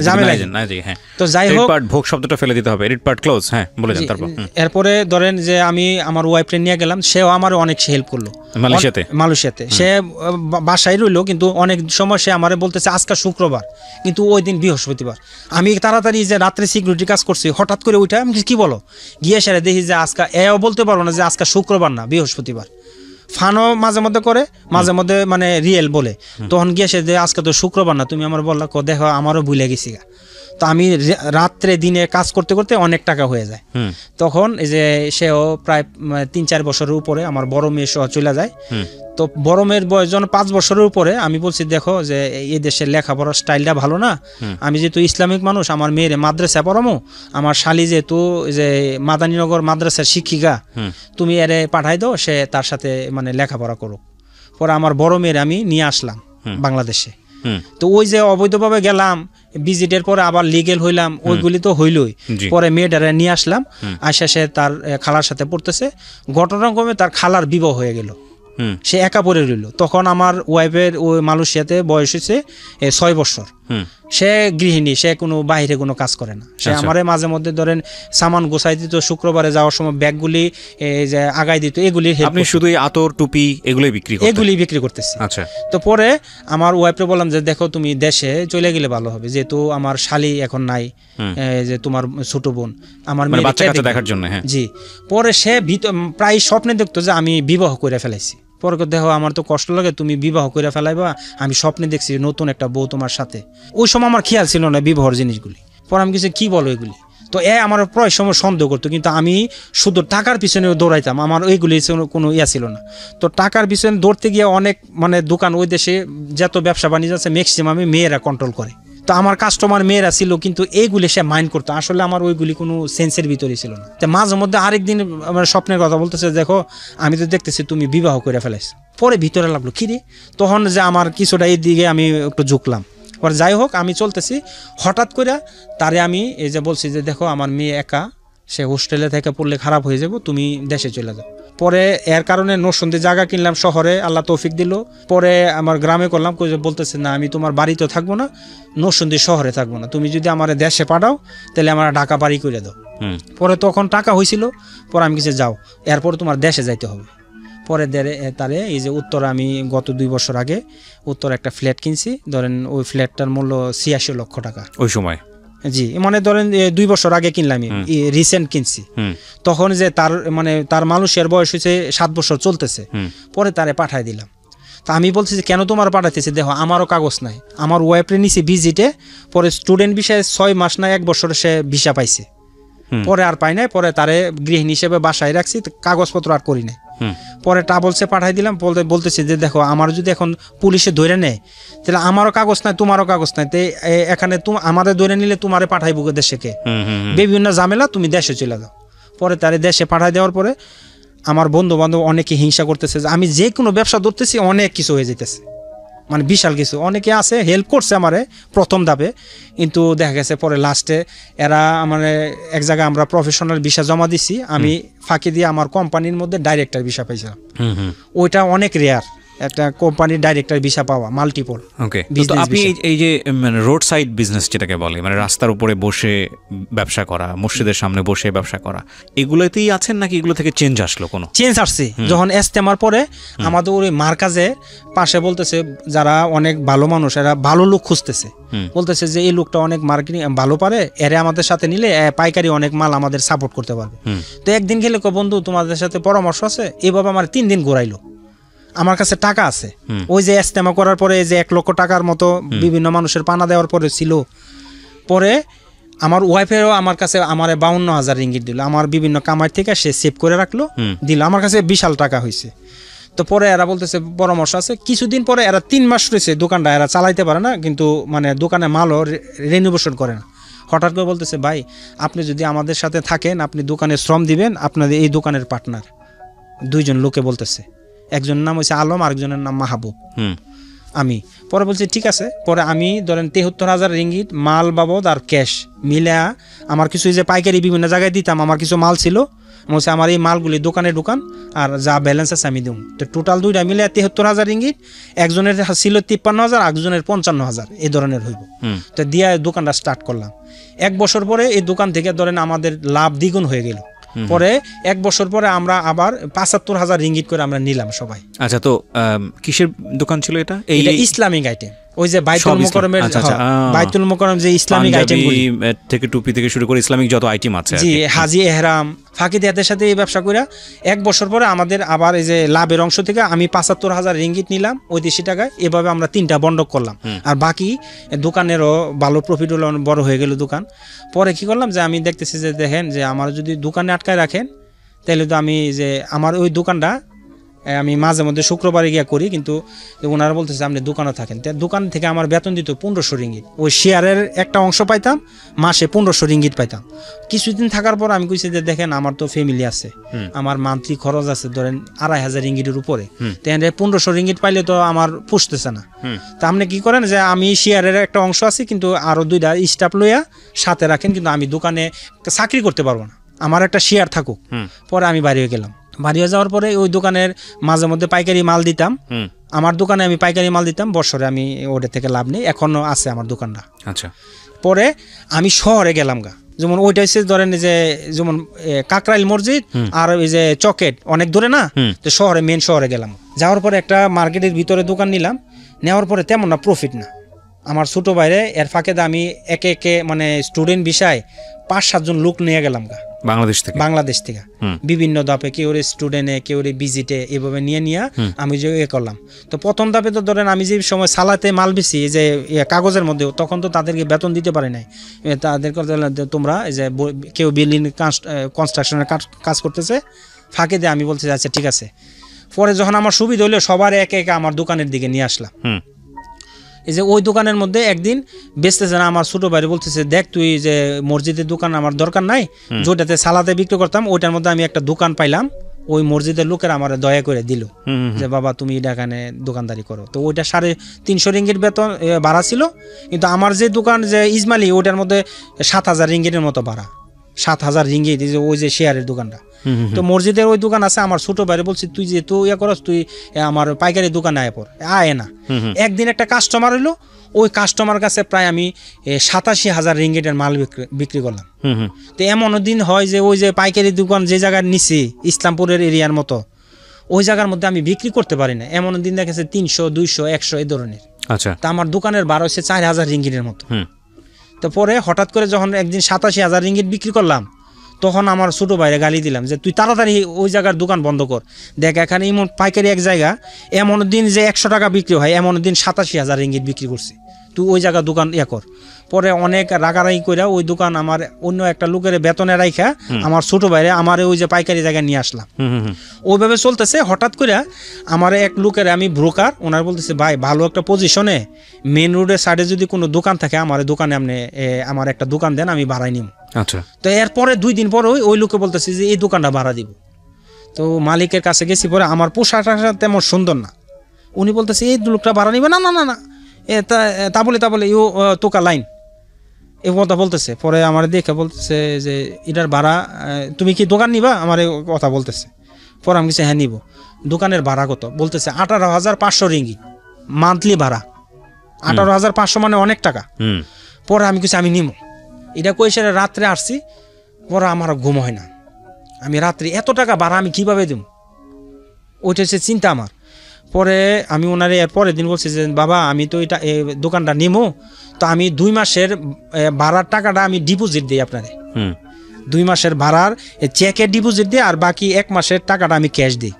তো যাই হোক ভোগ শব্দটা ফেলে দিতে হবে, এডিট পার্ট ক্লোজ। হ্যাঁ, বলে যান। তারপর এরপরে ধরেন যে আমি আমার ওয়াইফরে নিয়ে গেলাম, সেও আমার অনেক হেল্প করলো মালয়েশিয়াতে। সে বাসায় রইলো, কিন্তু অনেক সময় সে আমারে বলতেছে আজকে শুক্রবার, কিন্তু ওই দিন বৃহস্পতিবার। আমি তাড়াতাড়ি যে রাত্রে সিকিউরিটি কাজ করছি, হঠাৎ করে উঠে আমি কি বলো গিয়ে সেরে দেখি যে আজকে এও বলতে পারবো না যে আজকে শুক্রবার না বৃহস্পতিবার। ফানও মাঝে মধ্যে করে, মাঝে মধ্যে মানে রিয়েল বলে। তখন গিয়ে সে যে আজকে তো শুক্রবার না, তুমি আমার বললা দেখো আমারও ভুলে গেছি গা। তো আমি রাত্রে দিনে কাজ করতে করতে অনেক টাকা হয়ে যায়। তখন এই যে সেও প্রায় 3-4 বছরের উপরে, আমার বড় মেয়ে সহ চলে যায়। তো বড় মেয়ের বয়স যখন 5 বছরের উপরে, আমি বলছি দেখো যে এই দেশের লেখাপড়ার স্টাইলটা ভালো না, আমি যেহেতু ইসলামিক মানুষ, আমার মেয়ের মাদ্রাসা পড়ামো, আমার শালি যেহেতু যে মাদানীনগর মাদ্রাসার শিক্ষিকা, তুমি এরে পাঠাই দাও, সে তার সাথে মানে লেখাপড়া করুক। পরে আমার বড় মেয়ের আমি নিয়ে আসলাম বাংলাদেশে। তো ওই যে অবৈধভাবে গেলাম, ভিজিটের পরে আবার লিগেল হইলাম, ওইগুলি তো হইলই। পরে মেয়েটারে নিয়ে আসলাম, আসা সে তার খালার সাথে পড়তেছে। ঘটনাক্রমে তার খালার বিবাহ হয়ে গেল, সে একা পড়ে রইল। তখন আমার ওয়াইফের ওই মালয়েশিয়াতে বয়স হয়েছে 6 বছর। সে গৃহিণী, সে কোনো বাইরে কোনো কাজ করে না। সে আমারে মাঝে মধ্যে ধরেন সামান গোছাই দিত, শুক্রবারে যাওয়ার সময় ব্যাগগুলি যে আগাই দিত, এগুলি আপনি শুধু আতর টুপি এগুলি বিক্রি করতেছি। তো পরে আমার ওয়াইফকে বললাম যে দেখো তুমি দেশে চলে গেলে ভালো হবে, যেহেতু আমার শালি এখন নাই, যে তোমার ছোট বোন আমার বাচ্চা দেখার জন্য। জি। পরে সে প্রায় স্বপ্নে দেখতো যে আমি বিবাহ করে ফেলাইছি। পরে দেখো আমার তো কষ্ট লাগে, তুমি বিবাহ করে ফেলাইবা, আমি স্বপ্নে দেখছি নতুন একটা বউ তোমার সাথে। ওই সময় আমার খেয়াল ছিল না বিবাহর জিনিসগুলি। পরে আমি কিছু কি বলো এগুলি, তো আমার প্রায় সময় সন্দেহ করতো, কিন্তু আমি শুধু টাকার পিছনে দৌড়াইতাম, আমার ওইগুলি কোনো ছিল না। তো টাকার পিছনে দৌড়তে গিয়ে অনেক মানে দোকান, ওই দেশে যত ব্যবসা বাণিজ্য আছে ম্যাক্সিমামই মেয়েরা কন্ট্রোল করে। তো আমার কাস্টমার মেয়েরা ছিল, কিন্তু এইগুলি সে মাইন্ড করতো। আসলে আমার ওইগুলি কোনো সেন্সের ভিতরে ছিল না। তো মাঝে মধ্যে আরেকদিন আমার স্বপ্নের কথা বলতেছে, দেখো আমি তো দেখতেছি তুমি বিবাহ করে ফেলাইছ। পরে ভিতরে লাগলো খিরে, তখন যে আমার কিছুটা এই দিকে আমি একটু ঝুঁকলাম। পরে যাই হোক আমি চলতেছি, হঠাৎ করে তারে আমি এই যে বলছি যে দেখো আমার মেয়ে একা, সে হোস্টেলে থেকে পড়লে খারাপ হয়ে যাব, তুমি দেশে চলে যাও। পরে এর কারণে নরসন্দী জায়গা কিনলাম শহরে, আল্লাহ তৌফিক দিল। পরে আমার গ্রামে করলাম, বলতেছে না আমি তোমার বাড়িতে থাকবো না, নরসন্দী শহরে থাকবো না, তুমি যদি আমার দেশে পাঠাও তাহলে আমার ঢাকা বাড়ি করে দাও। পরে তখন টাকা হয়েছিল, পরে আমি কিছু যাও, এরপর তোমার দেশে যাইতে হবে। পরে তারে এই যে উত্তর, আমি গত 2 বছর আগে উত্তর একটা ফ্ল্যাট কিনছি, ধরেন ওই ফ্ল্যাটটার মূল্য 86 লক্ষ টাকা ওই সময়। জি, মানে ধরেন 2 বছর আগে কিনলাম, রিসেন্ট কিনছি। তখন যে তার মালয়েশিয়ার বয়স হয়েছে 7 বছর চলতেছে। পরে তারে পাঠাই দিলাম। তা আমি বলছি যে কেন তোমার পাঠাইতেছি, দেখো আমারও কাগজ নাই, আমার ওয়াইফরে নিছি ভিজিটে, পরে স্টুডেন্ট ভিসায় 6 মাস না 1 বছর সে ভিসা পাইছে, পরে আর পাই নাই। পরে তারে গৃহিণী হিসেবে বাসায় রাখছি, কাগজপত্র আর করি নাই। পরে ট্রাভেলসে পাঠাই দিলাম, বলতেছি যে দেখো আমার যদি এখন পুলিশে ধরে নেয় তাহলে আমারও কাগজ নাই, তোমারও কাগজ নাই, তো এখানে আমাদের ধরে নিলে তোমারে পাঠাইবো দেশে কে, বিভিন্ন ঝামেলা, তুমি দেশে চলে যাও। পরে তারে দেশে পাঠাই দেওয়ার পরে আমার বন্ধু বান্ধব অনেকে হিংসা করতেছে যে আমি যে কোনো ব্যবসা ধরতেছি অনেক কিছু হয়ে যেতেছে, মানে বিশাল কিছু। অনেকে আছে হেল্প করছে আমারে প্রথম ধাপে, কিন্তু দেখা গেছে পরে লাস্টে এরা মানে এক জায়গায় আমরা প্রফেশনাল ভিসা জমা দিছি, আমি ফাঁকি দিয়ে আমার কোম্পানির মধ্যে ডাইরেক্টর ভিসা পাইছিলাম। ওইটা অনেক রেয়ার, একটা কোম্পানির ডাইরেক্টর ভিসা পাওয়া মাল্টিপল। ওকে, তো আপনি এই যে মানে রোড সাইড বিজনেস যেটাকে বলে, মানে রাস্তার উপরে বসে ব্যবসা করা, মসজিদের সামনে বসে ব্যবসা করা, এগুলোতেই আছেন নাকি এগুলো থেকে চেঞ্জ আসলো? কোনো চেঞ্জ আসছে যখন ইস্তেমার পরে আমাদের ওই মার্কাজে পাশে বলতেছে যারা অনেক ভালো মানুষ, এরা ভালো লোক খুঁজতেছে, বলতেছে যে এই লোকটা অনেক মার্কেটিং ভালো পারে, এরা আমাদের সাথে নিলে পাইকারি অনেক মাল আমাদের সাপোর্ট করতে পারবে। তো একদিন গেলে বন্ধু তোমাদের সাথে পরামর্শ আছে, এইভাবে আমার 3 দিন ঘোরাইলো। আমার কাছে টাকা আছে, ওই যে ইস্তেমা করার পরে যে 1 লক্ষ টাকার মতো বিভিন্ন মানুষের পানা দেওয়ার পরে ছিল। পরে আমার ওয়াইফেরও আমার কাছে আমার 52,000 রিঙ্গিট দিল, আমার বিভিন্ন কামাই থেকে সে সেভ করে রাখলো, দিল, আমার কাছে বিশাল টাকা হয়েছে। তো পরে এরা বলতেছে পরামর্শ আছে। কিছুদিন পরে এরা 3 মাস রয়েছে দোকানটা, এরা চালাইতে পারে না, কিন্তু মানে দোকানে মালও রেনোভেশন করে না। হঠাৎ করে বলতেছে ভাই আপনি যদি আমাদের সাথে থাকেন, আপনি দোকানে শ্রম দিবেন, আপনাদের এই দোকানের পার্টনার। 2 জন লোকে বলতেছে, একজনের নাম হচ্ছে আলম, আরেকজনের নাম মাহবুব। আমি পরে বলছি ঠিক আছে। পরে আমি ধরেন 73,000 রিঙ্গিট মাল বাবদ আর ক্যাশ মিলে আমার কিছু যে পাইকারি বিভিন্ন জায়গায় দিতাম, আমার কিছু মাল ছিল, বলছে আমার এই মালগুলি দোকানে ঢুকান আর যা ব্যালেন্স আছে আমি দেব। তো টোটাল দুইটা মিলে 73,000 রিঙ্গিট, একজনের ছিল 53,000, একজনের 55,000 এই ধরনের হইব। তো দিয়ে দোকানটা স্টার্ট করলাম। 1 বছর পরে এই দোকান থেকে ধরেন আমাদের লাভ দ্বিগুণ হয়ে গেল। পরে 1 বছর পরে আমরা আবার 75,000 রিঙ্গিট করে আমরা নিলাম সবাই। আচ্ছা, তো কিসের দোকান ছিল এটা? এটা ইসলামিক আইটেম, ওই যে বাইতুল মুকাররমের, বাইতুল মুকাররম যে ইসলামিক আইটেমগুলি থেকে টুপি থেকে শুরু করে ইসলামিক যত আইটেম আছে, জি, হাজি এহরাম ফাকিদাতের সাথে এই ব্যবসা করে 1 বছর পরে আমাদের আবার এই যে লাভের অংশ থেকে আমি 75,000 রিঙ্গিট নিলাম বৈদেশি টাকায়। এভাবে আমরা 3টা বন্ধক করলাম, আর বাকি দোকানেরও ভালো প্রফিট হলো, বড় হয়ে গেল দোকান। পরে কি করলাম যে আমি দেখতেছি যে দেখেন যে আমার যদি দোকানে আটকায় রাখেন তাহলে তো আমি যে আমার ওই দোকানটা আমি মাঝে মধ্যে শুক্রবারে গিয়া করি, কিন্তু ওনারা বলতেছে আপনি দোকানে থাকেন। দোকান থেকে আমার বেতন দিত 1500 রিঙ্গিট, ওই শেয়ারের একটা অংশ পাইতাম, মাসে 1500 রিঙ্গিট পাইতাম। কিছুদিন থাকার পর আমি কইছি যে দেখেন আমার তো ফ্যামিলি আছে, আমার মান্থলি খরচ আছে ধরেন 2500 রিঙ্গিটের উপরে, তাই 1500 রিঙ্গিট পাইলে তো আমার পুষতেছে না। তা আপনি কি করেন যে আমি শেয়ারের একটা অংশ আছে, কিন্তু আরো 2টা স্টাফ লইয়া সাথে রাখেন, কিন্তু আমি দোকানে চাকরি করতে পারবো না, আমার একটা শেয়ার থাকুক। পরে আমি বাইরে গেলাম। বাড়িয়ে যাওয়ার পরে ওই দোকানের মাঝে মধ্যে পাইকারি মাল দিতাম, আমার দোকানে আমি পাইকারি মাল দিতাম, বছরে আমি ওটা থেকে লাভ নেই, এখনো আছে আমার দোকানটা। আচ্ছা, পরে আমি শহরে গেলাম গা, যেমন ওইটা হচ্ছে ধরেন যে যেমন কাকরাইল মসজিদ আর ওই যে চকেট অনেক দূরে না, তো শহরে মেন শহরে গেলাম। যাওয়ার পরে একটা মার্কেটের ভিতরে দোকান নিলাম, নেওয়ার পরে তেমন না প্রফিট না। আমার ছোট বাইরে এর ফাঁকে আমি একে একে মানে স্টুডেন্ট বিষয় 5-7 জন লোক নিয়ে গেলাম গা বাংলাদেশ থেকে বিভিন্ন ধাপে, কেউ স্টুডেন্টে কেউ ভিজিটে, এভাবে নিয়ে আমি যে করলাম। তো প্রথম ধাপে তো ধরেন আমি যে সময় সালাতে মাল বেশি যে কাগজের মধ্যে, তখন তো তাদেরকে বেতন দিতে পারি নাই। তাদেরকে তোমরা এই যে কেউ বিল্ডিং কনস্ট্রাকশনের কাজ করতেছে, ফাঁকে দিয়ে আমি বলতে আচ্ছা ঠিক আছে। পরে যখন আমার সুবিধা হইলো সবার একে একে আমার দোকানের দিকে নিয়ে আসলাম। এই যে ওই দোকানের মধ্যে একদিন বেচতেছে না, আমার ছোট ভাই বলতেছে দেখ তুই যে মসজিদের দোকান আমার দরকার নাই, যেটাতে সালাতে বিক্রি করতাম ওইটার মধ্যে আমি একটা দোকান পাইলাম, ওই মসজিদের লোকের আমার দয়া করে দিল যে বাবা তুমি এখানে দোকানদারি করো। তো ওইটা 350 রিঙ্গিট বেতন ভাড়া ছিল, কিন্তু আমার যে দোকান যে ইসমাইলি ওইটার মধ্যে 7000 রিঙ্গিটের মতো ভাড়া, 7000 রিঙ্গিট ওই যে শেয়ারের দোকানটা। তো মসজিদের ওই দোকান আছে, আমার ছোট ভাই বলছি তুই যে তুই করস তুই আমার পাইকারি দোকানে আয় না। একদিন একটা কাস্টমার হইলো, ওই কাস্টমার কাছে প্রায় আমি 87,000 রিঙ্গিটের মাল বিক্রি করলাম। তো এমন দিন হয় যে ওই যে পাইকারি দোকান যে জায়গায় নিছি ইসলামপুরের এরিয়ার মতো, ওই জায়গার মধ্যে আমি বিক্রি করতে পারি না। এমন দিন দেখেছে 300, 200, 100 এই ধরনের। আচ্ছা, তা আমার দোকানের ভাড়া হচ্ছে 4000 রিঙ্গিটের মতো। তো পরে হঠাৎ করে যখন একদিন 87,000 রিঙ্গিট বিক্রি করলাম, তখন আমার ছোট ভাইরে গালি দিলাম যে তুই তাড়াতাড়ি ওই জায়গার দোকান বন্ধ কর। দেখ এখানে এমন পাইকারি এক জায়গা, এমন দিন যে 100 টাকা বিক্রি হয়, এমন দিন 87,000 রিঙ্গিট বিক্রি করছি, তুই ওই জায়গার দোকান কর। পরে অনেক রাগারাগি করে ওই দোকান আমার অন্য একটা লোকের বেতনে রাইখা আমার ছোট ভাইরে আমার ওই যে পাইকারি জায়গায় নিয়ে আসলাম। ওইভাবে চলতেছে। হঠাৎ করে আমার এক লোকের আমি ব্রোকার, ওনার বলতেছে ভাই ভালো একটা পজিশনে মেন রোডের সাইডে যদি কোনো দোকান থাকে আমার দোকানে আপনি আমার একটা দোকান দেন, আমি ভাড়াই নিব। আচ্ছা, তো এরপরে 2 দিন পরে ওই লোকে বলতেছে যে এই দোকানটা ভাড়া দিব। তো মালিকের কাছে গেছি, পরে আমার পোশাকটা তেমন সুন্দর না, উনি বলতেছে এই লোকটা ভাড়া নিবে না না না না তা বলে ইউ তোকা লাইন এ কথা বলতেছে। পরে আমার দেখে বলতেছে যে এটার ভাড়া তুমি কি দোকান নিবা, আমার কথা বলতেছে। পরে আমি কিছু হ্যাঁ নিব। দোকানের ভাড়া কত বলতেছে 18,500 রিঙ্গিট মান্থলি ভাড়া। 18,500 মানে অনেক টাকা। পরে আমি কিছু আমি নিব, এটা কই সেটা রাত্রে আসছি। পরে আমার ঘুম হয় না, আমি রাত্রে এত টাকা ভাড়া আমি কিভাবে দেব, ওইটা হচ্ছে চিন্তা আমার। পরে আমি ওনারে এর পরের দিন বলছি যে বাবা আমি তো এটা দোকানটা নিমো, তো আমি 2 মাসের ভাড়ার টাকাটা আমি ডিপোজিট দিই আপনারে, 2 মাসের ভাড়ার চেকের ডিপোজিট দিই, আর বাকি 1 মাসের টাকাটা আমি ক্যাশ দিই।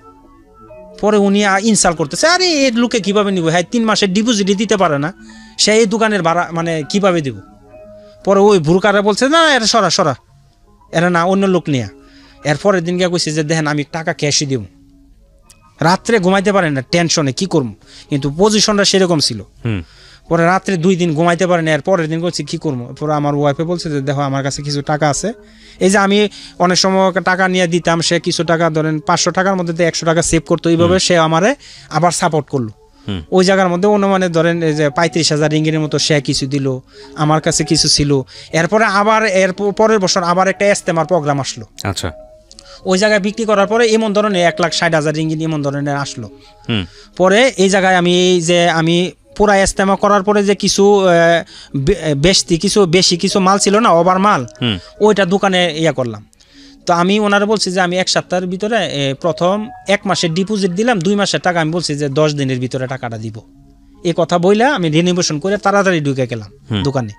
পরে উনি ইনসাল্ট করতেছে, আরে এই লোকে কীভাবে নিব, হ্যাঁ 3 মাসের ডিপোজিটই দিতে পারে না, সে এই দোকানের ভাড়া মানে কীভাবে দেব। পরে ওই ভুরকারে বলছে না এরা সরা এরা না অন্য লোক নিয়ে। এর পরের দিন গিয়ে কইছে যে দেখেন আমি টাকা ক্যাশই দিব। রাত্রে ঘুমাইতে পারেন না টেনশনে, কি করবো, কিন্তু পজিশনটা সেরকম ছিল। পরে রাত্রে 2 দিন ঘুমাইতে পারেন, এর পরের দিন বলছি কি করবো। পরে আমার ওয়াইফে বলছে যে দেখো আমার কাছে কিছু টাকা আছে, এই যে আমি অনেক সময় টাকা নিয়ে দিতাম, সে কিছু টাকা ধরেন 500 টাকার মধ্যে 100 টাকা সেভ করতো, এইভাবে সে আমারে আবার সাপোর্ট করলো। ওই জায়গার মধ্যে অনুমানে ধরেন এই যে 35,000 রিঙ্গিটের মতো সে কিছু দিল, আমার কাছে কিছু ছিল। এরপরে আবার এর পরের বছর আবার একটা ইস্তেমার প্রোগ্রাম আসলো। আচ্ছা, ওই জায়গায় বিক্রি করার পরে এমন ধরনের 1,60,000 রিঙ্গিত এমন ধরনের আসলো। পরে এই জায়গায় আমি পুরা ইস্তেমা করার পরে যে কিছু বেশি কিছু মাল ছিল না, ওভার মাল, ওইটা দোকানে করলাম। তো আমি ওনারা বলছি যে আমি 1 সপ্তাহের ভিতরে প্রথম 1 মাসের ডিপোজিট দিলাম, 2 মাসের টাকা আমি বলছি যে 10 দিনের ভিতরে টাকাটা দিব। এই কথা বইলা আমি রিনিভেশন করে তাড়াতাড়ি ঢুকে গেলাম দোকানে।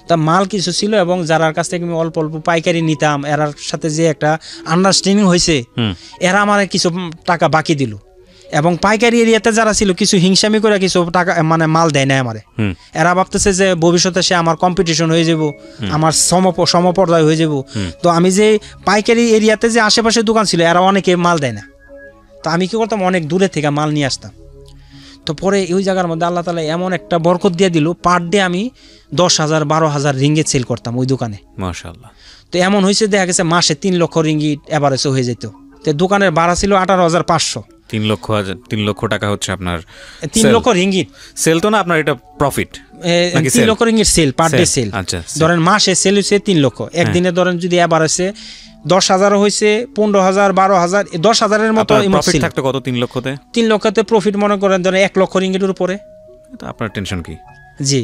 তা মাল কিছু ছিল এবং যার কাছ থেকে আমি অল্প অল্প পাইকারি নিতাম, এর সাথে যে একটা আন্ডারস্ট্যান্ডিং হয়েছে, এরা আমার কিছু টাকা বাকি দিল। এবং পাইকারি এরিয়াতে যারা ছিল কিছু হিংসামি করে কিছু টাকা মানে মাল দেয় না আমারে। এরা ভাবতেছে যে ভবিষ্যতে সে আমার কম্পিটিশন হয়ে যাব, আমার সমপর্যায় হয়ে যাব। তো আমি যে পাইকারি এরিয়াতে যে আশেপাশে দোকান ছিল, এরা অনেকে মাল দেয় না। তো আমি কি করতাম, অনেক দূরে থেকে মাল নিয়ে আসতাম। তো পরে ওই জায়গার মধ্যে আল্লাহ তাআলা এমন একটা বরকত দিয়ে দিল, পার ডে আমি 10,000 12,000 রিঙ্গিত সেল করতাম ওই দোকানে, মাশাআল্লাহ। তো এমন হয়েছে, দেখা গেছে মাসে 3 লক্ষ রিঙ্গিত এভারেজে হয়ে যেত। তো দোকানের ভাড়া ছিল 18,500। 3 লক্ষ টাকা হচ্ছে আপনার 3 লক্ষ রিঙ্গিত সেল, তো না আপনার এটা profit? 3 lakh ringgit sale, per day sale. ধরেন মাসে সেল হয়েছে 3 লক্ষ, একদিনে ধরেন যদি এভারেজে 10,000 হয়েছে, 15,000 12,000 10,000-এর মতো প্রফিট থাকতো। কত 3 লক্ষতে? 3 লক্ষতে প্রফিট মনে করেন ধরেন 1 লক্ষ রিঙ্গিতের উপরে। তো আপনার টেনশন কি? জি,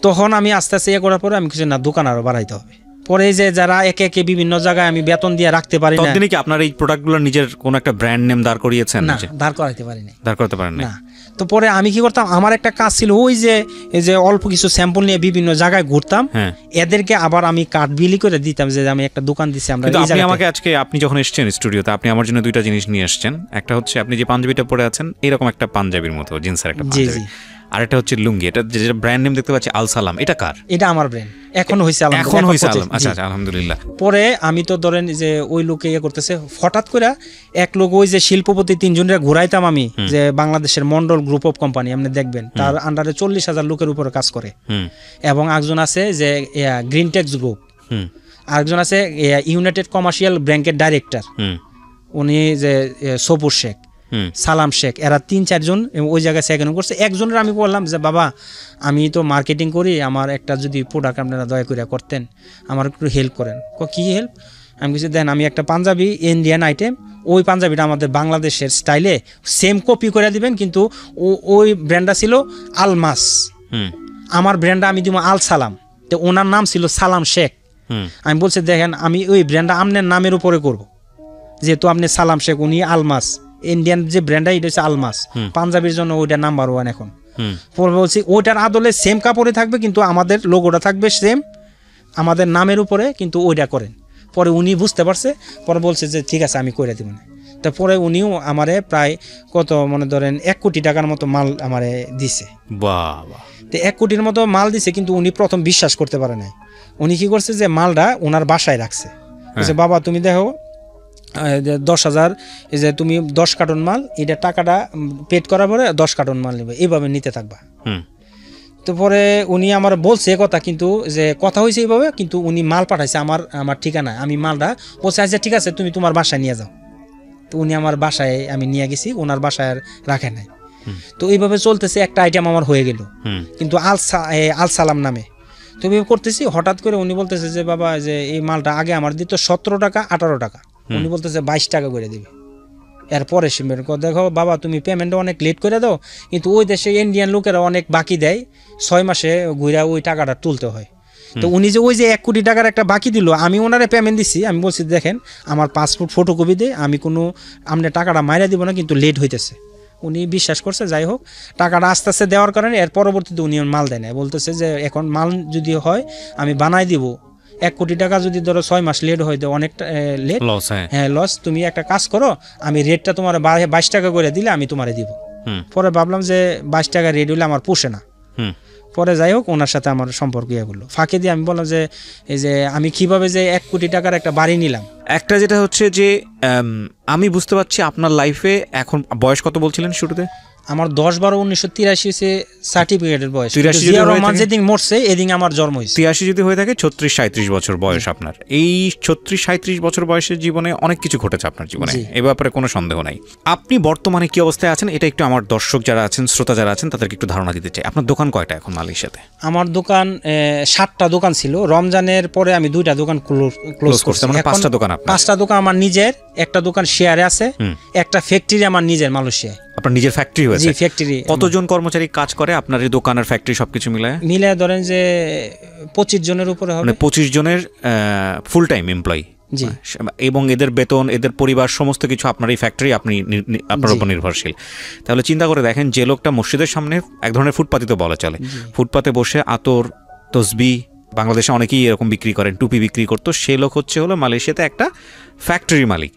তখন আমি আস্তে আস্তে করার পরে আমি কিছু না, দোকান আরো বাড়াইতে হবে। পরে যে যারা একে একে বিভিন্ন জায়গায় আমি বেতন দিয়ে রাখতে পারি না। ততদিনে কি আপনার এই প্রোডাক্টগুলো নিজের কোন একটা ব্র্যান্ড নেম দাঁড় করিয়েছেন? না, দাঁড় করাইতে পারি না। দাঁড় করতে পারেন না? তো পরে আমি কি করতাম, আমার একটা কাজ ছিল ওই যে অল্প কিছু স্যাম্পল নিয়ে বিভিন্ন জায়গায় ঘুরতাম, এদেরকে আবার আমি কার্ড বিলি করে দিতাম যে আমি একটা দোকান দিছি আমরা এই জায়গায়। আমাকে আজকে আপনি যখন এসেছেন স্টুডিওতে, আপনি আমার জন্য 2টা জিনিস নিয়ে এসেছেন। একটা হচ্ছে আপনি যে পাঞ্জাবিটা পরে আছেন, এরকম একটা পাঞ্জাবির মতো জিন্সের একটা পাঞ্জাবি, আর একটা হচ্ছে লুঙ্গি। এটা যে ব্র্যান্ড নেম দেখতে পাচ্ছি আল সালাম, এটা কার? এটা আমার ব্র্যান্ড, এখন হইছে আচ্ছা, আলহামদুলিল্লাহ। পরে আমি তো ধরেন যে ওই লোকে করতেছে, হঠাৎ করে এক লোক ওই যে শিল্পপতি 3 জনের ঘুরাইতাম আমি, যে বাংলাদেশের মন্ডল গ্রুপ অফ কোম্পানি, আপনি দেখবেন তার আন্ডারে 40,000 লোকের উপরে কাজ করে। এবং একজন আছে যে গ্রিন টেক্স গ্রুপ, আরেকজন আছে ইউনাইটেড কমার্শিয়াল ব্যাংকের ডাইরেক্টর, উনি যে সবুর শেখ, সালাম শেখ, এরা 3-4 জন ওই জায়গায় সেকেন্ড করছে। একজনের আমি বললাম যে বাবা আমি তো মার্কেটিং করি, আমার একটা যদি প্রোডাক্ট আপনারা দয়া করে করতেন, আমার একটু হেল্প করেন। কি হেল্প? আমি কিছু দেন, আমি একটা পাঞ্জাবি ইন্ডিয়ান আইটেম, ওই পাঞ্জাবিটা আমাদের বাংলাদেশের স্টাইলে সেম কপি করে দিবেন, কিন্তু ওই ব্র্যান্ডটা ছিল আলমাস, আমার ব্র্যান্ডটা আমি দিব আল সালাম। তো ওনার নাম ছিল সালাম শেখ। আমি বলছি দেখেন আমি ওই ব্র্যান্ডটা আপনার নামের উপরে করব, যেহেতু আপনি সালাম শেখ, উনি আলমাস, ইন্ডিয়ান যে ব্র্যান্ডটা এটা হচ্ছে আলমাস, পাঞ্জাবির জন্য ওইটা নাম্বার 1 এখন। পরে বলছি ওইটার আদলে সেম কাপড়ে থাকবে, কিন্তু আমাদের লোগোটা থাকবে সেম আমাদের নামের উপরে, কিন্তু ওইটা করেন। পরে উনি বুঝতে পারছে, পরে বলছে যে ঠিক আছে আমি করে দিব না। তারপরে উনিও আমারে প্রায় কত মনে ধরেন 1 কোটি টাকার মতো মাল আমারে দিছে। বাবা! তো 1 কোটির মতো মাল দিছে, কিন্তু উনি প্রথম বিশ্বাস করতে পারে নাই। উনি কি করছে যে মালটা ওনার বাসায় রাখছে, বলছে বাবা তুমি দেখো 10,000, এই যে তুমি 10 কার্টন মাল, এটা টাকাটা পেড করার পরে 10 কার্টন মাল নেবে, এইভাবে নিতে থাকবা। তো পরে উনি আমার বলছে কথা, কিন্তু যে কথা হয়েছে এইভাবে, কিন্তু উনি মাল পাঠাইছে আমার ঠিকানা, আমি মালটা বলছে আচ্ছা ঠিক আছে তুমি তোমার বাসায় নিয়ে যাও। তো উনি আমার বাসায় আমি নিয়ে গেছি, ওনার বাসায় আর রাখে নাই। তো এইভাবে চলতেছে, একটা আইটেম আমার হয়ে গেল, কিন্তু আল সালাম নামে। তো এইভাবে করতেছি, হঠাৎ করে উনি বলতেছে যে বাবা যে এই মালটা আগে আমার দিত 17 টাকা 18 টাকা, উনি বলতেছে 22 টাকা করে দিবে। এরপরে দেখো বাবা তুমি পেমেন্টটা অনেক লেট করে দাও, কিন্তু ওই দেশে ইন্ডিয়ান লোকেরা অনেক বাকি দেয়, 6 মাসে ঘুরা ওই টাকাটা তুলতে হয়। তো উনি যে ওই যে 1 কোটি টাকার একটা বাকি দিল, আমি ওনারে পেমেন্ট দিছি, আমি বলছি দেখেন আমার পাসপোর্ট ফটোকপি দিয়ে আমি কোনো আপনি টাকাটা মাইরা দিব না, কিন্তু লেট হইতেছে। উনি বিশ্বাস করছে, যাই হোক টাকাটা আস্তে আস্তে দেওয়ার কারণে এর পরবর্তীতে উনি মাল দেয় না, বলতেছে যে এখন মাল যদি হয় আমি বানাই দিব, 1 কোটি টাকা যদি ধরো 6 মাস লেট হয় তো অনেকটা লেট, হ্যাঁ লস। তুমি একটা কাজ করো, আমি রেটটা তোমার 22 টাকা করে দিলে আমি তোমারে দিব। পরে ভাবলাম যে 22 টাকা রেট হইলে আমার পোষে না। পরে যাই হোক ওনার সাথে আমার সম্পর্ক হলো, ফাঁকে দিয়ে আমি বললাম যে এই যে আমি কিভাবে যে 1 কোটি টাকার একটা বাড়ি নিলাম। একটা যেটা হচ্ছে যে আমি বুঝতে পারছি আপনার লাইফে এখন বয়স কত বলছিলেন শুরুতে? আমার 10/12/1983 হচ্ছে সার্টিফিকেটের বয়স। জিয়া রহমান যেদিন মরছে এদিন আমার জন্ম হয়েছে। 83 যদি হয়ে থাকে 36-37 বছর বয়স আপনার। এই 36-37 বছর বয়সের জীবনে অনেক কিছু ঘটেছে আপনার জীবনে, এ ব্যাপারে কোনো সন্দেহ নাই। আপনি বর্তমানে কি অবস্থায় আছেন এটা একটু আমার দর্শক যারা আছেন, শ্রোতা যারা আছেন, তাদেরকে একটু ধারণা দিতে চাই। আপনার দোকান কয়টা এখন মালয়েশিয়াতে? আমার দোকান 7টা দোকান ছিল। রমজানের পরে আমি 2টা দোকান ক্লোজ করছি। মানে 5টা দোকান আপনার? 5টা দোকান আমার নিজের, একটা দোকান শেয়ারে আছে, একটা ফ্যাক্টরি আমার নিজের মালয়েশিয়ায়। আপনার নিজের ফ্যাক্টরি হয়েছে? জি, ফ্যাক্টরি। কতজন কর্মচারী কাজ করে আপনার এই দোকান আর ফ্যাক্টরি সবকিছু মিলায় ধরেন যে 25 জনের উপরে হবে। মানে 25 জনের ফুল টাইম এমপ্লয়ি? জি। এবং এদের বেতন, এদের পরিবার, সমস্ত কিছু আপনার এই ফ্যাক্টরি, আপনার উপর নির্ভরশীল। তাহলে চিন্তা করে দেখেন, যে লোকটা মসজিদের সামনে এক ধরনের ফুটপাতই তো বলা চলে, ফুটপাতে বসে আতর, তসবি, বাংলাদেশে অনেকেই এরকম বিক্রি করেন, টুপি বিক্রি করতো, সে লোক হলো মালয়েশিয়াতে একটা ফ্যাক্টরি মালিক।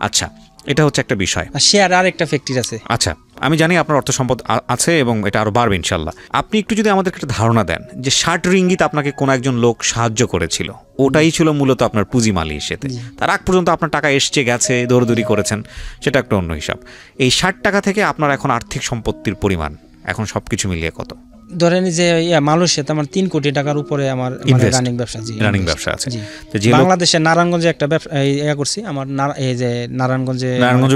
আচ্ছা, এটা হচ্ছে একটা বিষয়। শেয়ার আর একটা ফ্যাক্টরি আছে। আচ্ছা, আমি জানি আপনার অর্থ সম্পদ আছে এবং এটা আরো বাড়বে ইনশাল্লাহ। আপনি একটু যদি আমাদেরকে একটা ধারণা দেন যে 60 রিঙ্গিত আপনাকে কোন একজন লোক সাহায্য করেছিল, ওটাই ছিল মূলত আপনার পুঁজি মালয়েশিয়াতে। তার আগ পর্যন্ত আপনার টাকা এসছে গেছে, দৌড়দৌড়ি করেছেন, সেটা একটা অন্য হিসাব। এই 60 টাকা থেকে আপনার এখন আর্থিক সম্পত্তির পরিমাণ এখন সবকিছু মিলিয়ে কত? ধরেন যে মালয়েশিয়াতে আমার 3 কোটি টাকার উপরে আমার রানিং ব্যবসা আছে। বাংলাদেশে নারায়ণগঞ্জে একটা ব্যবসা করছি, আমার এই যে নারায়ণগঞ্জে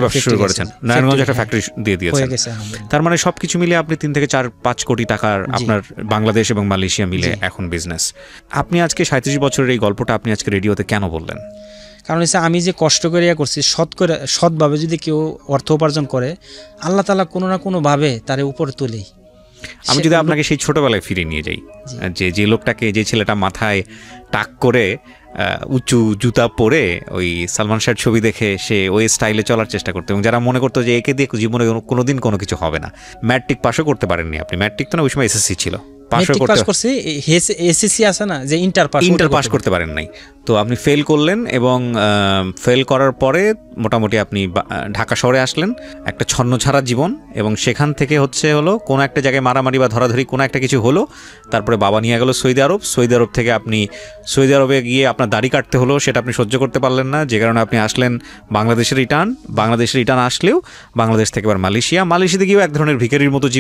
ব্যবসা শুরু করেছেন, নারায়ণগঞ্জে একটা ফ্যাক্টরি দিয়ে দিয়েছেন। তার মানে সবকিছু মিলে আপনি 3 থেকে 4-5 কোটি টাকার আপনার বাংলাদেশ এবং মালয়েশিয়া মিলে এখন বিজনেস। আপনি আজকে 37 বছরের এই গল্পটা আপনি আজকে রেডিওতে কেন বললেন? কারণ হচ্ছে আমি যে কষ্ট করে করছি, সৎভাবে যদি কেউ অর্থ উপার্জন করে, আল্লাহ তাআলা কোনো না কোনো ভাবে তার উপরে তোলেই। আমি যদি আপনাকে সেই ছোটবেলায় ফিরে নিয়ে যাই, যে লোকটাকে, যে ছেলেটা মাথায় টাক করে উঁচু জুতা পরে ওই সালমান শাহর ছবি দেখে সে ওই স্টাইলে চলার চেষ্টা করতো, এবং যারা মনে করতো যে একে দিয়ে জীবনে কোনোদিন কোনো কিছু হবে না। ম্যাট্রিক পাসও করতে পারেননি আপনি। ম্যাট্রিক তো না, ওই সময় এসএসসি ছিল। ইন্টার পাস করতে পারেন নাই, তো আপনি ফেল করলেন, এবং ফেল করার পরে মোটামুটি আপনি ঢাকা শহরে আসলেন, একটা ছন্নছাড়া জীবন, এবং সেখান থেকে হলো কোনো একটা জায়গায় মারামারি বা ধরাধরি কোনো একটা কিছু হলো। তারপরে বাবা নিয়ে গেল সৌদি আরব। সৌদি আরব থেকে আপনি সৌদি আরবে গিয়ে আপনার দাড়ি কাটতে হলো, সেটা আপনি সহ্য করতে পারলেন না, যে কারণে আপনি আসলেন বাংলাদেশের রিটার্ন আসলেও বাংলাদেশ থেকে আবার মালয়েশিয়াতে গিয়েও এক ধরনের ভিখারির মতো জীবন।